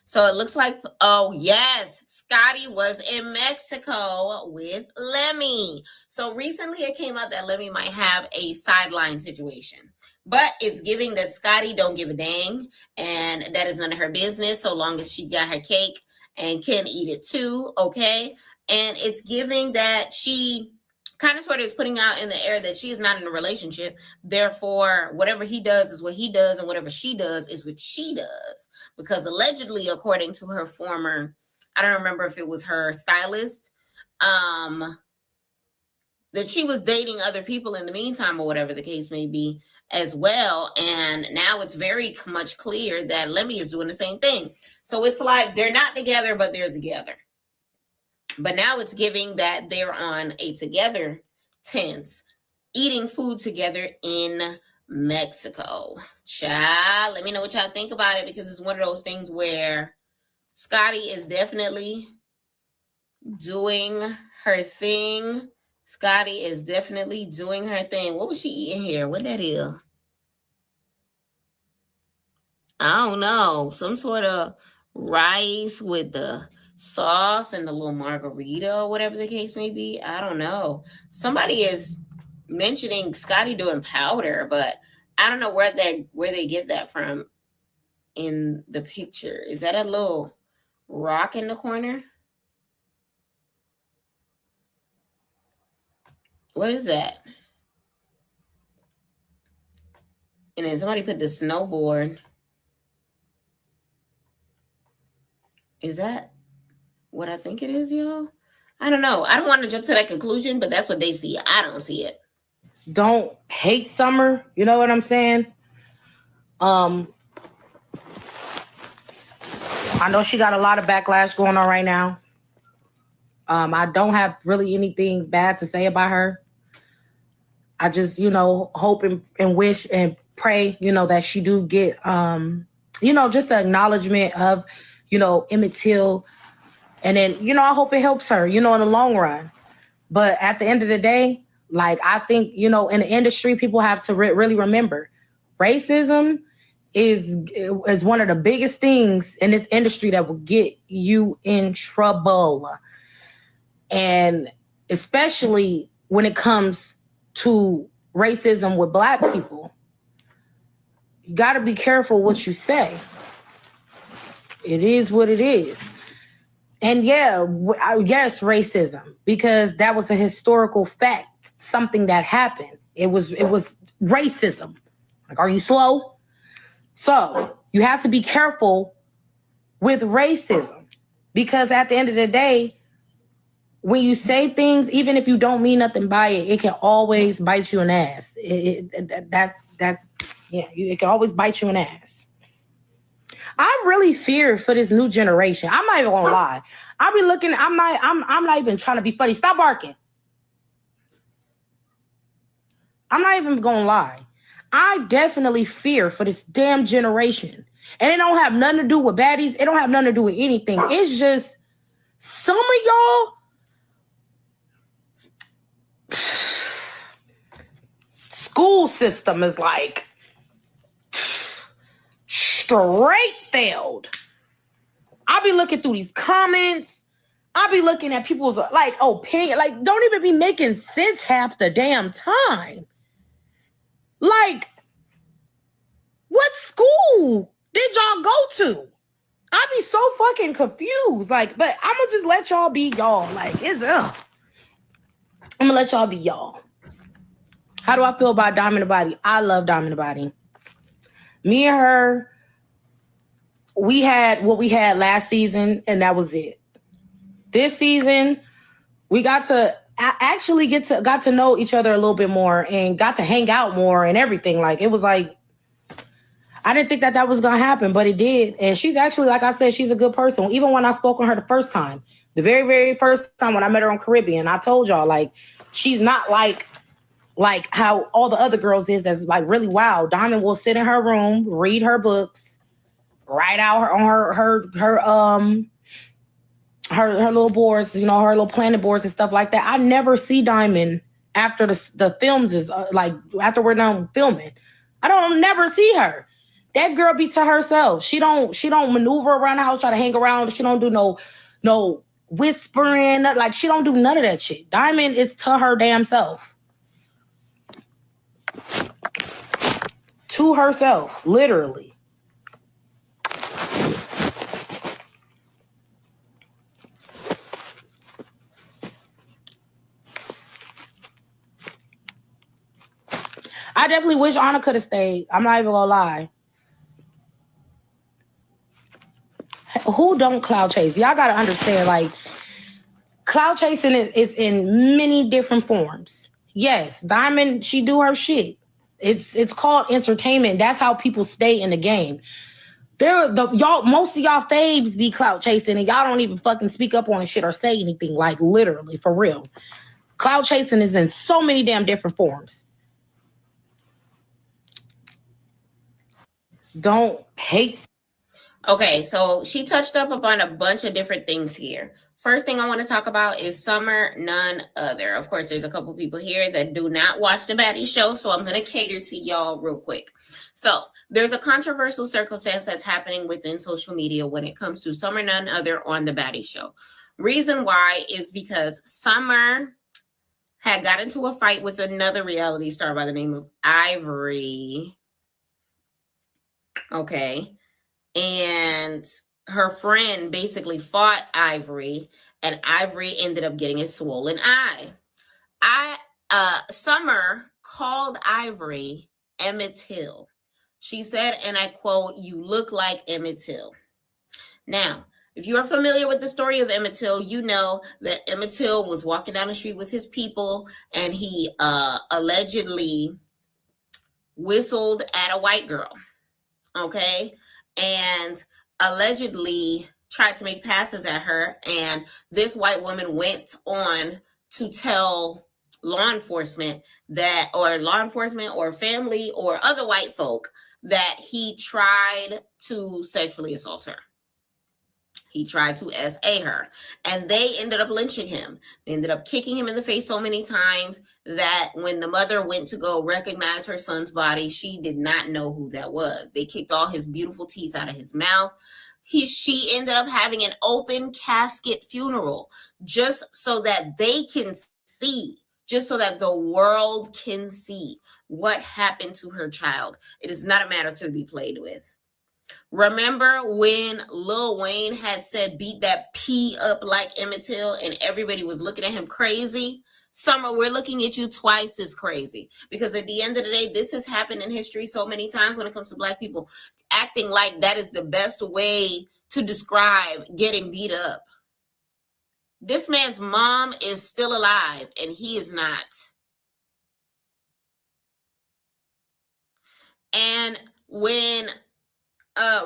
So it looks like, oh yes, Scotty was in Mexico with Lemmy. So recently it came out that Lemmy might have a sideline situation. But it's giving that Scotty don't give a dang, and that is none of her business so long as she got her cake and can eat it too, okay? And it's giving that she kind of sort of is putting out in the air that she is not in a relationship. Therefore, whatever he does is what he does, and whatever she does is what she does. Because allegedly, according to her former, I don't remember if it was her stylist, that she was dating other people in the meantime or whatever the case may be as well. And now it's very much clear that Lemmy is doing the same thing. So it's like they're not together, but they're together. But now it's giving that they're on a together tense, eating food together in Mexico. Child, let me know what y'all think about it, because it's one of those things where Scotty is definitely doing her thing. Scotty is definitely doing her thing. What was she eating here? What that is? I don't know. Some sort of rice with the sauce and the little margarita or whatever the case may be. I don't know. Somebody is mentioning Scotty doing powder, but I don't know where they get that from in the picture. Is that a little rock in the corner? What is that? And then somebody put the snowboard. Is that what I think it is, y'all? I don't know. I don't want to jump to that conclusion, but that's what they see. I don't see it. Don't hate Summer. You know what I'm saying? I know she got a lot of backlash going on right now. I don't have really anything bad to say about her. I just, hope and wish and pray, that she do get, just the acknowledgement of, Emmett Till And then, you know, I hope it helps her, you know, in the long run. But at the end of the day, like, I think, you know, in the industry, people have to really remember racism is one of the biggest things in this industry that will get you in trouble. And especially when it comes to racism with Black people, you got to be careful what you say. It is what it is. And yeah, yes, racism, because that was a historical fact, something that happened. It was racism. Like, are you slow? So you have to be careful with racism, because at the end of the day, when you say things, even if you don't mean nothing by it, it can always bite you in the ass. It can always bite you in the ass. I really fear for this new generation. I'm not even gonna lie. I be looking. I'm not even trying to be funny. Stop barking. I'm not even gonna lie. I definitely fear for this damn generation, and it don't have nothing to do with baddies. It don't have nothing to do with anything. It's just some of y'all. School system is like straight failed. I'll be looking through these comments. I'll be looking at people's like opinion, like don't even be making sense half the damn time. Like, what school did y'all go to? I be so fucking confused. Like, but I'm gonna just let y'all be y'all. Like, I'm gonna let y'all be y'all. How do I feel about Diamond the Body? I love Diamond the Body. Me and her, we had what we had last season, and that was it. This season, we got to actually got to know each other a little bit more and got to hang out more and everything. Like, it was like, I didn't think that was gonna happen, but it did. And she's actually, like I said, she's a good person. Even when I spoke on her the first time, the very, very first time when I met her on Caribbean, I told y'all, like, she's not like how all the other girls is that's like really wild. Diamond will sit in her room, read her books, write out her little boards, you know, her little planet boards and stuff like that. I never see Diamond after the films is like after we're done filming. I don't never see her. That girl be to herself. She don't maneuver around the house, try to hang around. She don't do no whispering. Like, she don't do none of that shit. Diamond is to her damn self. To herself, literally. I definitely wish Anna could have stayed. I'm not even gonna lie. Who don't cloud chase? Y'all gotta understand, like, cloud chasing is in many different forms. Yes, Diamond, she do her shit. It's called entertainment. That's how people stay in the game. Most of y'all faves be cloud chasing, and y'all don't even fucking speak up on the shit or say anything. Like, literally, for real. Cloud chasing is in so many damn different forms. Don't hate. Okay, so she touched up upon a bunch of different things here. First thing I want to talk about is Summer None Other. Of course, there's a couple people here that do not watch the Baddies show, so I'm going to cater to y'all real quick. So there's a controversial circumstance that's happening within social media when it comes to Summer None Other on the Baddies show. Reason why is because Summer had got into a fight with another reality star by the name of Ivory. Okay. And her friend basically fought Ivory, and Ivory ended up getting a swollen eye. Summer called Ivory Emmett Till. She said, and I quote, "You look like Emmett Till." Now, if you are familiar with the story of Emmett Till, you know that Emmett Till was walking down the street with his people, and he allegedly whistled at a white girl. Okay. And allegedly tried to make passes at her. And this white woman went on to tell law enforcement or family or other white folk that he tried to sexually assault her. He tried to SA her, and they ended up lynching him. They ended up kicking him in the face so many times that when the mother went to go recognize her son's body, she did not know who that was. They kicked all his beautiful teeth out of his mouth. She ended up having an open casket funeral just so that they can see, just so that the world can see what happened to her child. It is not a matter to be played with. Remember when Lil Wayne had said, beat that P up like Emmett Till, and everybody was looking at him crazy? Summer, we're looking at you twice as crazy, because at the end of the day, this has happened in history so many times when it comes to Black people acting like that is the best way to describe getting beat up. This man's mom is still alive and he is not. And when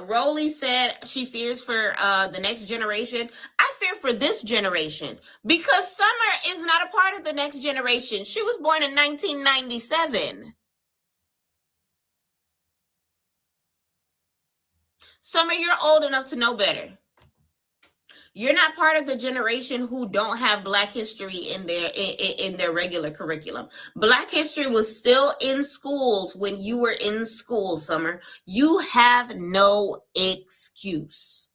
Rolly said she fears for the next generation, I fear for this generation, because Summer is not a part of the next generation. She was born in 1997. Summer, you're old enough to know better. You're not part of the generation who don't have Black history in their regular curriculum. Black history was still in schools when you were in school, Summer. You have no excuse.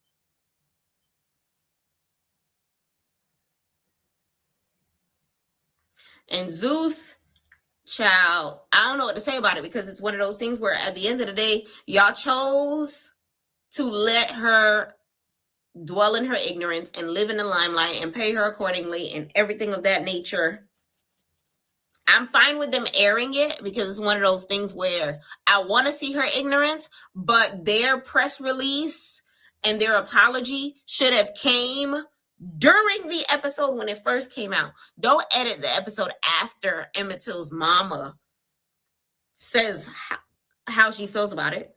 And Zeus, child, I don't know what to say about it, because it's one of those things where at the end of the day, y'all chose to let her dwell in her ignorance and live in the limelight and pay her accordingly and everything of that nature. I'm fine with them airing it, because it's one of those things where I want to see her ignorance, but their press release and their apology should have came during the episode when it first came out. Don't edit the episode after Emmett Till's mama says how she feels about it.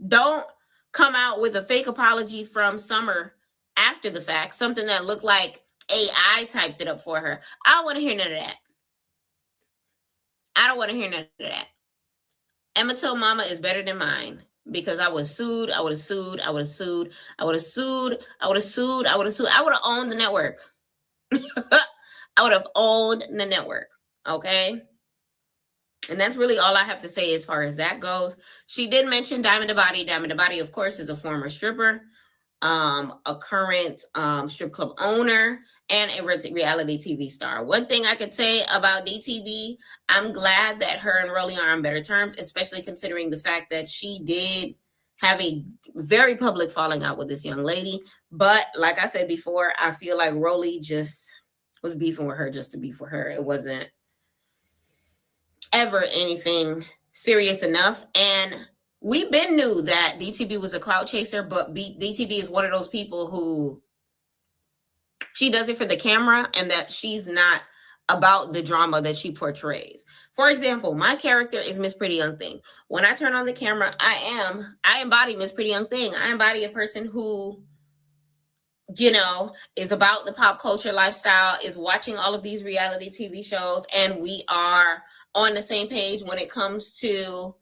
Don't come out with a fake apology from Summer after the fact, something that looked like AI typed it up for her. I don't want to hear none of that. I don't want to hear none of that. Emmett Till mama is better than mine, because I was sued. I would have sued. I would have sued. I would have sued. I would have sued. I would have sued. I would have owned the network. I would have owned the network. Okay. And that's really all I have to say as far as that goes. She did mention Diamond the Body. Diamond the Body, of course, is a former stripper, a current strip club owner, and a reality TV star. One thing I could say about DTV, I'm glad that her and Rolly are on better terms, especially considering the fact that she did have a very public falling out with this young lady. But like I said before, I feel like Rolly just was beefing with her just to beef with her. It wasn't ever anything serious enough. And we been knew that DTB was a clout chaser, but DTB is one of those people who, she does it for the camera, and that she's not about the drama that she portrays. For example, my character is Miss Pretty Young Thing. When I turn on the camera, I embody Miss Pretty Young Thing. I embody a person who, you know, is about the pop culture lifestyle, is watching all of these reality TV shows, and we are on the same page when it comes to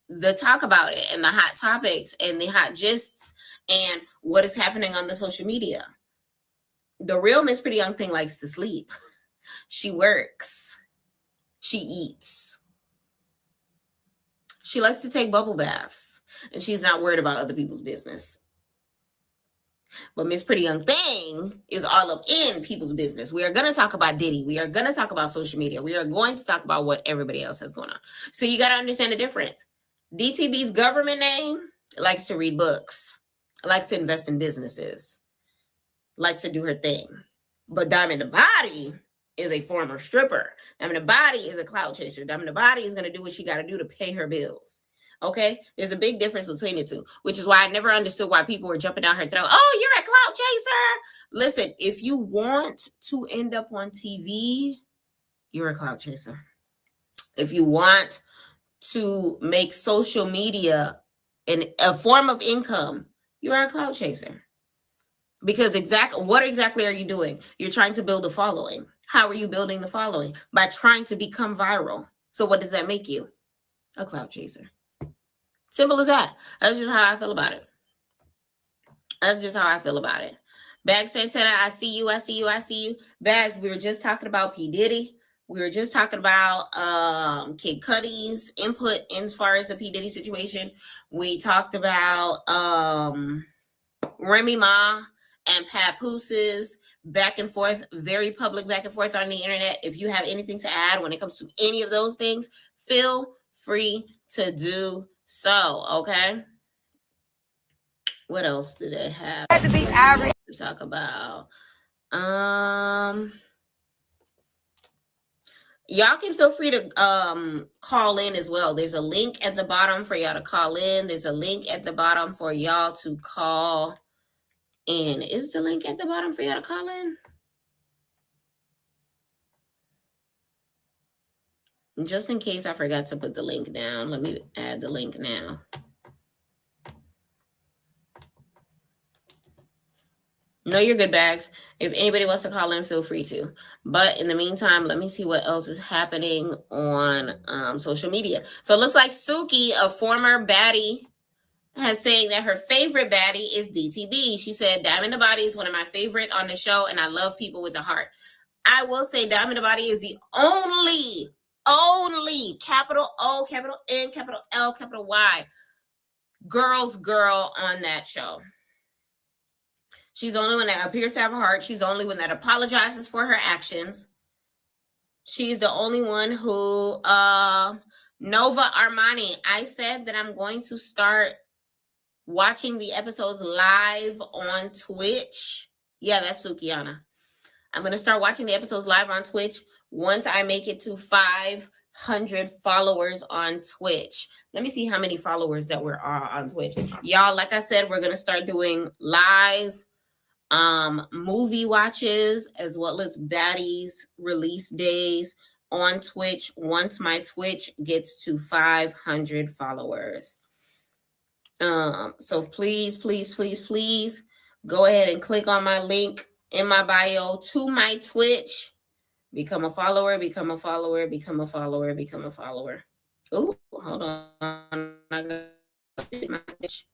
the talk about it and the hot topics and the hot gists and what is happening on the social media. The real Miss Pretty Young Thing likes to sleep. She works. She eats. She likes to take bubble baths, and she's not worried about other people's business. But Miss Pretty Young Thing is all up in people's business. We are going to talk about Diddy. We are going to talk about social media. We are going to talk about what everybody else has going on. So you got to understand the difference. DTB's government name likes to read books, likes to invest in businesses, likes to do her thing. But Diamond the Body is a former stripper. Diamond the Body is a clout chaser. Diamond the Body is going to do what she got to do to pay her bills. Okay, there's a big difference between the two, which is why I never understood why people were jumping down her throat. Oh, you're a clout chaser. Listen, if you want to end up on TV, you're a clout chaser. If you want to make social media a form of income, you're a clout chaser. Because what exactly are you doing? You're trying to build a following. How are you building the following? By trying to become viral. So what does that make you? A clout chaser. Simple as that. That's just how I feel about it. That's just how I feel about it. Bags Santana, I see you, I see you, I see you. Bags, we were just talking about P. Diddy. We were just talking about Kid Cudi's input as far as the P. Diddy situation. We talked about Remy Ma and Papoose's back and forth, very public back and forth on the internet. If you have anything to add when it comes to any of those things, feel free to do so, okay? What else do they have to talk about? Y'all can feel free to call in as well. There's a link at the bottom for y'all to call in. There's a link at the bottom for y'all to call in. Is the link at the bottom for y'all to call in? Just in case I forgot to put the link down, let me add the link now. No, you're good, Bags. If anybody wants to call in, feel free to. But in the meantime, let me see what else is happening on social media. So it looks like Suki, a former baddie, has saying that her favorite baddie is DTB. She said, Diamond the Body is one of my favorite on the show, and I love people with a heart. I will say Diamond the Body is the only capital O, capital N, capital L, capital Y girl's girl on that show. She's the only one that appears to have a heart. She's the only one that apologizes for her actions. She's the only one who, Nova Armani, I said that I'm going to start watching the episodes live on Twitch. Yeah, that's Sukiana. I'm going to start watching the episodes live on Twitch once I make it to 500 followers on Twitch. Let me see how many followers that we're on Twitch. Y'all, like I said, we're going to start doing live movie watches as well as baddies release days on Twitch once my Twitch gets to 500 followers. So please go ahead and click on my link in my bio to my Twitch. Become a follower, become a follower, become a follower, become a follower. Oh, hold on. I got my Twitch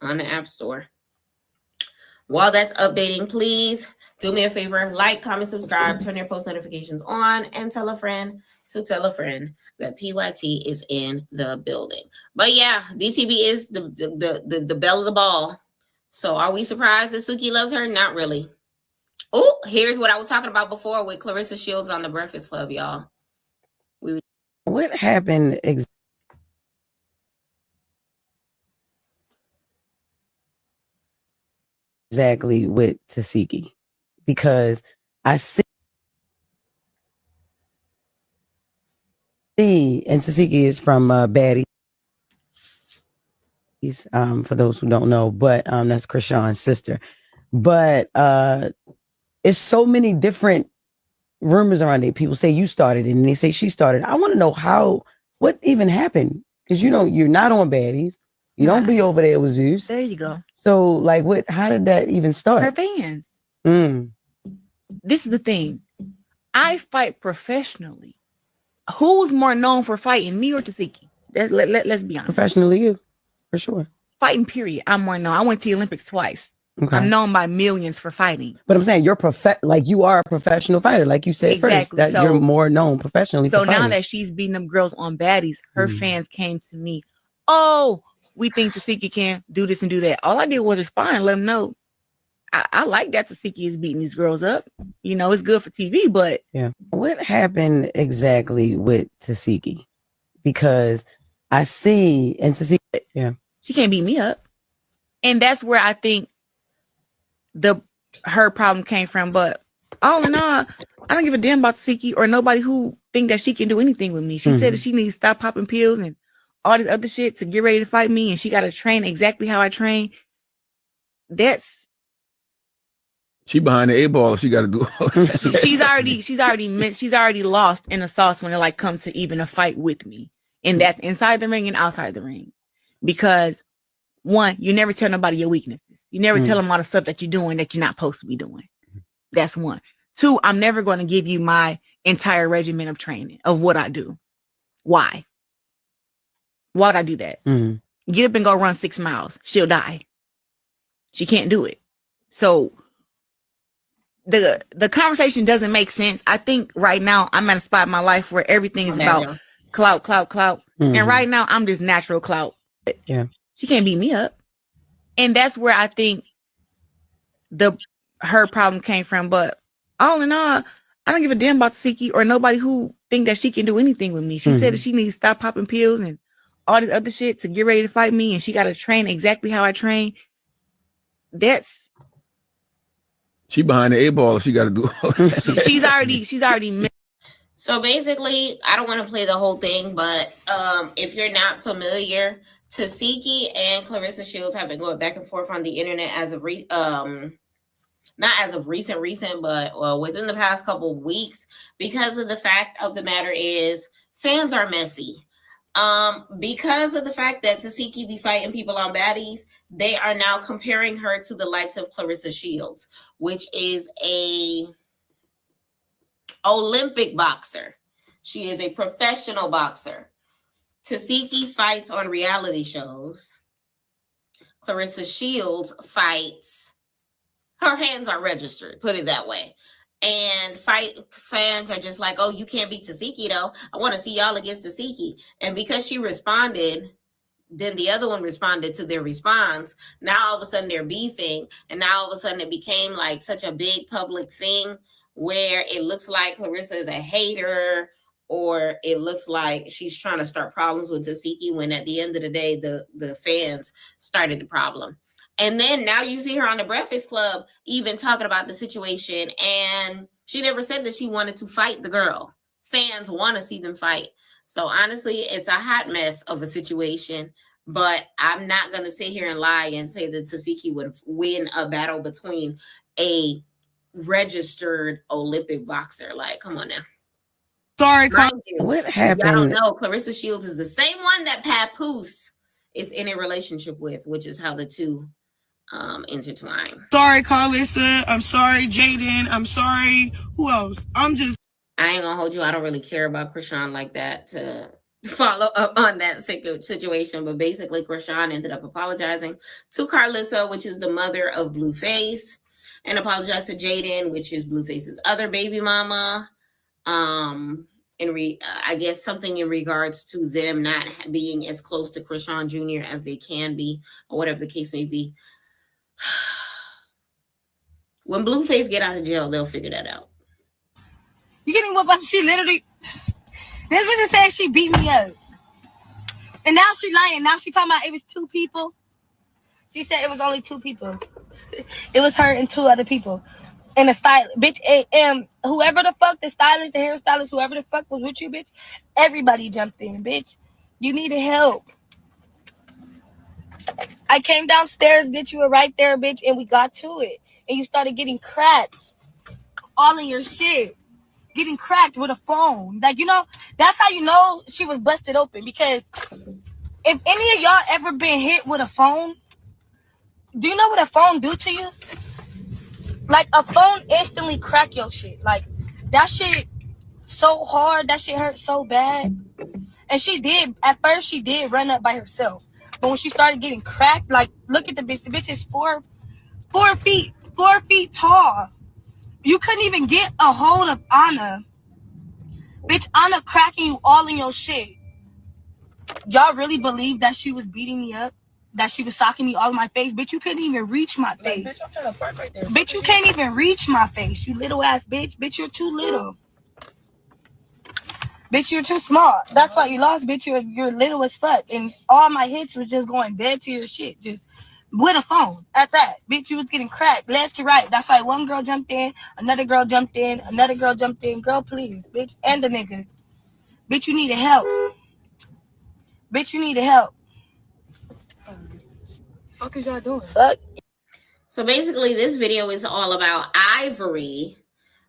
on the App Store. While that's updating, please do me a favor, like, comment, subscribe, turn your post notifications on, and tell a friend to tell a friend that PYT is in the building. But yeah, DTB is the belle of the ball. So are we surprised that Suki loves her? Not really. Oh, here's what I was talking about before with Clarissa Shields on The Breakfast Club, y'all. What happened exactly with Tasiki? Because I see, and Tasiki is from Baddies, for those who don't know, but that's Krishan's sister. But it's so many different rumors around it. People say you started it, and they say she started. I want to know what even happened, because you're not on Baddies. You don't be over there with Zeus. There you go. So like, how did that even start? Her fans. This is the thing. I fight professionally. Who's more known for fighting, me or Tasiki? Let's be honest. Professionally, you, for sure. Fighting, period. I'm more known. I went to the Olympics twice. Okay. I'm known by millions for fighting. But I'm saying you are a professional fighter, like you said first. That you're more known professionally. So now that she's beating them girls on Baddies, her fans came to me. Oh, we think Tasiki can do this and do that. All I did was respond and let them know. I like that Tasiki is beating these girls up. It's good for TV, but yeah. What happened exactly with Tasiki? Because I see, and Tasiki, yeah, she can't beat me up, and that's where I think her problem came from. But all in all, I don't give a damn about Tasiki or nobody who think that she can do anything with me. She said that she needs to stop popping pills and all this other shit to get ready to fight me, and she got to train exactly how I train. She behind the 8 ball. She got to do. she's already lost in the sauce when it comes to even a fight with me, and that's inside the ring and outside the ring. Because one, you never tell nobody your weaknesses. You never tell them all the stuff that you're doing that you're not supposed to be doing. That's one. Two, I'm never going to give you my entire regimen of training of what I do. Why? Why would I do that? Get up and go run 6 miles. She'll die. She can't do it. So the conversation doesn't make sense. I think right now I'm at a spot in my life where everything is about clout. Mm-hmm. And right now I'm just natural clout. Yeah. She can't beat me up. And that's where I think her problem came from. But all in all, I don't give a damn about Siki or nobody who think that she can do anything with me. She said that she needs to stop popping pills and all this other shit to get ready to fight me, and she got to train exactly how I train. That's she behind the 8 ball. She got to do. she's already. So basically, I don't want to play the whole thing, but if you're not familiar, Tasiki and Clarissa Shields have been going back and forth on the internet as of not as of recent, but within the past couple of weeks, because of the fact of the matter is fans are messy. Because of the fact that Tasiki be fighting people on Baddies, they are now comparing her to the likes of Clarissa Shields, which is a Olympic boxer. She is a professional boxer. Tasiki fights on reality shows. Clarissa Shields fights. Her hands are registered, put it that way. And fans are just like, oh, you can't beat Tasiki though. I want to see y'all against Tasiki. And because she responded, then the other one responded to their response. Now all of a sudden they're beefing. And now all of a sudden it became like such a big public thing where it looks like Clarissa is a hater, or it looks like she's trying to start problems with Tasiki, when at the end of the day, the fans started the problem. And then now you see her on the Breakfast Club even talking about the situation. And she never said that she wanted to fight the girl. Fans want to see them fight. So honestly, it's a hot mess of a situation. But I'm not going to sit here and lie and say that Tasiki would win a battle between a registered Olympic boxer. Like, come on now. Sorry, what happened? I don't know. Clarissa Shields is the same one that Papoose is in a relationship with, which is how the two intertwine. Sorry, Carlissa. I'm sorry, Jaden. I'm sorry. Who else? I ain't gonna hold you. I don't really care about Krishan like that to follow up on that situation. But basically, Krishan ended up apologizing to Carlissa, which is the mother of Blueface, and apologized to Jaden, which is Blueface's other baby mama. I guess something in regards to them not being as close to Krishan Jr. as they can be, or whatever the case may be. When Blueface get out of jail, they'll figure that out. You getting what? But she literally, this bitch said she beat me up, and now she lying. Now she talking about it was 2 people. She said it was only 2 people. It was her and 2 other people. And the style, bitch, and whoever the fuck, the stylist, the hairstylist, whoever the fuck was with you, bitch, everybody jumped in, bitch. You needed help. I came downstairs, bitch, you were right there, bitch, and we got to it. And you started getting cracked. All in your shit. Getting cracked with a phone. Like, you know, that's how you know she was busted open. Because if any of y'all ever been hit with a phone, do you know what a phone do to you? Like, a phone instantly crack your shit. Like, that shit so hard. That shit hurt so bad. And she did. At first, she did run up by herself. But when she started getting cracked, like, look at the bitch. The bitch is 4 feet tall. You couldn't even get a hold of Anna. Bitch, Anna cracking you all in your shit. Y'all really believe that she was beating me up? That she was socking me all in my face? Bitch, you couldn't even reach my face. Like, bitch, I'm trying to park right there. Bitch, you can't even reach my face, you little ass bitch. Bitch, you're too little. Bitch, you're too small. That's why you lost, bitch. You're little as fuck. And all my hits was just going dead to your shit. Just with a phone at that. Bitch, you was getting cracked left to right. That's why one girl jumped in, another girl jumped in, another girl jumped in. Girl, please, bitch. And the nigga. Bitch, you needed help. Bitch, you needed help. Fuck is y'all doing? Fuck. So basically, this video is all about Ivory,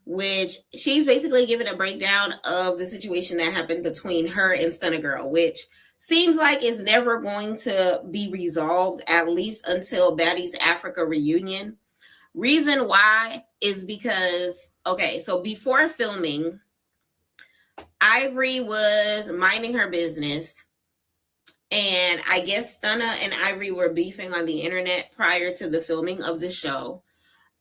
which she's basically giving a breakdown of the situation that happened between her and Stunna Girl, which seems like it's never going to be resolved, at least until Baddies Africa reunion. Reason why is because, okay, so before filming, Ivory was minding her business. And I guess Stunna and Ivory were beefing on the internet prior to the filming of the show.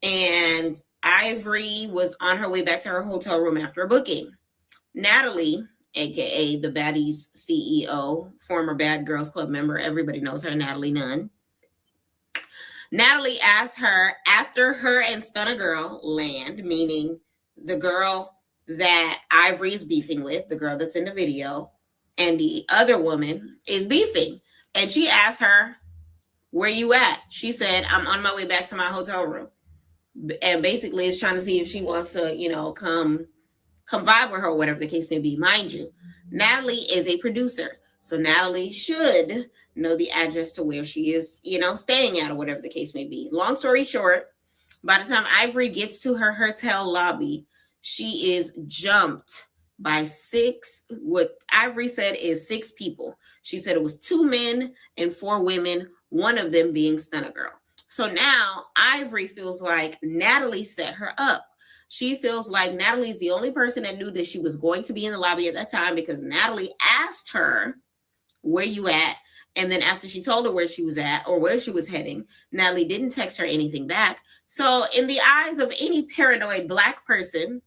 And Ivory was on her way back to her hotel room after a booking. Natalie, aka the Baddies CEO, former Bad Girls Club member, everybody knows her, Natalie Nunn. Natalie asked her after her and Stunna Girl land, meaning the girl that Ivory is beefing with, the girl that's in the video, and the other woman is beefing. And she asked her, where you at? She said, I'm on my way back to my hotel room. And basically is trying to see if she wants to, you know, come vibe with her, whatever the case may be. Mind you, Natalie is a producer. So Natalie should know the address to where she is, you know, staying at or whatever the case may be. Long story short, by the time Ivory gets to her hotel lobby, she is jumped by what Ivory said is 6 people. She said it was 2 men and 4 women, one of them being Stunna Girl. So now Ivory feels like Natalie set her up. She feels like Natalie's the only person that knew that she was going to be in the lobby at that time because Natalie asked her, where you at? And then after she told her where she was at or where she was heading, Natalie didn't text her anything back. So in the eyes of any paranoid Black person,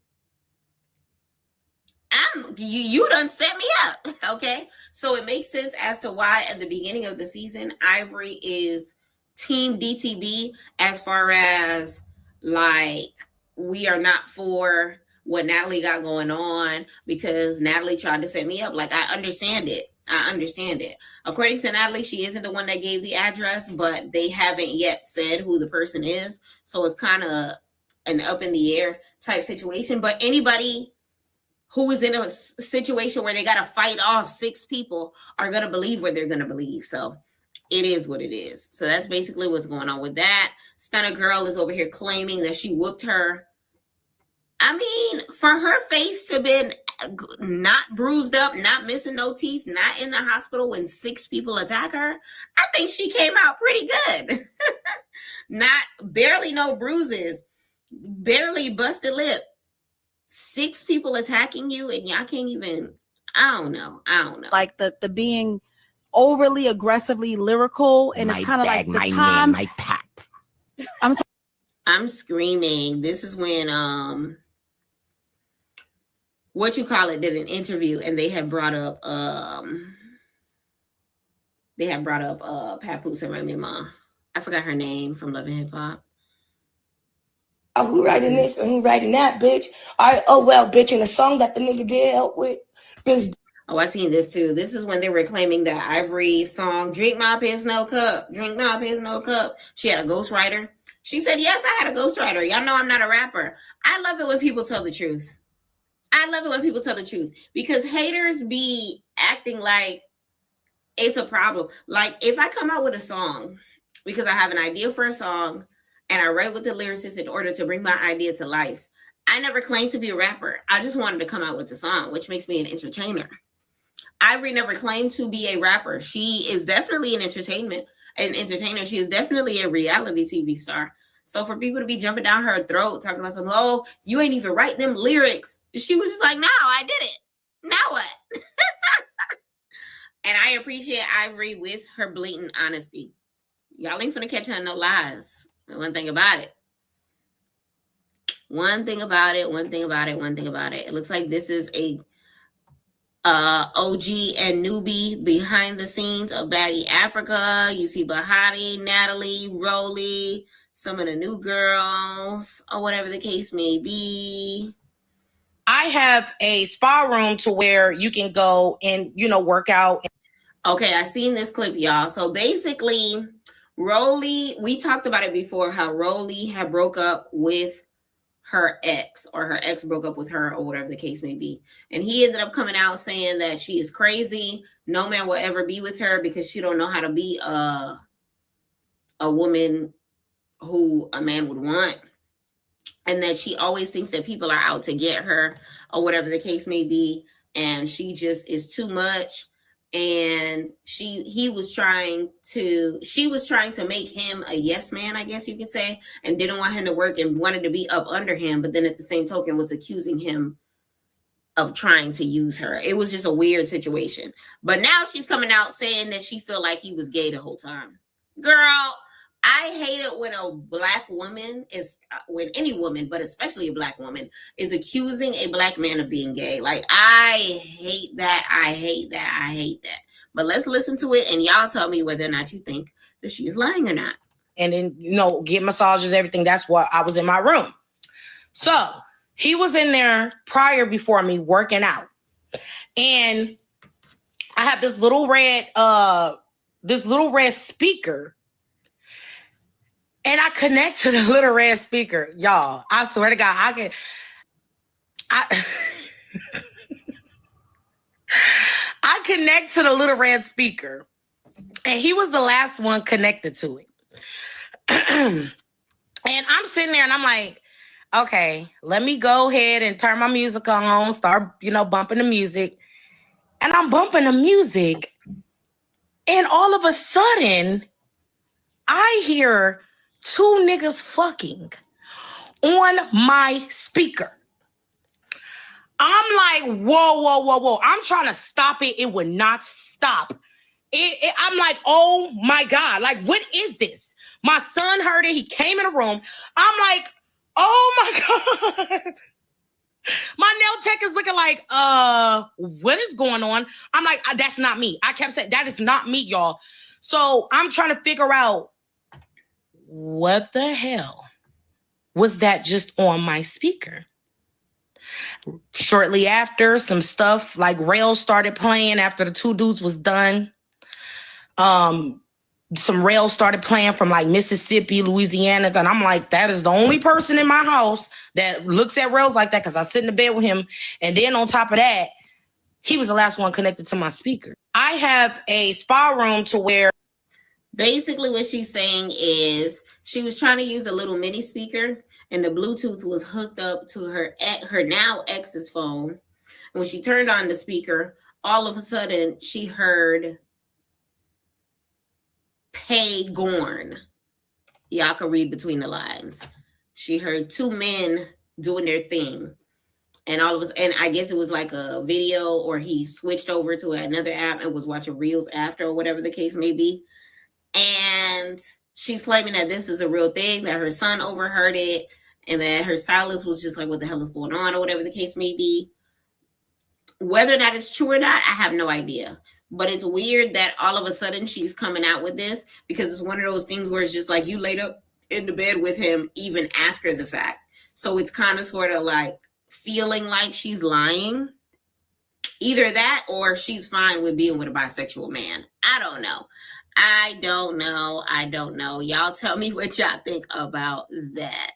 you done set me up, okay? So it makes sense as to why at the beginning of the season, Ivory is Team DTB as far as like, we are not for what Natalie got going on because Natalie tried to set me up. Like, I understand it. According to Natalie, she isn't the one that gave the address, but they haven't yet said who the person is. So it's kind of an up in the air type situation. But anybody who is in a situation where they got to fight off 6 people are going to believe what they're going to believe. So it is what it is. So that's basically what's going on with that. Stunna Girl is over here claiming that she whooped her. I mean, for her face to have been not bruised up, not missing no teeth, not in the hospital when 6 people attack her, I think she came out pretty good. Barely no bruises, barely busted lip. 6 people attacking you and y'all can't even, I don't know. Like the being overly aggressively lyrical, and it's kind of like the times. My pap. I'm screaming. This is when what you call it did an interview and they had brought up Papoose and Remy Ma. I forgot her name from Love and Hip Hop. Oh, who writing this and who writing that, bitch? Bitch, and the song that the nigga did help with, bitch. Oh, I seen this too. This is when they were claiming that Ivory's song, Drink My Piss No Cup, Drink My Piss No Cup. She had a ghostwriter. She said, yes, I had a ghostwriter. Y'all know I'm not a rapper. I love it when people tell the truth. Because haters be acting like it's a problem. Like if I come out with a song because I have an idea for a song and I write with the lyricist in order to bring my idea to life, I never claimed to be a rapper. I just wanted to come out with the song, which makes me an entertainer. Ivory never claimed to be a rapper. She is definitely an entertainer. She is definitely a reality TV star. So for people to be jumping down her throat, talking about something, oh, you ain't even write them lyrics. She was just like, no, I did it. Now what? And I appreciate Ivory with her blatant honesty. Y'all ain't finna catch her in no lies. One thing about it. It looks like this is a OG and newbie behind the scenes of Baddies Africa. You see Bahati, Natalie, Rolly, some of the new girls, or whatever the case may be. I have a spa room to where you can go and, work out. Okay, I seen this clip, y'all. So basically, Rolly, we talked about it before, how Rolly had broke up with her ex, or her ex broke up with her, or whatever the case may be. And he ended up coming out saying that she is crazy. No man will ever be with her because she don't know how to be a woman who a man would want. And that she always thinks that people are out to get her, or whatever the case may be. And she just is too much. And she was trying to make him a yes man, I guess you could say, and didn't want him to work and wanted to be up under him, but then at the same token was accusing him of trying to use her. It was just a weird situation. But now she's coming out saying that she felt like he was gay the whole time. Girl, I hate it when a black woman is, when any woman, but especially a black woman, is accusing a black man of being gay. Like, I hate that. I hate that. I hate that. But let's listen to it, and y'all tell me whether or not you think that she's lying or not. And then, you know, get massages, everything. That's what I was in my room. So he was in there before me working out. And I have this little red speaker. And I connect to the little red speaker. Y'all, I swear to God, I connect to the little red speaker. And he was the last one connected to it. And I'm sitting there and I'm like, okay, let me go ahead and turn my music on, start, you know, bumping the music. And I'm bumping the music. And all of a sudden, I hear 2 niggas fucking on my speaker. I'm like, whoa. I'm trying to stop it. It would not stop. I'm like, oh my God. Like, what is this? My son heard it. He came in the room. I'm like, oh my God. My nail tech is looking like, what is going on? I'm like, that's not me. I kept saying, that is not me, y'all. So I'm trying to figure out, what the hell was that just on my speaker? Shortly after, some stuff like rails started playing after the 2 dudes was done. Some rails started playing from like Mississippi, Louisiana. And I'm like, that is the only person in my house that looks at rails like that, because I sit in the bed with him. And then on top of that, he was the last one connected to my speaker. I have a spa room to where basically what she's saying is she was trying to use a little mini speaker, and the Bluetooth was hooked up to her now ex's phone. And when she turned on the speaker, all of a sudden she heard Pay Gorn. Y'all can read between the lines. She heard 2 men doing their thing. And all of us, and I guess it was like a video, or he switched over to another app and was watching reels after, or whatever the case may be. And she's claiming that this is a real thing, that her son overheard it, and that her stylist was just like, what the hell is going on, or whatever the case may be. Whether or not it's true or not, I have no idea. But it's weird that all of a sudden she's coming out with this, because it's one of those things where it's just like you laid up in the bed with him even after the fact. So it's kind of sort of like feeling like she's lying. Either that, or she's fine with being with a bisexual man. I don't know. Y'all tell me what y'all think about that.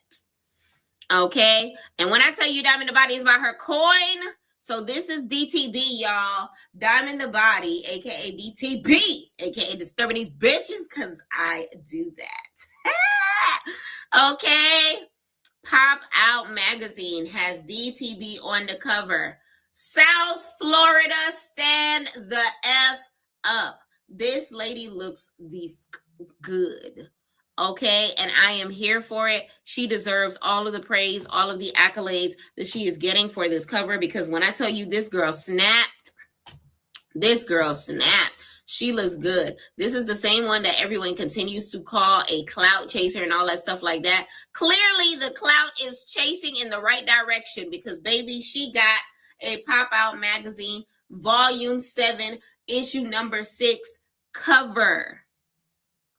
Okay? And when I tell you Diamond the Body is about her coin, so this is DTB, y'all. Diamond the Body, aka DTB, aka disturbing these bitches, because I do that. Okay? Pop Out Magazine has DTB on the cover. South Florida, stand the F up. This lady looks good. Okay, and I am here for it. She deserves all of the praise, all of the accolades that she is getting for this cover, because when I tell you this girl snapped, she looks good. This is the same one that everyone continues to call a clout chaser and all that stuff like that. Clearly, the clout is chasing in the right direction, because, baby, she got a Pop Out Magazine, Volume 7, issue number 6 cover.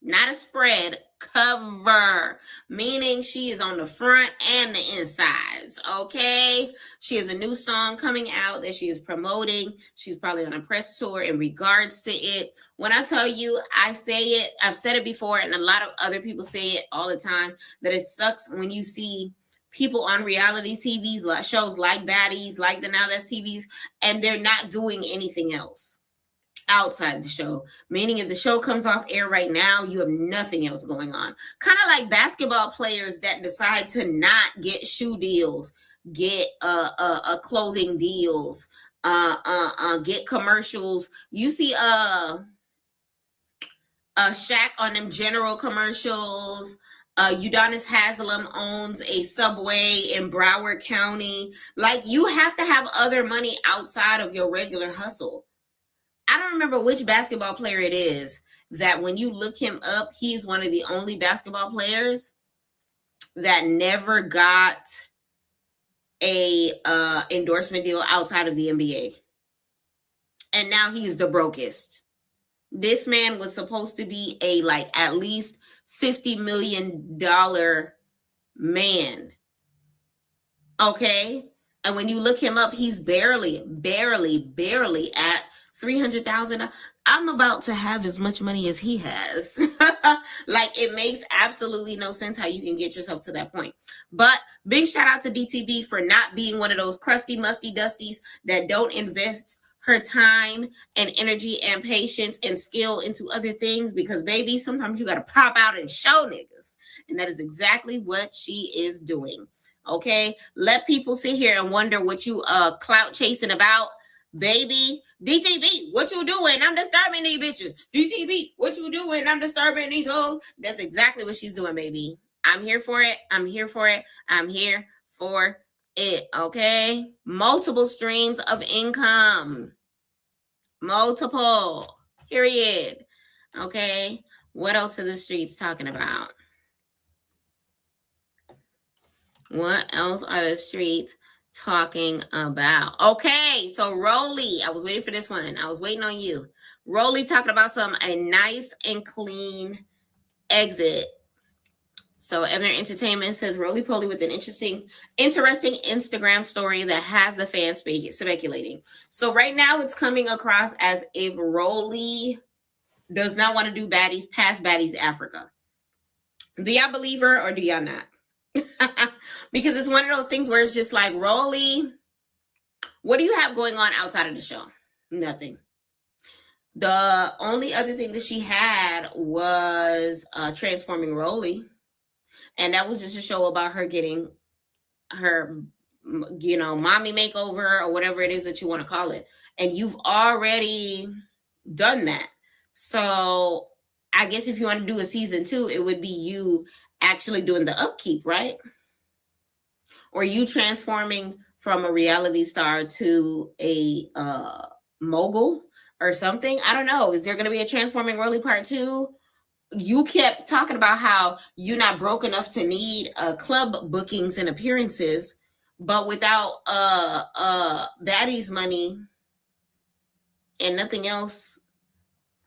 Not a spread, cover, meaning she is on the front and the insides. Okay, she has a new song coming out that she is promoting. She's probably on a press tour in regards to it. When I tell you, I say it, I've said it before, and a lot of other people say it all the time, that it sucks when you see people on reality TVs, like shows like Baddies, like the Now That's TVs, and they're not doing anything else outside the show. Meaning, if the show comes off air right now, you have nothing else going on. Kind of like basketball players that decide to not get shoe deals, get clothing deals, get commercials. You see Shaq on them General commercials. Udonis Haslem owns a Subway in Broward County. Like, you have to have other money outside of your regular hustle. I don't remember which basketball player it is that when you look him up, he's one of the only basketball players that never got a endorsement deal outside of the NBA. And now he's the brokest. This man was supposed to be a like at least $50 million man. Okay? And when you look him up, he's barely at 300,000. I'm about to have as much money as he has. Like, it makes absolutely no sense how you can get yourself to that point. But big shout out to DTB for not being one of those crusty, musty dusties that don't invest her time and energy and patience and skill into other things, because baby, sometimes you got to pop out and show niggas. And that is exactly what she is doing. Okay, let people sit here and wonder what you clout chasing about. Baby, DTB, what you doing? I'm disturbing these bitches. DTB, what you doing? I'm disturbing these hoes. That's exactly what she's doing, baby. I'm here for it. I'm here for it. I'm here for it. Okay, multiple streams of income. Multiple. Period. Okay, what else are the streets talking about? What else are the streets talking about? Okay, so Rolly, I was waiting for this one. I was waiting on you. Rolly talking about a nice and clean exit. So Evan Entertainment says Rolly Poly with an interesting Instagram story that has the fans speculating. So right now it's coming across as if Rolly does not want to do Baddies past Baddies Africa. Do y'all believe her or do y'all not? Because it's one of those things where it's just like, Rolly, what do you have going on outside of the show? Nothing. The only other thing that she had was Transforming Rolly. And that was just a show about her getting her, mommy makeover or whatever it is that you want to call it. And you've already done that. So I guess if you want to do a season 2, it would be you actually doing the upkeep, right? Or you transforming from a reality star to a mogul or something. I don't know. Is there going to be a Transforming Rolly Part 2? You kept talking about how you're not broke enough to need club bookings and appearances, but without Baddies money and nothing else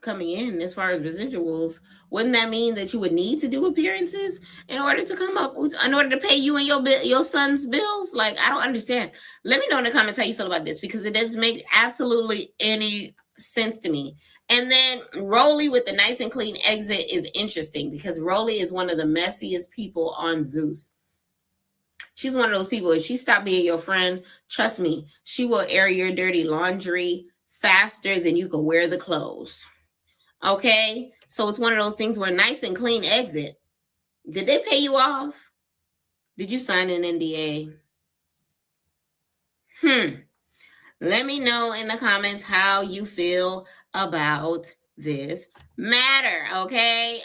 coming in as far as residuals, wouldn't that mean that you would need to do appearances in order to come up with, in order to pay you and your son's bills? Like, I don't understand. Let me know in the comments how you feel about this, because it doesn't make absolutely any sense to me. And then Rolly with the nice and clean exit is interesting, because Rolly is one of the messiest people on Zeus. She's one of those people, if she stopped being your friend, trust me, she will air your dirty laundry faster than you can wear the clothes. Okay, so it's one of those things where nice and clean exit. Did they pay you off? Did you sign an NDA? Let me know in the comments how you feel about this matter. Okay.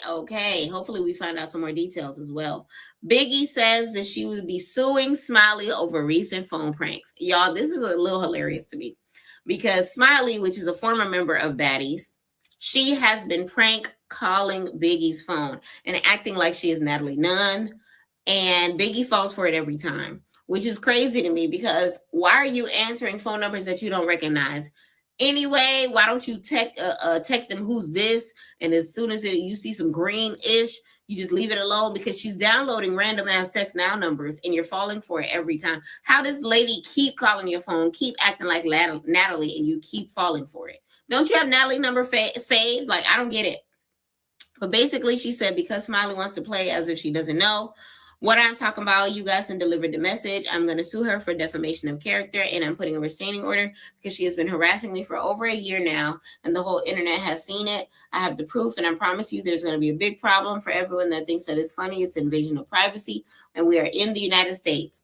Hopefully we find out some more details as well. Biggie says that she would be suing Smiley over recent phone pranks. Y'all, this is a little hilarious to me, because Smiley, which is a former member of Baddies, she has been prank calling Biggie's phone and acting like she is Natalie Nunn, and Biggie falls for it every time, which is crazy to me, because why are you answering phone numbers that you don't recognize? Anyway, why don't you text them who's this, and as soon as you see some green-ish, you just leave it alone, because she's downloading random ass text now numbers and you're falling for it every time. How does lady keep calling your phone, keep acting like Natalie, and you keep falling for it? Don't you have Natalie number saved? Like, I don't get it. But basically she said because Smiley wants to play as if she doesn't know what I'm talking about, you guys can deliver the message. I'm going to sue her for defamation of character, and I'm putting a restraining order because she has been harassing me for over a year now, and the whole internet has seen it. I have the proof, and I promise you there's going to be a big problem for everyone that thinks that it's funny. It's invasion of privacy, and we are in the United States.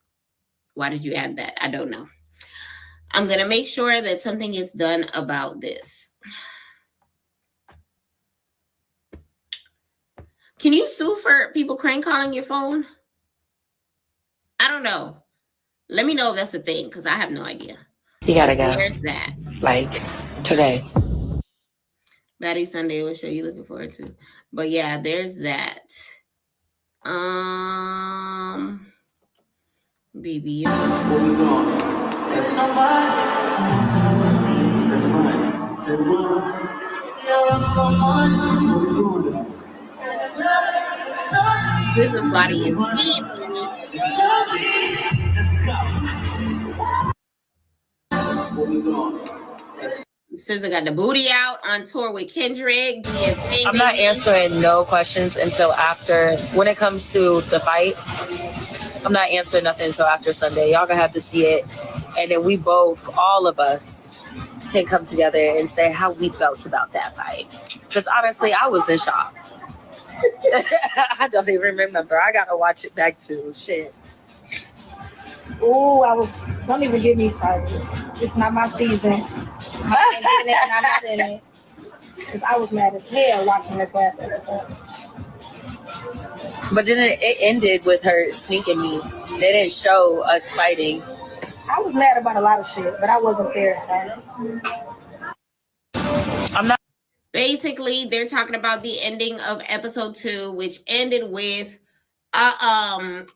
Why did you add that? I don't know. I'm going to make sure that something gets done about this. Can you sue for people crank calling your phone? I don't know. Let me know if that's a thing, because I have no idea. You gotta go. Where's that? Like, today. Baddies Sunday, what show you looking forward to? But yeah, there's that. BBO. What we doing? There's nobody. That's fine. Says what? Business body is TV. What we doing? SZA got the booty out on tour with Kendrick. I'm not answering no questions until after. When it comes to the fight, I'm not answering nothing until after Sunday. Y'all gonna have to see it, and then we both, all of us, can come together and say how we felt about that fight. Because honestly, I was in shock. I don't even remember. I gotta watch it back too. Shit. Ooh, don't even get me started. It's not my season. I'm not in it. Because I was mad as hell watching this last episode. But then it ended with her sneaking me. They didn't show us fighting. I was mad about a lot of shit, but I wasn't there, so. I'm not. Basically, they're talking about the ending of episode 2, which ended with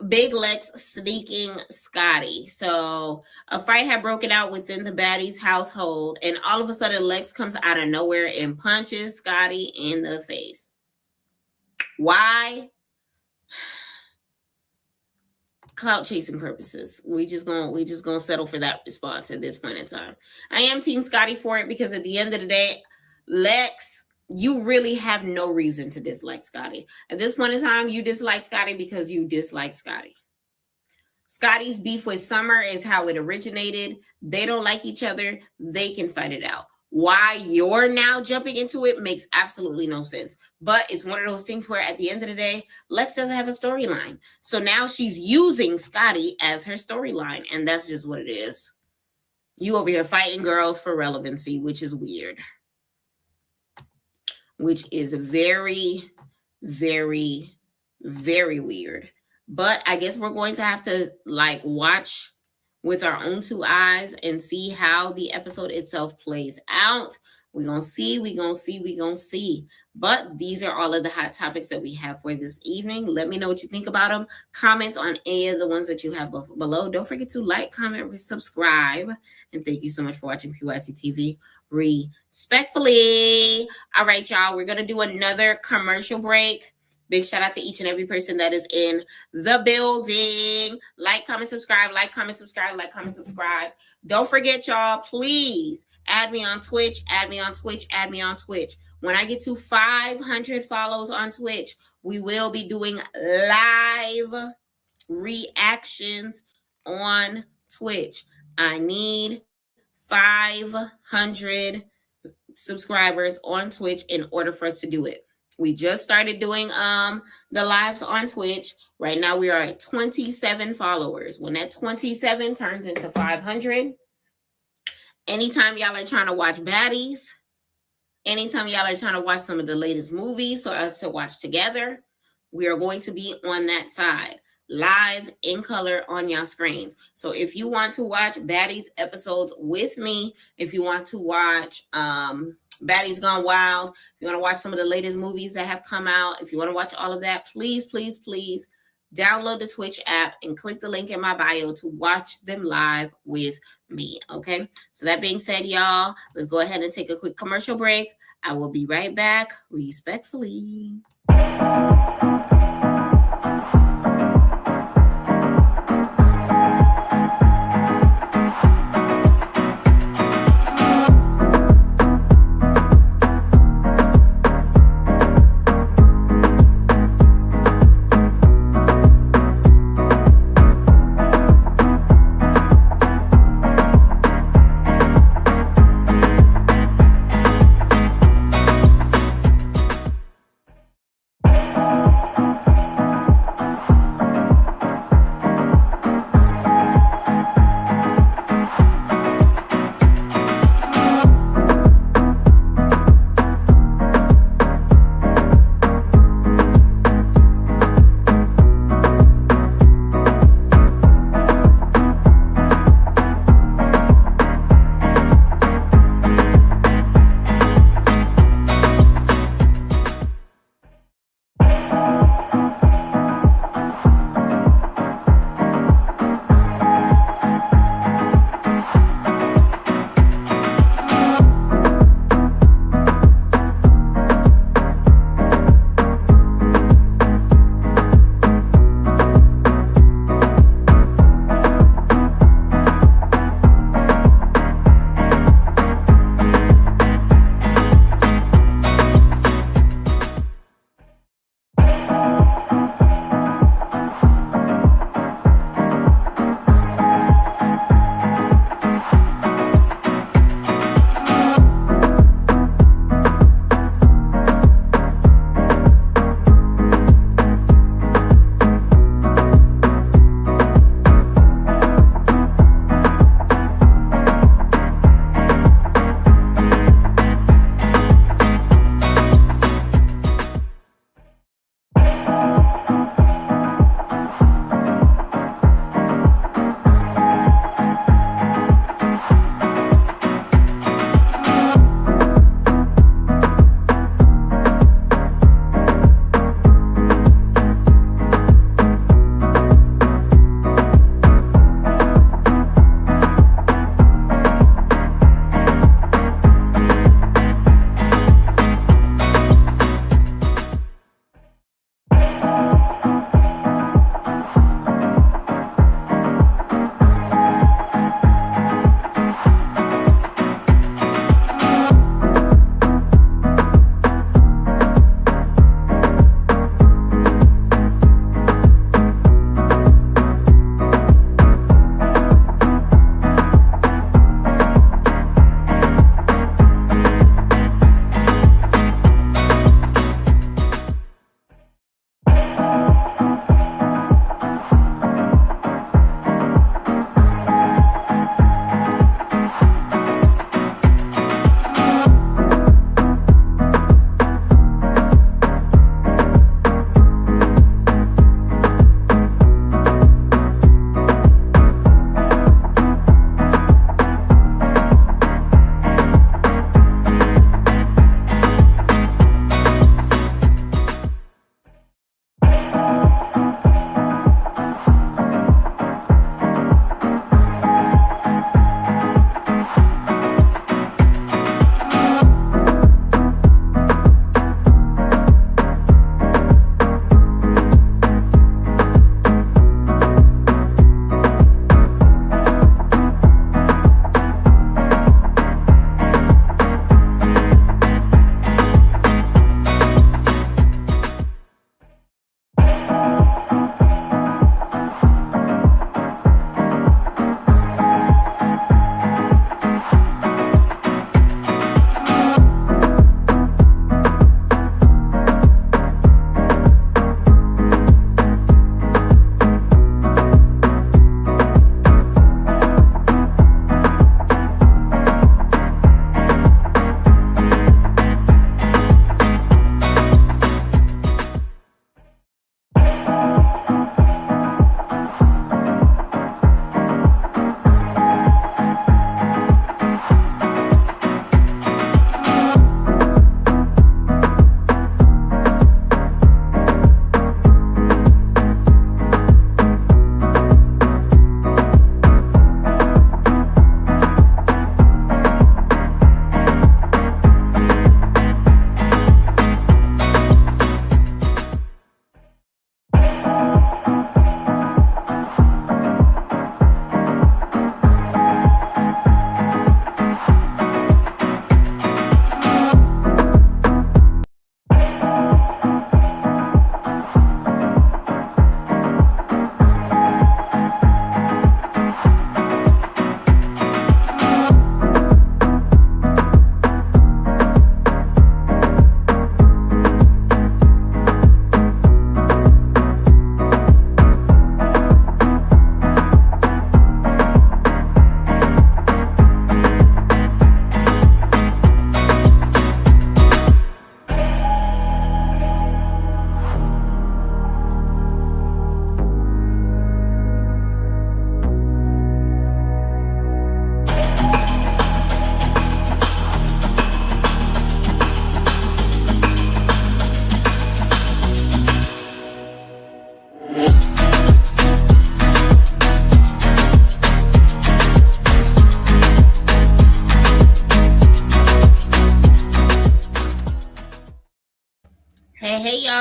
Big Lex sneaking Scotty. So a fight had broken out within the Baddies household, and all of a sudden Lex comes out of nowhere and punches Scotty in the face. Why? Clout chasing purposes. We just gonna settle for that response at this point in time. I am Team Scotty for it, because at the end of the day, Lex, you really have no reason to dislike Scotty. At this point in time, you dislike Scotty because you dislike Scotty. Scotty's beef with Summer is how it originated. They don't like each other. They can fight it out. Why you're now jumping into it makes absolutely no sense. But it's one of those things where at the end of the day, Lex doesn't have a storyline. So now she's using Scotty as her storyline. And that's just what it is. You over here fighting girls for relevancy, which is weird. Which is very, very, very weird. But I guess we're going to have to watch with our own 2 eyes and see how the episode itself plays out. We're going to see. But these are all of the hot topics that we have for this evening. Let me know what you think about them. Comments on any of the ones that you have below. Don't forget to like, comment, subscribe. And thank you so much for watching PYC TV respectfully. All right, y'all. We're going to do another commercial break. Big shout out to each and every person that is in the building. Like, comment, subscribe. Like, comment, subscribe. Like, comment, subscribe. Don't forget, y'all, please add me on Twitch. Add me on Twitch. Add me on Twitch. When I get to 500 follows on Twitch, we will be doing live reactions on Twitch. I need 500 subscribers on Twitch in order for us to do it. We just started doing the lives on Twitch. Right now we are at 27 followers. When that 27 turns into 500, anytime y'all are trying to watch Baddies, anytime y'all are trying to watch some of the latest movies for us to watch together, we are going to be on that side, live in color on your screens. So if you want to watch Baddies episodes with me, if you want to watch Baddies Gone Wild, if you want to watch some of the latest movies that have come out, if you want to watch all of that, please, please, please download the Twitch app and click the link in my bio to watch them live with me, okay? So that being said, y'all, let's go ahead and take a quick commercial break. I will be right back, respectfully.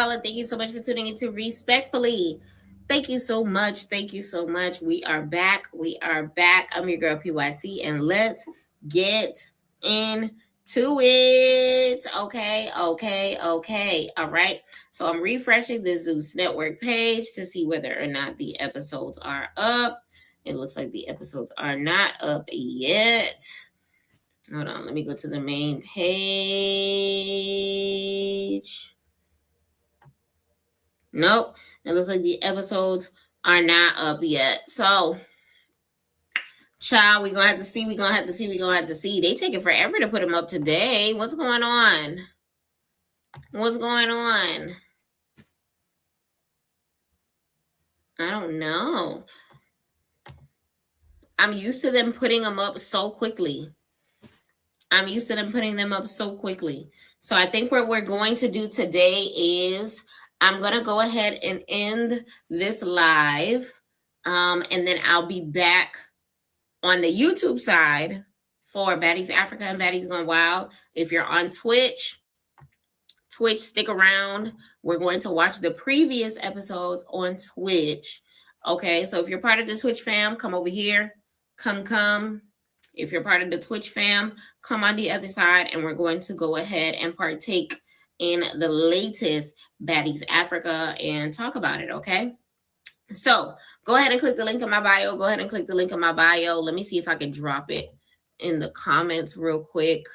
y'all, and thank you so much for tuning into Respectfully. Thank you so much. Thank you so much. We are back. We are back. I'm your girl PYT, and let's get into it. Okay. All right. So I'm refreshing the Zeus Network page to see whether or not the episodes are up. It looks like the episodes are not up yet. Hold on. Let me go to the main page. Nope. It looks like the episodes are not up yet. So, child, we're going to have to see. They taking forever to put them up today. What's going on? I don't know. I'm used to them putting them up so quickly. So I think what we're going to do today is I'm going to go ahead and end this live. And then I'll be back on the YouTube side for Baddies Africa and Baddies Gone Wild. If you're on Twitch, stick around. We're going to watch the previous episodes on Twitch. Okay, so if you're part of the Twitch fam, come over here. Come. If you're part of the Twitch fam, come on the other side, and we're going to go ahead and partake in the latest Baddies Africa and talk about it, okay? So go ahead and click the link in my bio. Let me see if I can drop it in the comments real quick.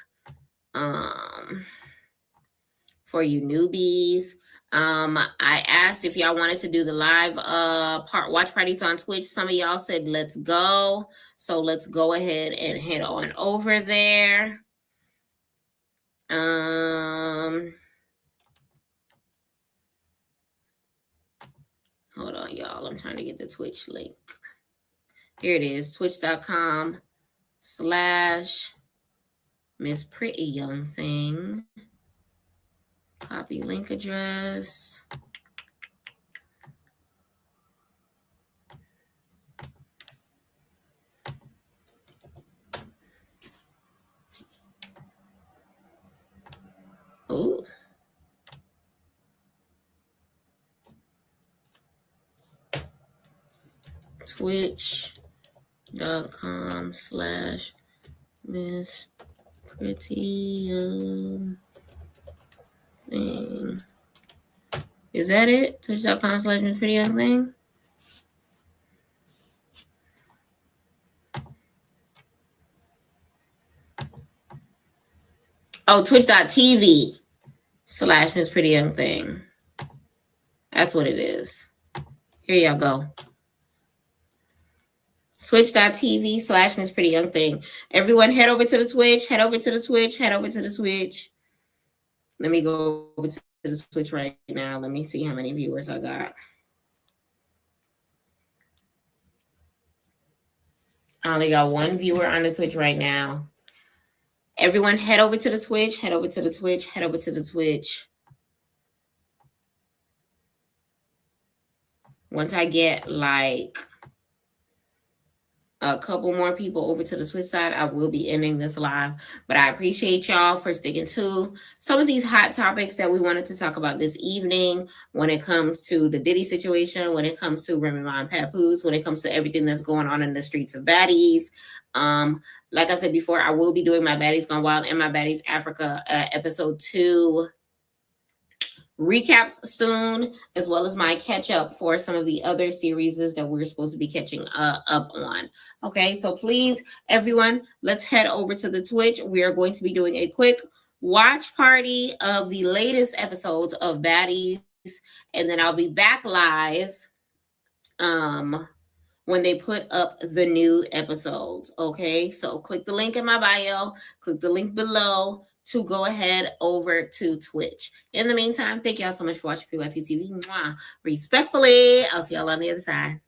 For you newbies. I asked if y'all wanted to do the live watch parties on Twitch. Some of y'all said let's go. So let's go ahead and head on over there. Hold on, y'all. I'm trying to get the Twitch link. Here it is, twitch.com/Miss Pretty Young Thing. Copy link address. Ooh. Twitch.com/Miss Pretty Young Thing. Is that it? Twitch.com/Miss Pretty Young Thing? Oh, twitch.tv/Miss Pretty Young Thing. That's what it is. Here y'all go. Twitch.tv/Miss Pretty Young Thing. Everyone head over to the Twitch. Let me go over to the Twitch right now. Let me see how many viewers I got. I only got one viewer on the Twitch right now. Everyone head over to the Twitch. Once I get like a couple more people over to the Twitch side, I will be ending this live. But I appreciate y'all for sticking to some of these hot topics that we wanted to talk about this evening when it comes to the Diddy situation, when it comes to Remy Ma and Papoose, when it comes to everything that's going on in the streets of Baddies. Like I said before, I will be doing my Baddies Gone Wild and my Baddies Africa episode 2 recaps soon, as well as my catch up for some of the other series that we're supposed to be catching up on. Okay, so please, everyone, let's head over to the Twitch. We are going to be doing a quick watch party of the latest episodes of Baddies, and then I'll be back live when they put up the new episodes. Okay, so click the link in my bio, click the link below to go ahead over to Twitch. In the meantime, thank y'all so much for watching PYT TV. Mwah. Respectfully, I'll see y'all on the other side.